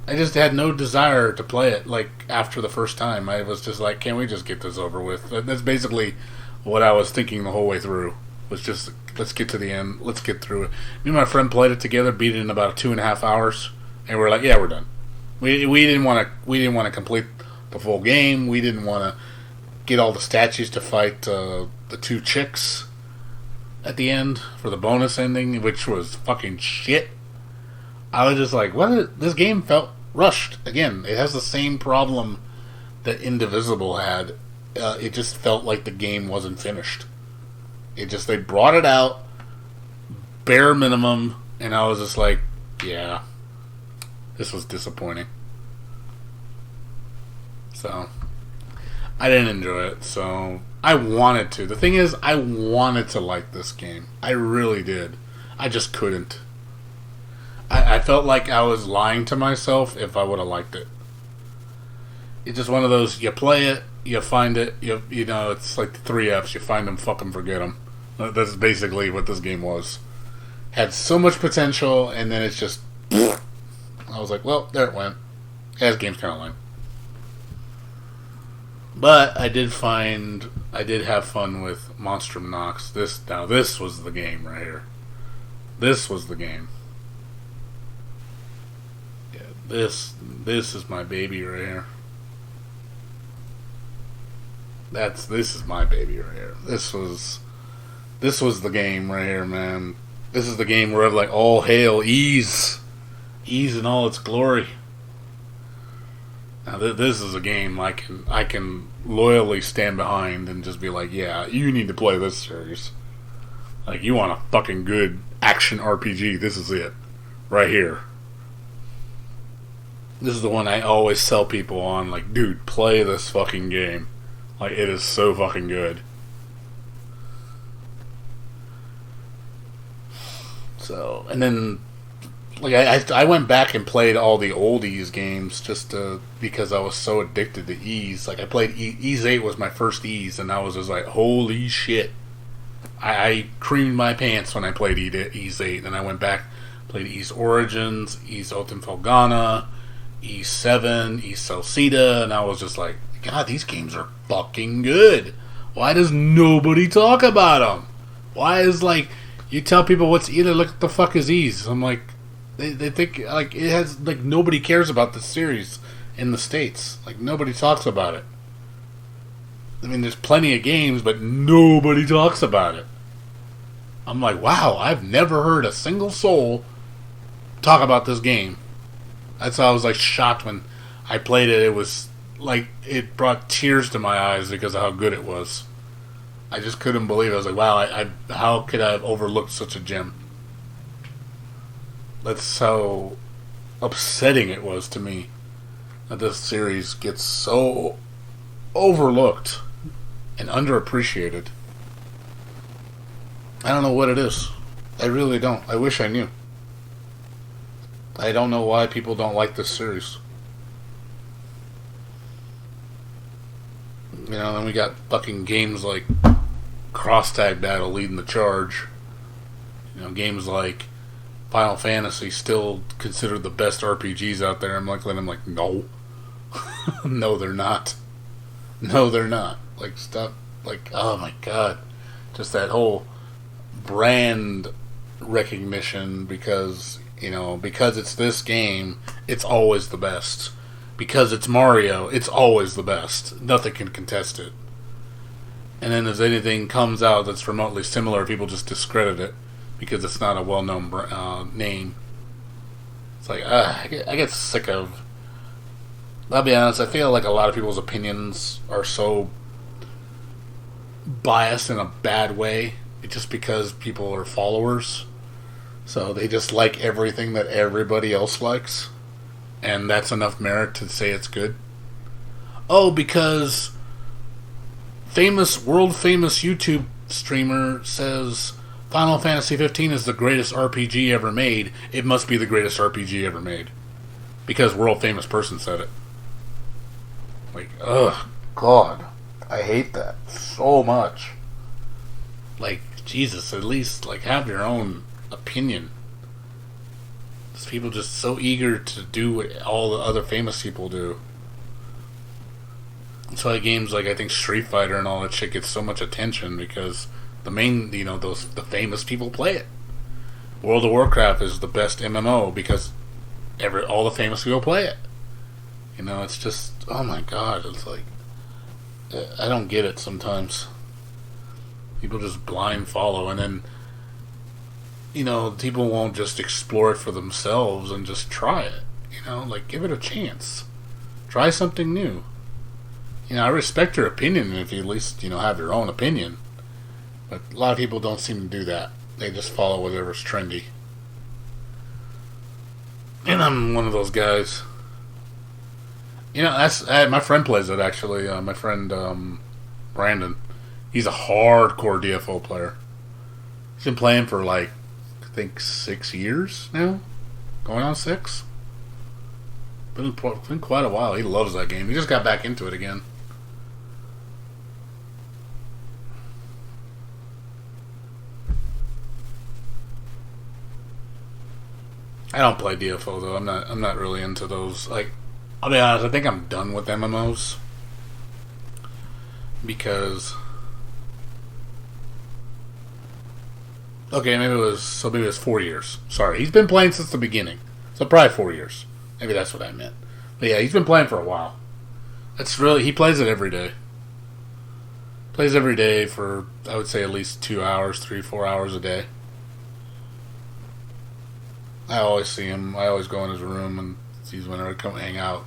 I just had no desire to play it, like, after the first time. I was just like, can't we just get this over with? That's basically what I was thinking the whole way through. Was just, let's get to the end, let's get through it. Me and my friend played it together, beat it in about 2.5 hours, and we're like, yeah, we're done. We didn't want to complete the full game. We didn't want to get all the statues to fight the 2 chicks at the end for the bonus ending, which was fucking shit. I was just like, what? This game felt rushed. Again, it has the same problem that Indivisible had. It just felt like the game wasn't finished. They brought it out, bare minimum, and I was just like, yeah, this was disappointing. So, I didn't enjoy it, so I wanted to. The thing is, I wanted to like this game. I really did. I just couldn't. I felt like I was lying to myself if I would have liked it. It's just one of those, you play it, you find it, you know, it's like the 3 Fs, you find them, fucking forget them. That's basically what this game was. Had so much potential, and then it's just, I was like, well, there it went. Yeah, this game's kind of lame. But I did have fun with Monstrum Nox. This was the game right here. This was the game. Yeah, this is my baby right here. This is my baby right here. This was the game right here, man. This is the game where I'm like, all hail Ys in all its glory. Now this is a game I can loyally stand behind and just be like, yeah, you need to play this series. Like, you want a fucking good action RPG, this is it. Right here. This is the one I always sell people on, like, dude, play this fucking game. Like, it is so fucking good. So, and then, like, I went back and played all the old Ys games just because I was so addicted to Ys. Like, I played Ys 8 was my first Ys, and I was just like, holy shit. I creamed my pants when I played Ys 8, and I went back, played Ys Origins, Ys Ultim Felghana, Ys 7, Ys Celceta, and I was just like, God, these games are fucking good. Why does nobody talk about them? Why is, like, you tell people what's either, look, what the fuck is Ys? I'm like, they think, like, it has, like, nobody cares about this series in the States. Like, nobody talks about it. I mean, there's plenty of games, but nobody talks about it. I'm like, wow, I've never heard a single soul talk about this game. That's how I was, like, shocked when I played it. It was, like, it brought tears to my eyes because of how good it was. I just couldn't believe it. I was like, wow, how could I have overlooked such a gem? That's how upsetting it was to me that this series gets so overlooked and underappreciated. I don't know what it is. I really don't. I wish I knew. I don't know why people don't like this series. You know, then we got fucking games like Cross Tag Battle leading the charge. You know, games like Final Fantasy still considered the best RPGs out there. I'm like, no. No, they're not. No, they're not. Like, stuff, like, oh my god. Just that whole brand recognition because, you know, because it's this game, it's always the best. Because it's Mario, it's always the best. Nothing can contest it. And then if anything comes out that's remotely similar, people just discredit it because it's not a well-known name. It's like, I get sick of. I'll be honest, I feel like a lot of people's opinions are so biased in a bad way just because people are followers. So they just like everything that everybody else likes. And that's enough merit to say it's good. Oh, because world famous YouTube streamer says Final Fantasy 15 is the greatest RPG ever made. It must be the greatest RPG ever made. Because world famous person said it. Like, ugh, God. I hate that so much. Like, Jesus, at least, like, have your own opinion. These people just so eager to do what all the other famous people do. That's why games like, I think, Street Fighter and all that shit gets so much attention, because the main, the famous people play it. World of Warcraft is the best MMO because all the famous people play it. It's just, oh my God, it's like, I don't get it sometimes. People just blind follow, and then, people won't just explore it for themselves and just try it. Like, give it a chance. Try something new. I respect your opinion if you at least, have your own opinion. But a lot of people don't seem to do that. They just follow whatever's trendy. And I'm one of those guys. My friend plays it, actually. My friend, Brandon. He's a hardcore DFO player. He's been playing for, I think 6 years now? Going on 6? Been quite a while. He loves that game. He just got back into it again. I don't play DFO, though. I'm not really into those. I'll be honest, I think I'm done with MMOs. Because... Okay, maybe it was 4 years. Sorry, he's been playing since the beginning. So probably 4 years. Maybe that's what I meant. But yeah, he's been playing for a while. He plays it every day. Plays every day for, I would say, at least 2 hours, 3-4 hours a day. I always see him. I always go in his room and sees whenever I come hang out.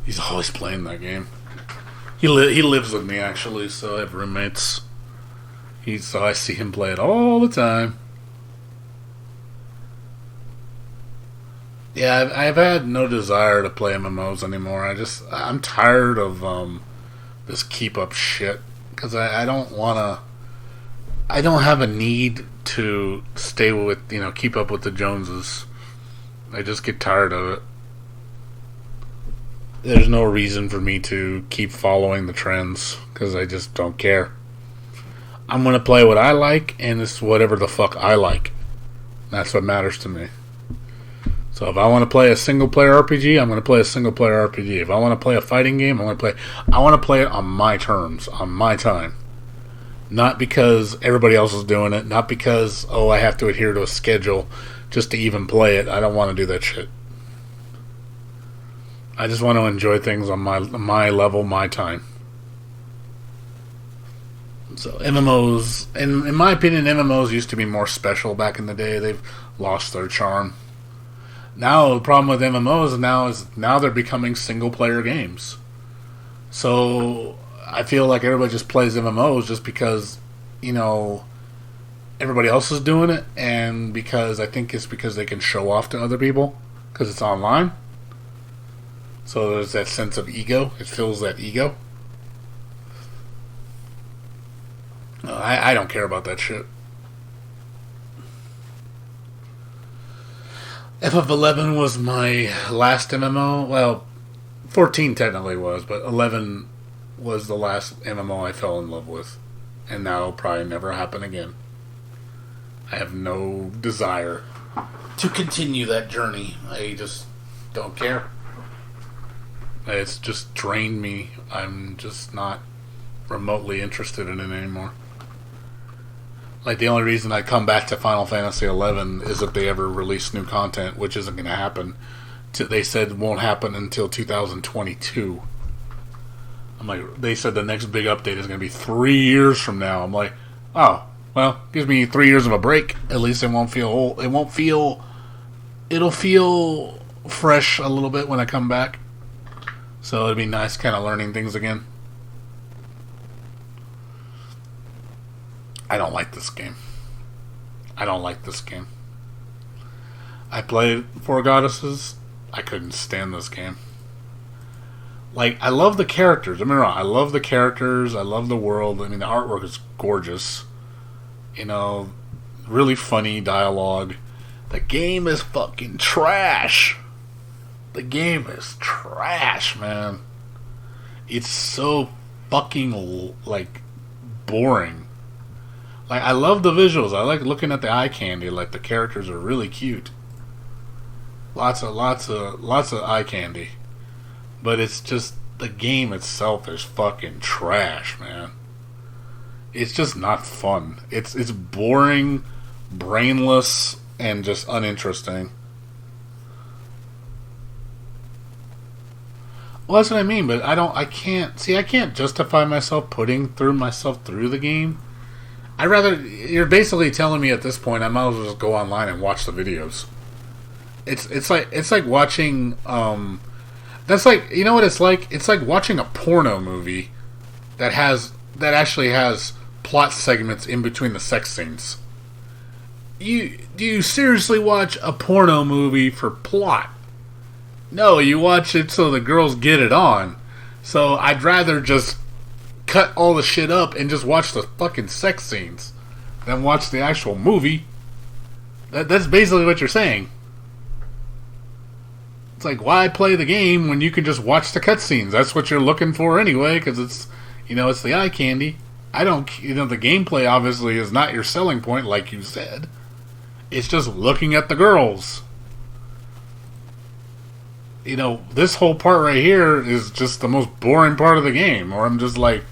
He's always playing that game. He lives with me, actually, so I have roommates. So I see him play it all the time. Yeah, I've had no desire to play MMOs anymore. I'm tired of this keep up shit, because I don't wanna. I don't have a need to stay with, keep up with the Joneses. I just get tired of it. There's no reason for me to keep following the trends, because I just don't care. I'm going to play what I like, and it's whatever the fuck I like. That's what matters to me. So if I want to play a single-player RPG, I'm going to play a single-player RPG. If I want to play a fighting game, I want to play it on my terms, on my time. Not because everybody else is doing it, not because, I have to adhere to a schedule just to even play it. I don't want to do that shit. I just want to enjoy things on my level, my time. So MMOs, in my opinion, MMOs used to be more special back in the day. They've lost their charm. Now the problem with MMOs is now they're becoming single player games. So I feel like everybody just plays MMOs just because, everybody else is doing it, and because I think it's because they can show off to other people because it's online. So there's that sense of ego. It fills that ego. I don't care about that shit. FF11 was my last MMO. Well, 14 technically was, but 11 was the last MMO I fell in love with. And that'll probably never happen again. I have no desire to continue that journey. I just don't care. It's just drained me. I'm just not remotely interested in it anymore. The only reason I come back to Final Fantasy 11 is if they ever release new content, which isn't going to happen. They said won't happen until 2022. I'm like, they said the next big update is going to be 3 years from now. I'm like, oh, well, gives me 3 years of a break. At least it won't feel old. It'll feel fresh a little bit when I come back. So it'd be nice kind of learning things again. I don't like this game. I don't like this game. I played Four Goddesses. I couldn't stand this game. Like, I love the characters. Don't get me wrong. I love the characters. I love the world. I mean, the artwork is gorgeous. You know, really funny dialogue. The game is fucking trash. The game is trash, man. It's so fucking, like, boring. Like, I love the visuals. I like looking at the eye candy. Like, the characters are really cute. Lots of eye candy. But it's just, the game itself is fucking trash, man. It's just not fun. It's boring, brainless, and just uninteresting. Well, that's what I mean, but I can't justify myself putting myself through the game. You're basically telling me at this point I might as well just go online and watch the videos. It's like watching, that's like, you know what it's like? It's like watching a porno movie that actually has plot segments in between the sex scenes. Do you seriously watch a porno movie for plot? No, you watch it so the girls get it on. So I'd rather just cut all the shit up and just watch the fucking sex scenes than watch the actual movie. That's basically what you're saying. It's like, why play the game when you can just watch the cutscenes? That's what you're looking for anyway, because it's the eye candy. The gameplay obviously is not your selling point, like you said. It's just looking at the girls. This whole part right here is just the most boring part of the game, where I'm just like,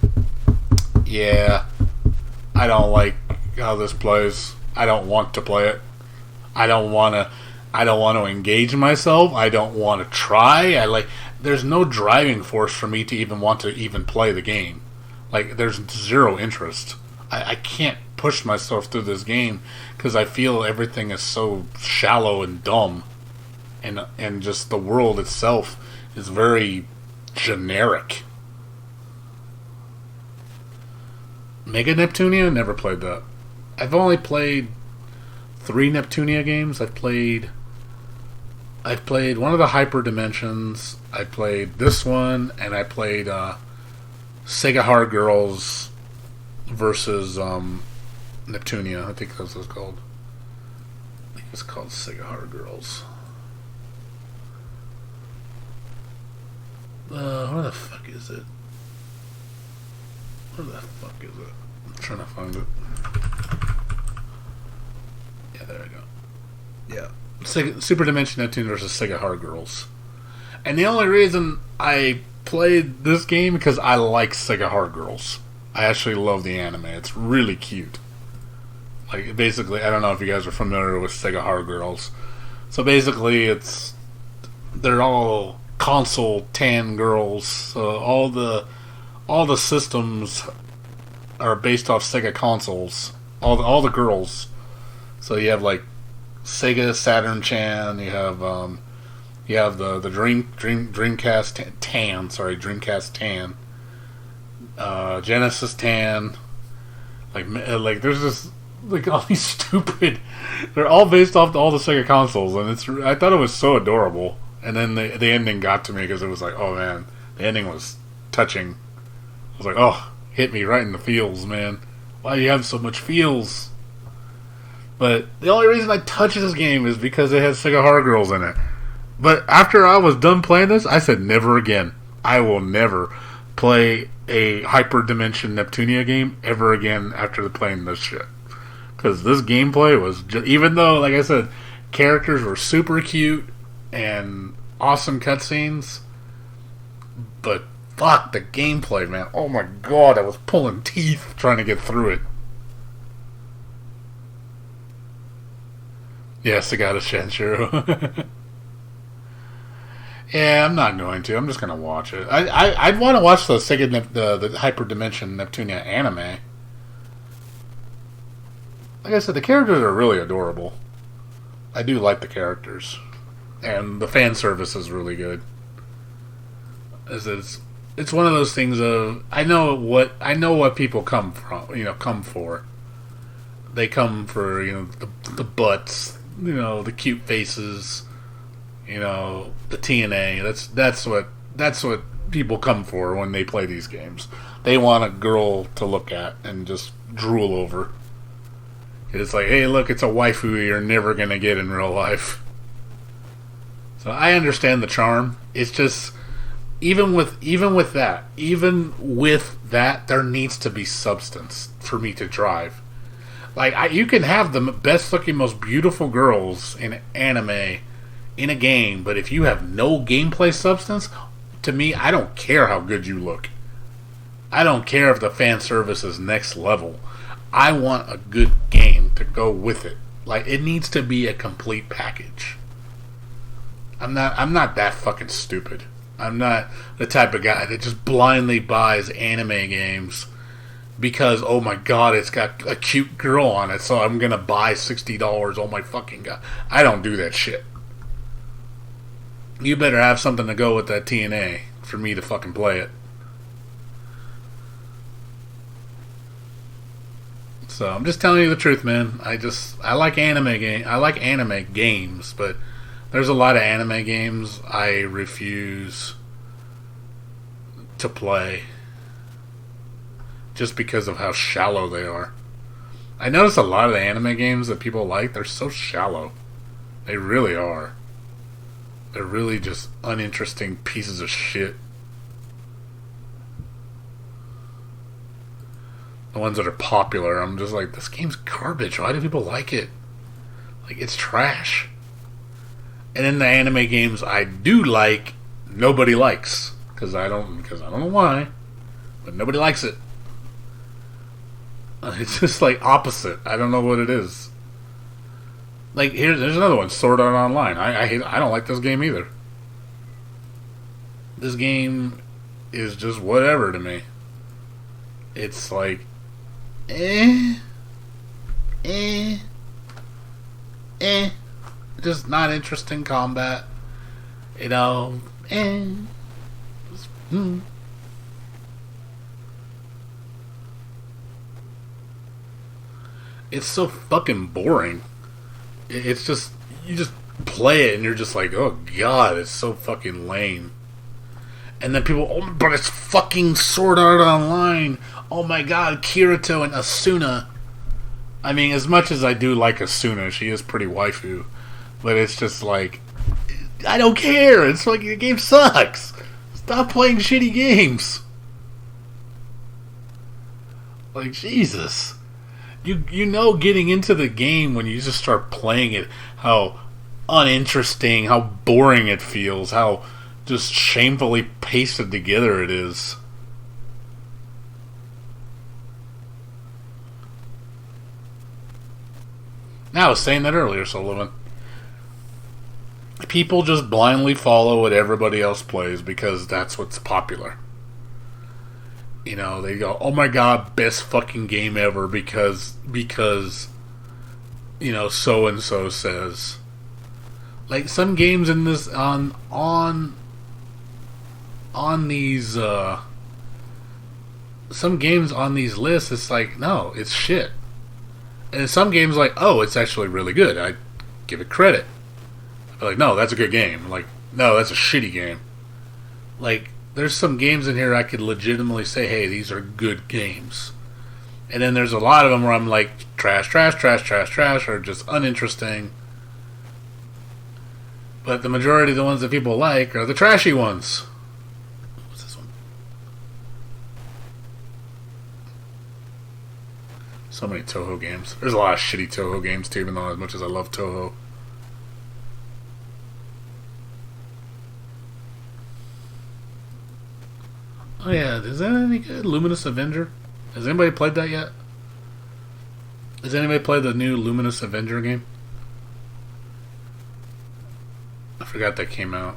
yeah, I don't like how this plays. I don't want to play it. I don't want to engage myself. I don't want to try. There's no driving force for me to even want to even play the game. Like, there's zero interest. I can't push myself through this game because I feel everything is so shallow and dumb. And just the world itself is very generic. Mega Neptunia? Never played that. I've only played 3 Neptunia games. I've played one of the Hyper Dimensions. I played this one, and I played Sega Hard Girls versus Neptunia. I think that's what it's called. I think it's called Sega Hard Girls. Where the fuck is it? I'm trying to find it. Yeah, there we go. Yeah. Super Dimension Neptune versus Sega Hard Girls. And the only reason I played this game because I like Sega Hard Girls. I actually love the anime. It's really cute. Like, basically, I don't know if you guys are familiar with Sega Hard Girls. So basically, they're all console tan girls. So all the systems are based off Sega consoles. All the girls. So you have like Sega Saturn Chan. You have the Dreamcast Tan. Sorry, Dreamcast Tan. Genesis Tan. Like there's just like all these stupid. They're all based off all the Sega consoles, and I thought it was so adorable. And then the ending got to me because it was like, oh man, the ending was touching. I was like, oh, hit me right in the feels, man. Why do you have so much feels? But the only reason I touched this game is because it has Sega Hard Girls in it. But after I was done playing this, I said never again. I will never play a Hyper Dimension Neptunia game ever again after playing this shit. Because this gameplay was even though, like I said, characters were super cute and awesome cutscenes, but fuck the gameplay, man. Oh my god, I was pulling teeth trying to get through it. Yes, I got a Shenshiro. Yeah, I'm not going to. I'm just going to watch it. I'd want to watch the Sega the Hyper Dimension Neptunia anime. Like I said, the characters are really adorable. I do like the characters. and the fan service is really good. It's one of those things of I know what people come for. They come for the butts, the cute faces, the TNA. That's what people come for when they play these games. They want a girl to look at and just drool over. It's like, hey, look, it's a waifu you're never gonna get in real life. So I understand the charm. It's just even with that, there needs to be substance for me to drive. Like you can have the best looking, most beautiful girls in anime in a game, but if you have no gameplay substance, to me, I don't care how good you look. I don't care if the fan service is next level. I want a good game to go with it. Like it needs to be a complete package. I'm not that fucking stupid. I'm not the type of guy that just blindly buys anime games because, oh my god, it's got a cute girl on it, so I'm gonna buy $60. Oh my fucking god. I don't do that shit. You better have something to go with that TNA for me to fucking play it. So I'm just telling you the truth, man. I like anime games, but there's a lot of anime games I refuse to play just because of how shallow they are. I notice a lot of the anime games that people like, they're so shallow. They really are. They're really just uninteresting pieces of shit. The ones that are popular, I'm just like, this game's garbage. Why do people like it? Like, it's trash. And in the anime games I do like, nobody likes. Because I don't know why. But nobody likes it. It's just like opposite. I don't know what it is. Like, there's another one, Sword Art Online. I don't like this game either. This game is just whatever to me. It's like, just not interesting combat. It's so fucking boring. It's just, you just play it and you're just like, oh god, it's so fucking lame. And then people, oh, but it's fucking Sword Art Online. Oh my god, Kirito and Asuna. I mean, as much as I do like Asuna, she is pretty waifu. But it's just like, I don't care. It's like, the game sucks. Stop playing shitty games. Like, Jesus. You know, getting into the game when you just start playing it, how uninteresting, how boring it feels, how just shamefully pasted together it is. Now, I was saying that earlier, Sullivan. People just blindly follow what everybody else plays because that's what's popular. They go, oh my god, best fucking game ever because so and so says. Like some games in this on these some games on these lists, it's like, no, it's shit. And some games like, oh, it's actually really good. I give it credit. I'm like, no, that's a good game. I'm like, no, that's a shitty game. Like, there's some games in here I could legitimately say, hey, these are good games. And then there's a lot of them where I'm like, trash, or just uninteresting. But the majority of the ones that people like are the trashy ones. What's this one? So many Toho games. There's a lot of shitty Toho games too, even though as much as I love Toho. Oh yeah, is that any good? Luminous Avenger? Has anybody played that yet? Has anybody played the new Luminous Avenger game? I forgot that came out.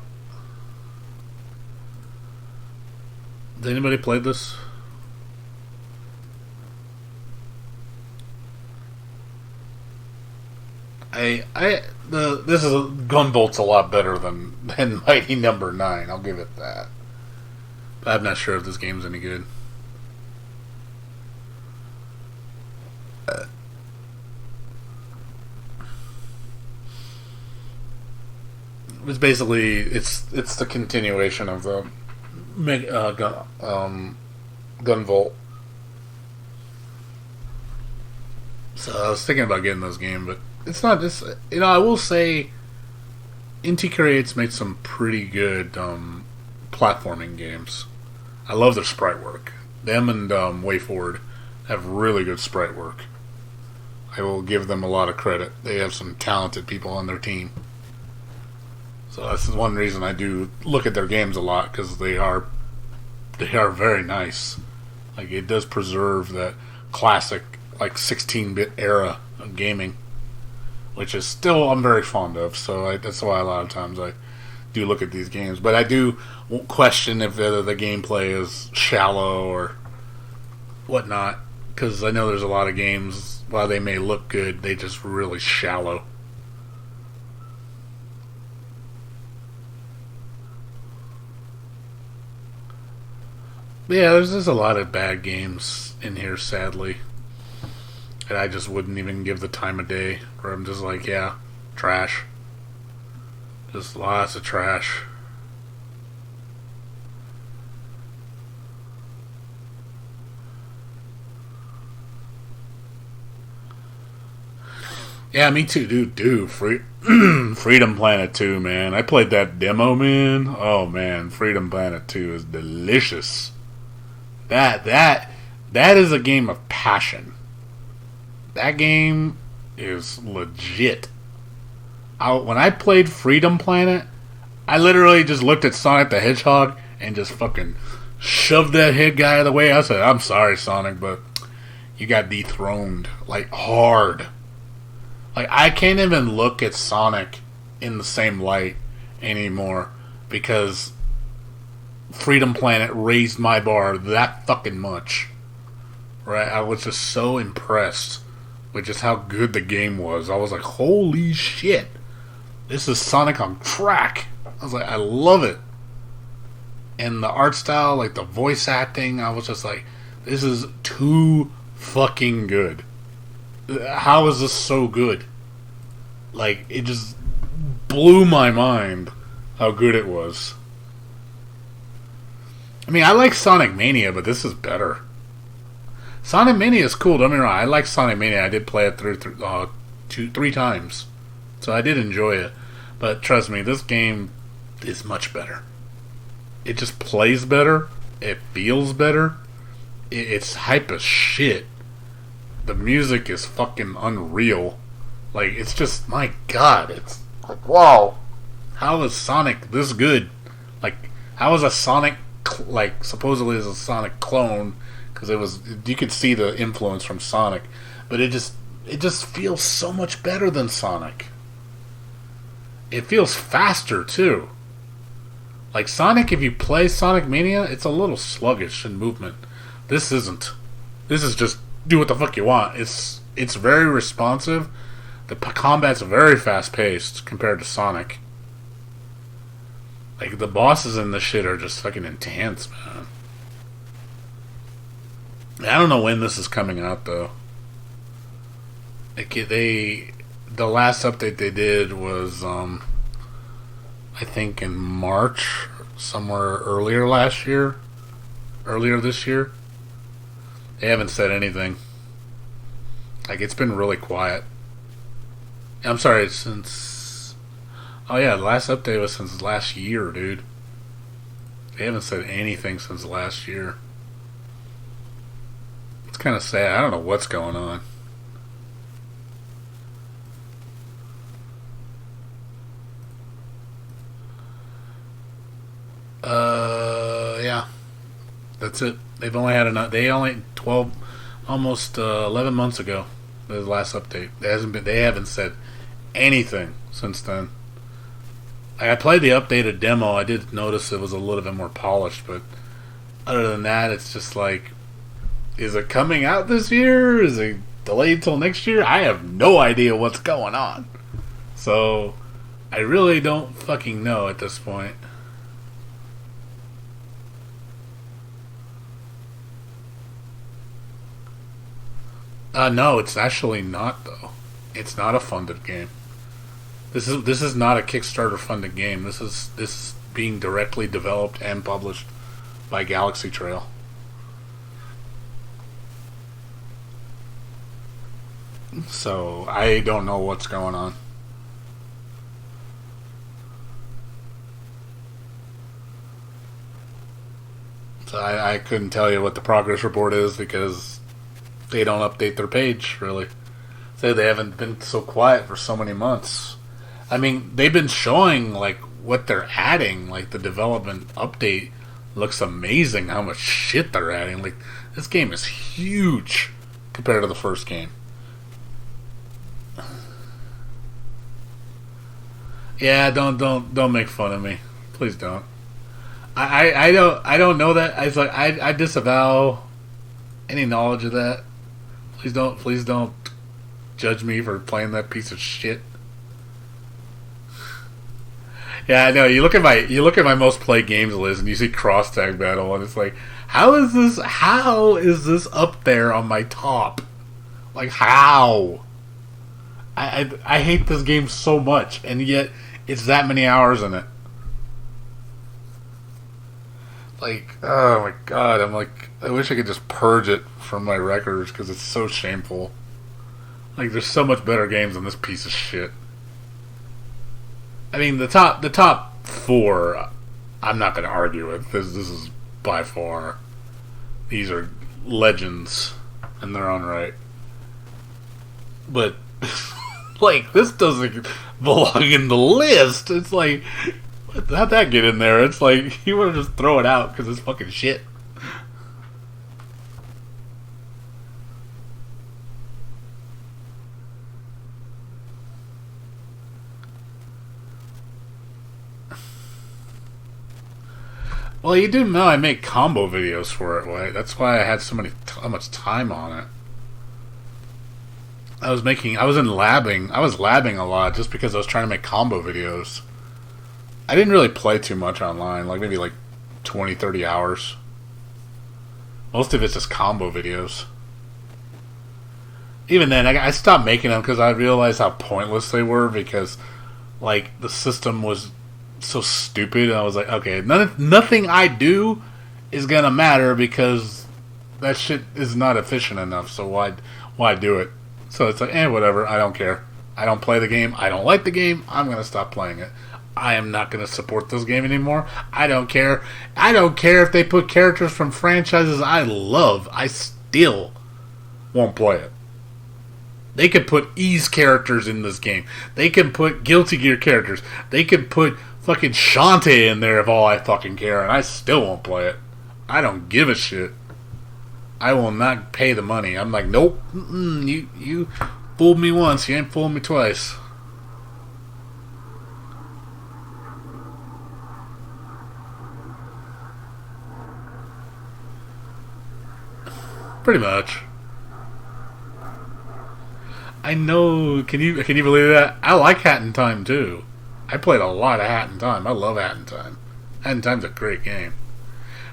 Has anybody played this? This is Gunbolt's a lot better than Mighty Number 9. I'll give it that. But I'm not sure if this game's any good. It's basically it's the continuation of the Gunvolt. So I was thinking about getting this game, but it's not just, I will say Inti Creates makes some pretty good platforming games. I love their sprite work. Them and WayForward have really good sprite work. I will give them a lot of credit. They have some talented people on their team. So that's one reason I do look at their games a lot, because they are very nice. Like, it does preserve that classic, like, 16-bit era of gaming, which is still I'm very fond of. So that's why a lot of times I do look at these games. But I do question if the gameplay is shallow or whatnot, because I know there's a lot of games, while they may look good, they just really shallow. Yeah, there's a lot of bad games in here, sadly. And I just wouldn't even give the time of day. Where I'm just like, yeah, trash. Just lots of trash. Yeah, me too, dude. Freedom Planet 2, man. I played that demo, man. Oh, man. Freedom Planet 2 is delicious. That is a game of passion. That game is legit. When I played Freedom Planet, I literally just looked at Sonic the Hedgehog and just fucking shoved that head guy out of the way. I said, I'm sorry, Sonic, but you got dethroned. Like, hard. Like, I can't even look at Sonic in the same light anymore, because Freedom Planet raised my bar that fucking much. Right? I was just so impressed with just how good the game was. I was like, holy shit. This is Sonic on crack. I was like, I love it. And the art style, like the voice acting, I was just like, this is too fucking good. How is this so good? Like, it just blew my mind how good it was. I mean, I like Sonic Mania, but this is better. Sonic Mania is cool, don't get me wrong. I like Sonic Mania. I did play it through 3 times. So I did enjoy it. But trust me, this game is much better. It just plays better. It feels better. It's hype as shit. The music is fucking unreal. Like, it's just, my god, it's like, wow. How is Sonic this good? Like, how is a Sonic, like, supposedly is a Sonic clone, because it was, you could see the influence from Sonic, but it just feels so much better than Sonic. It feels faster, too. Like, Sonic, if you play Sonic Mania, it's a little sluggish in movement. This isn't. This is just do what the fuck you want. It's very responsive. The combat's very fast paced compared to Sonic. Like, the bosses in this shit are just fucking intense, man. I don't know when this is coming out, though. Like, the last update they did was, I think in March, somewhere earlier this year. They haven't said anything. Like, it's been really quiet. I'm sorry, since... Oh yeah, the last update was since last year, dude. They haven't said anything since last year. It's kind of sad. I don't know what's going on. Yeah. That's it. They've only had almost 11 months ago, the last update. They haven't said anything since then. I played the updated demo. I did notice it was a little bit more polished, but other than that, it's just like, is it coming out this year? Is it delayed till next year? I have no idea what's going on. So, I really don't fucking know at this point. No, it's actually not though. It's not a funded game. This is not a Kickstarter funded game. This is being directly developed and published by Galaxy Trail. So I don't know what's going on. So I couldn't tell you what the progress report is because they don't update their page, really. Say they haven't been so quiet for so many months. I mean, they've been showing like what they're adding. Like the development update looks amazing. How much shit they're adding. Like this game is huge compared to the first game. Yeah, don't make fun of me, please don't. I don't know that. I disavow any knowledge of that. Please don't judge me for playing that piece of shit. Yeah, I know. You look at my most played games list and you see Cross Tag Battle and it's like, how is this up there on my top? Like how? I hate this game so much and yet it's that many hours in it. Like, oh my god, I'm like, I wish I could just purge it from my records because it's so shameful. Like, there's so much better games than this piece of shit. I mean, the top four, I'm not going to argue with. This is by far, these are legends in their own right. But, like, this doesn't belong in the list. It's like, how'd that get in there? It's like, you want to just throw it out because it's fucking shit. Well, you do know I make combo videos for it, right? That's why I had so much time on it. I was labbing a lot just because I was trying to make combo videos. I didn't really play too much online, like maybe like 20, 30 hours. Most of it's just combo videos. Even then, I stopped making them because I realized how pointless they were because, like, the system was so stupid. And I was like, okay, nothing I do is gonna matter because that shit is not efficient enough. So why do it? So it's like, whatever. I don't care. I don't play the game. I don't like the game. I'm gonna stop playing it. I am not going to support this game anymore. I don't care. I don't care if they put characters from franchises I love. I still won't play it. They could put Ys characters in this game. They can put Guilty Gear characters. They could put fucking Shantae in there if all I fucking care, and I still won't play it. I don't give a shit. I will not pay the money. I'm like, nope. You fooled me once. You ain't fooled me twice. Pretty much. I know. Can you believe that? I like Hat in Time too. I played a lot of Hat in Time. I love Hat in Time. Hat in Time's a great game.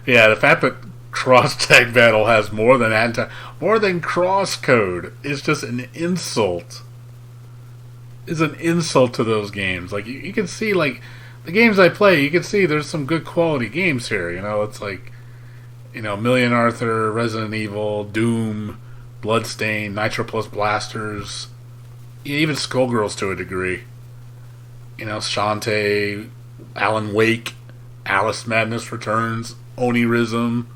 Yeah, the fact that Cross Tag Battle has more than Hat in Time, more than Crosscode, is just an insult. Is an insult to those games. Like you can see, like the games I play, you can see there's some good quality games here. You know, it's like, you know, Million Arthur, Resident Evil, Doom, Bloodstained, Nitro Plus Blasters, even Skullgirls to a degree. You know, Shantae, Alan Wake, Alice Madness Returns, Onirism,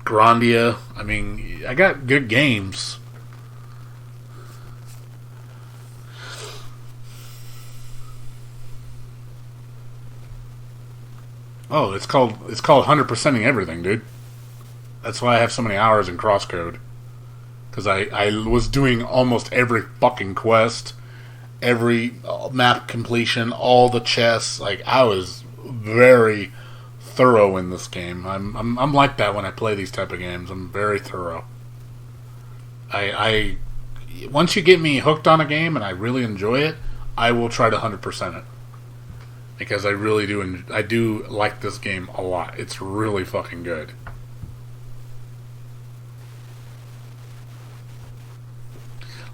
Grandia. I mean, I got good games. Oh, it's called 100%ing everything, dude. That's why I have so many hours in Crosscode. Because I was doing almost every fucking quest, every map completion, all the chests. Like, I was very thorough in this game. I'm like that when I play these type of games. I'm very thorough. once you get me hooked on a game and I really enjoy it, I will try to 100% it. Because I really do, I do like this game a lot. It's really fucking good.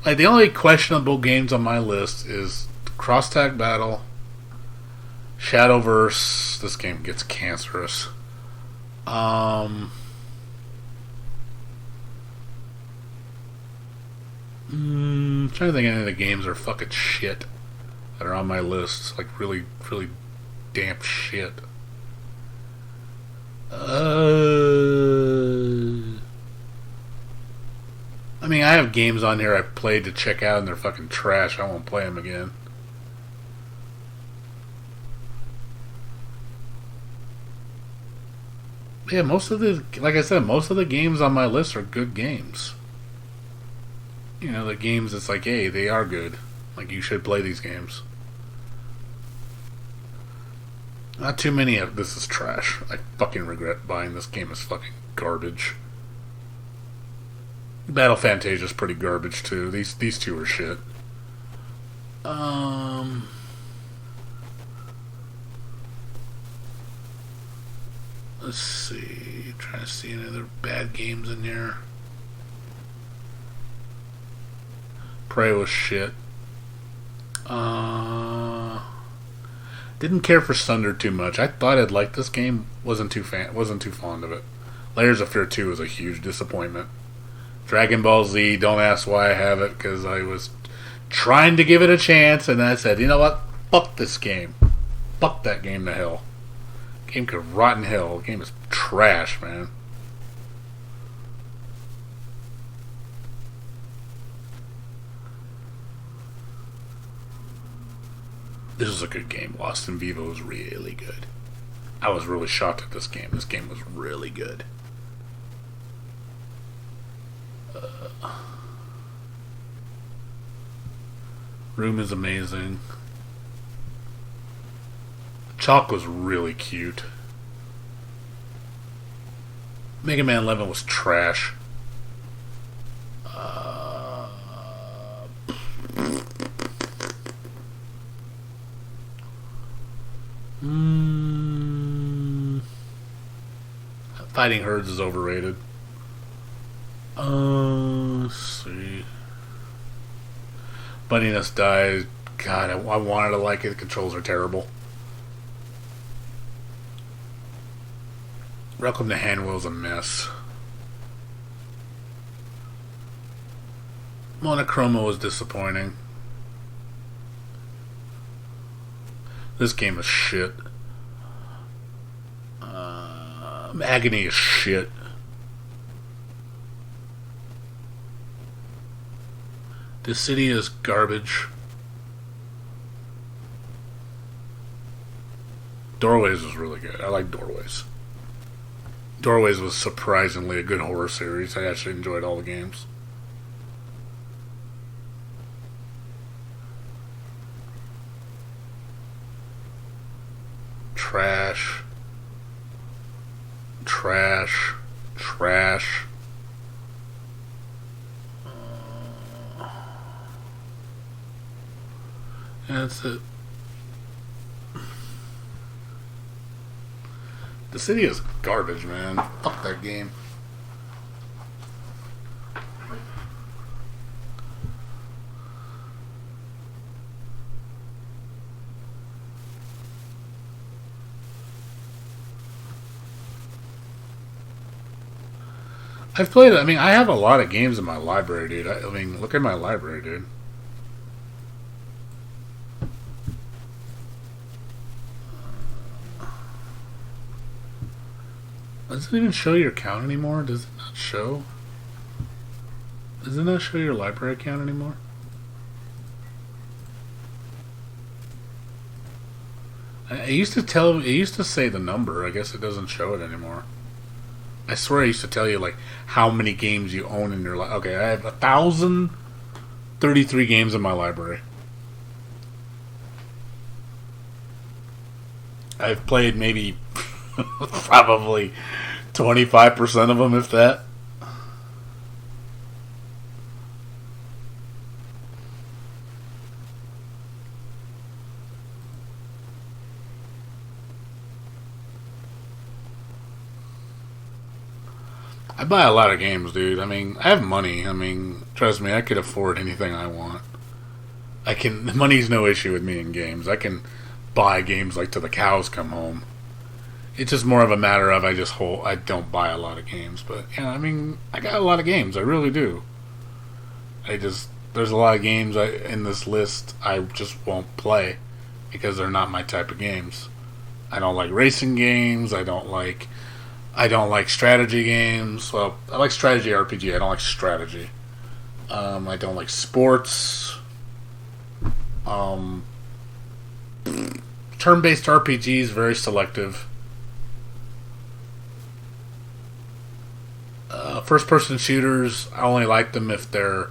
Like, the only questionable games on my list is Cross Tag Battle, Shadowverse. This game gets cancerous. Trying to think any of the games are fucking shit that are on my list. Like, really, really damp shit. I mean, I have games on here I've played to check out and they're fucking trash. I won't play them again. Yeah, most of the, like I said, most of the games on my list are good games. You know, the games it's like, hey, they are good. Like, you should play these games. Not too many of this is trash. I fucking regret buying this game. It's fucking garbage. Battle Fantasia is pretty garbage too. These two are shit. Let's see. Trying to see any other bad games in here. Prey was shit. Didn't care for Sunder too much. I thought I'd like this game. Wasn't too fond of it. Layers of Fear 2 was a huge disappointment. Dragon Ball Z, don't ask why I have it, because I was trying to give it a chance, and I said, you know what? Fuck this game. Fuck that game to hell. Game could rot in hell. The game is trash, man. This was a good game. Lost in Vivo was really good. I was really shocked at this game. This game was really good. Room is amazing. Chalk was really cute. Mega Man 11 was trash. Fighting Herds is overrated. Let's see. Bunniness died. God, I wanted to like it. The controls are terrible. Welcome to Handwell's a mess. Monochroma was disappointing. This game is shit. Agony is shit. This city is garbage. Doorways was really good. I like Doorways. Doorways was surprisingly a good horror series. I actually enjoyed all the games. Trash. Trash. Trash. That's it. The city is garbage, man. Fuck that game. I've played, I mean, I have a lot of games in my library, dude. I mean, look at my library, dude. Does it even show your account anymore? Does it not show? Does it not show your library account anymore? It used to say the number. I guess it doesn't show it anymore. I swear I used to tell you like how many games you own in your library. Okay, I have 1,033 games in my library. I've played maybe probably 25% of them, if that. I buy a lot of games, dude. I mean, I have money. I mean, trust me, I could afford anything I want. Money's no issue with me in games. I can buy games like till the cows come home. It's just more of a matter of I don't buy a lot of games. But, yeah, I mean, I got a lot of games. I really do. There's a lot of games in this list I just won't play because they're not my type of games. I don't like racing games. I don't like strategy games. Well, I like strategy RPG. I don't like strategy. I don't like sports. Turn-based RPGs, very selective. First-person shooters, I only like them if they're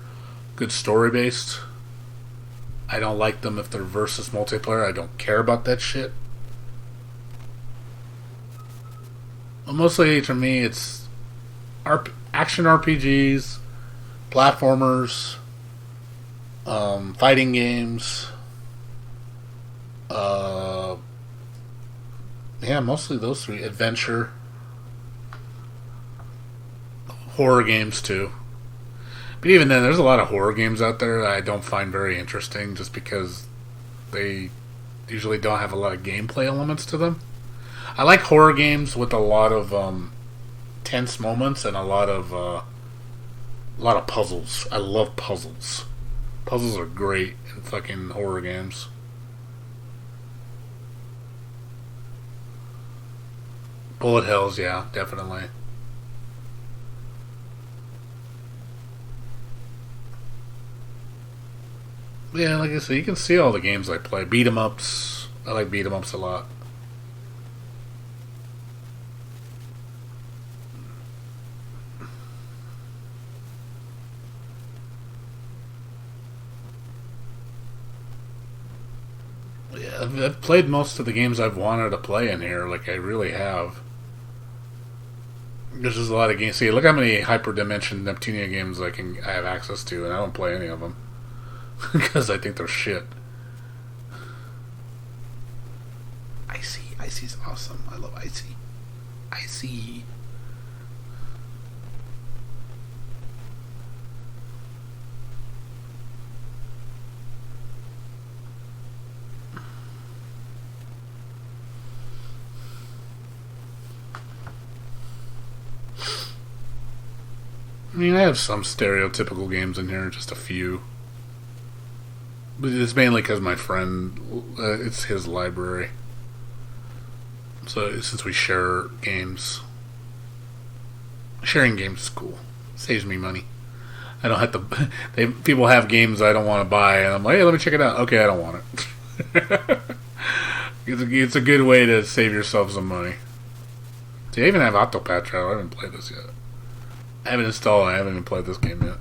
good story-based. I don't like them if they're versus multiplayer. I don't care about that shit. Well, mostly, for me, it's action RPGs, platformers, fighting games. Yeah, mostly those three. Adventure. Horror games, too. But even then, there's a lot of horror games out there that I don't find very interesting just because they usually don't have a lot of gameplay elements to them. I like horror games with a lot of tense moments and a lot of puzzles. I love puzzles. Puzzles are great in fucking horror games. Bullet hells, yeah, definitely. Yeah, like I said, you can see all the games I play. Beat 'em ups. I like beat 'em ups a lot. Yeah, I've played most of the games I've wanted to play in here. Like, I really have. There's just a lot of games. See, look how many Hyperdimension Neptunia games I have access to, and I don't play any of them. Because I think they're shit. Icy. Icy's awesome. I love Icy. Icy. I mean, I have some stereotypical games in here, just a few. But it's mainly because my friend, it's his library. So since we share games, sharing games is cool. Saves me money. I don't have to. People have games I don't want to buy, and I'm like, hey, let me check it out. Okay, I don't want it. It's a good way to save yourself some money. See, I even have Octopath Traveler. I haven't played this yet. I haven't installed it. I haven't even played this game yet.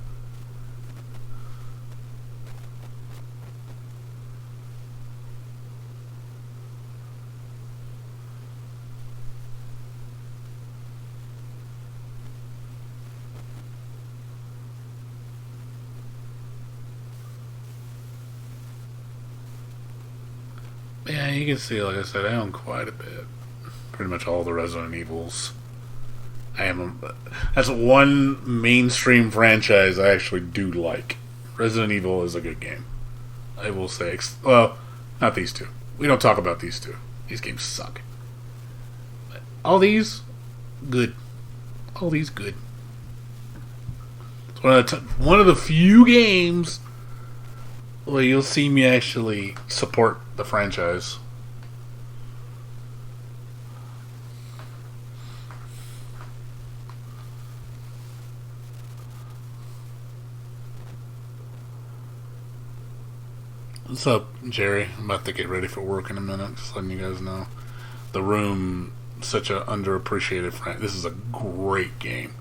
Yeah, you can see, like I said, I own quite a bit. Pretty much all the Resident Evils. That's one mainstream franchise I actually do like. Resident Evil is a good game. I will say, well, not these two. We don't talk about these two. These games suck. But all these, good. All these, good. It's one of the few games where you'll see me actually support the franchise. What's up, Jerry? I'm about to get ready for work in a minute. Just letting you guys know. The Room, such an underappreciated franchise. This is a great game.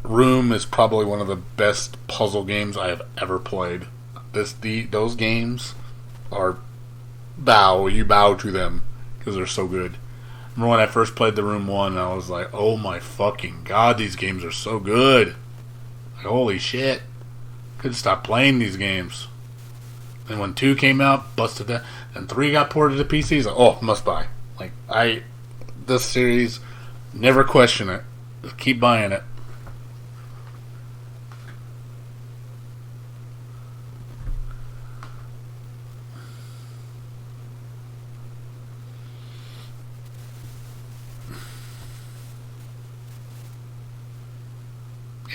Room is probably one of the best puzzle games I have ever played. Those games are you bow to them because they're so good. Remember when I first played The Room 1, I was like, oh my fucking god, these games are so good. Like, holy shit. Couldn't stop playing these games. And when 2 came out, busted that. And 3 got ported to PCs. Like, oh, must buy. Like, this series, never question it. Just keep buying it.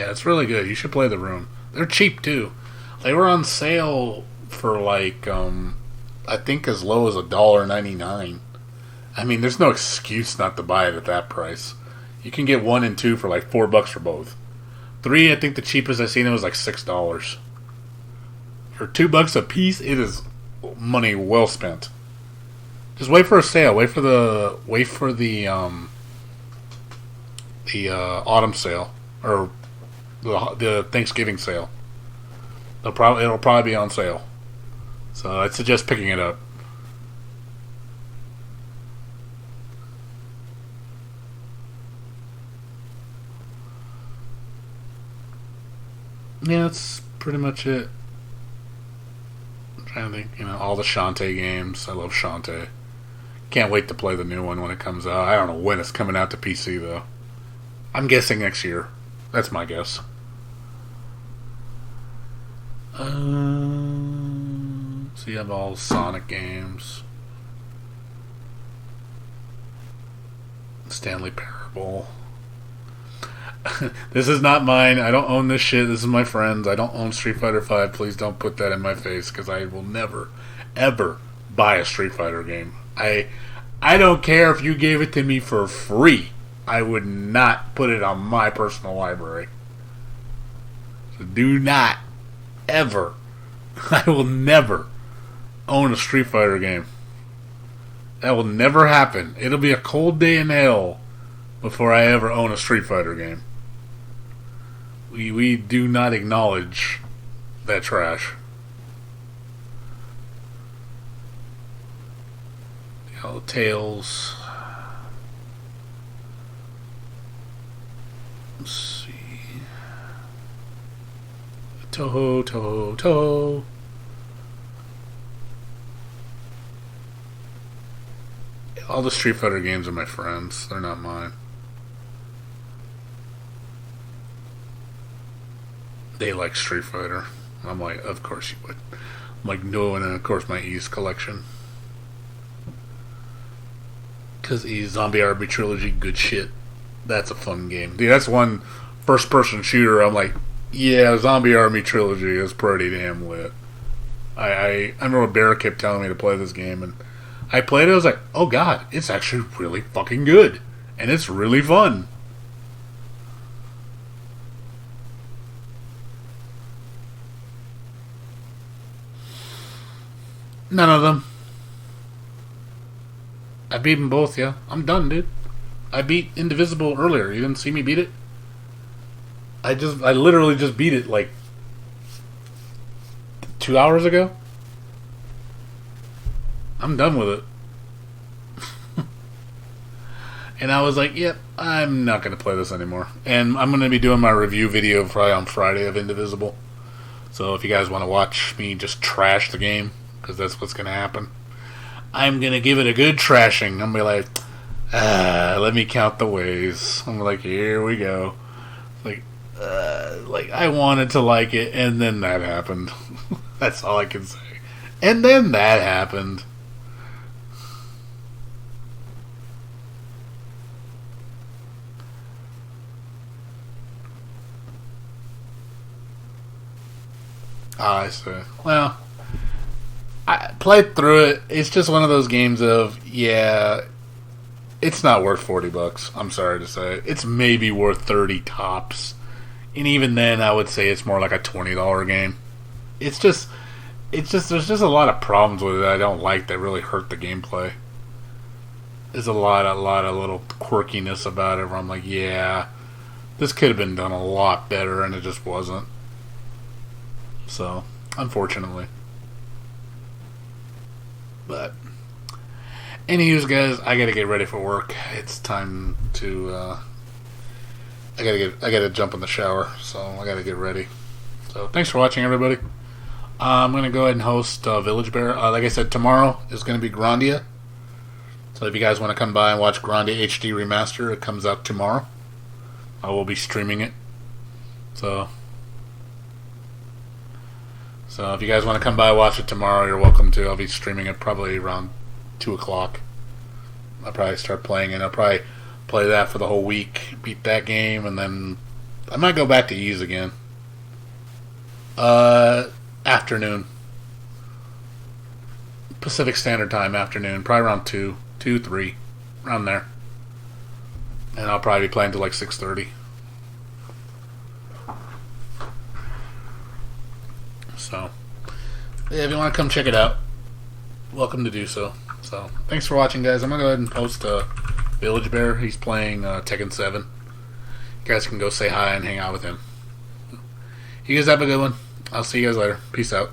Yeah, it's really good. You should play The Room. They're cheap too. They were on sale for like I think as low as $1.99. I mean, there's no excuse not to buy it at that price. You can get 1 and 2 for like $4 for both. 3, I think the cheapest I've seen it was like $6. For $2 a piece, it is money well spent. Just wait for a sale. Wait for the autumn sale or the Thanksgiving sale. It'll probably be on sale. So I'd suggest picking it up. Yeah, that's pretty much it. I'm trying to think, all the Shantae games. I love Shantae. Can't wait to play the new one when it comes out. I don't know when it's coming out to PC though. I'm guessing next year. That's my guess. So you have all Sonic games. Stanley Parable. This is not mine. I don't own this shit. This is my friend's. I don't own Street Fighter V. Please don't put that in my face, because I will never, ever buy a Street Fighter game. I don't care if you gave it to me for free. I would not put it on my personal library. So do not, ever, I will never own a Street Fighter game. That will never happen. It'll be a cold day in hell before I ever own a Street Fighter game. We do not acknowledge that trash. Tails. Let's see. Toho. All the Street Fighter games are my friends. They're not mine. They like Street Fighter. I'm like, of course you would. I'm like, no, and of course my E's collection. Because E's Zombie RB Trilogy, good shit. That's a fun game. Dude, that's one first-person shooter. I'm like, yeah, Zombie Army Trilogy is pretty damn lit. I remember Bear kept telling me to play this game, and I played it. I was like, oh god, it's actually really fucking good, and it's really fun. None of them. I beat them both, yeah. I'm done, dude. I beat Indivisible earlier. You didn't see me beat it? I literally just beat it like 2 hours ago. I'm done with it. And I was like, yep, I'm not going to play this anymore. And I'm going to be doing my review video probably on Friday of Indivisible. So if you guys want to watch me just trash the game, because that's what's going to happen, I'm going to give it a good trashing. I'm going to be like, let me count the ways. I'm like, here we go. Like I wanted to like it, and then that happened. That's all I can say. And then that happened. I see. Well, I played through it. It's just one of those games of, yeah, it's not worth $40. I'm sorry to say. It's maybe worth 30 tops. And even then, I would say it's more like a $20 game. There's just a lot of problems with it that I don't like that really hurt the gameplay. There's a lot of little quirkiness about it where I'm like, yeah, this could have been done a lot better, and it just wasn't. So, unfortunately. But, anyways, guys, I gotta get ready for work. It's time to, I gotta jump in the shower, so I gotta get ready. So, thanks for watching, everybody. I'm gonna go ahead and host Village Bear. Like I said, tomorrow is gonna be Grandia. So, if you guys want to come by and watch Grandia HD Remaster, it comes out tomorrow. I will be streaming it. So if you guys want to come by and watch it tomorrow, you're welcome to. I'll be streaming it probably around 2 o'clock. I'll probably start playing it. I'll probably play that for the whole week, beat that game, and then I might go back to Ys again. Afternoon. Pacific Standard Time, afternoon. Probably around 2, 3. Around there. And I'll probably be playing till like 6:30. So, yeah, if you want to come check it out, welcome to do so. So, thanks for watching, guys. I'm going to go ahead and post Village Bear. He's playing Tekken 7. You guys can go say hi and hang out with him. You guys have a good one. I'll see you guys later. Peace out.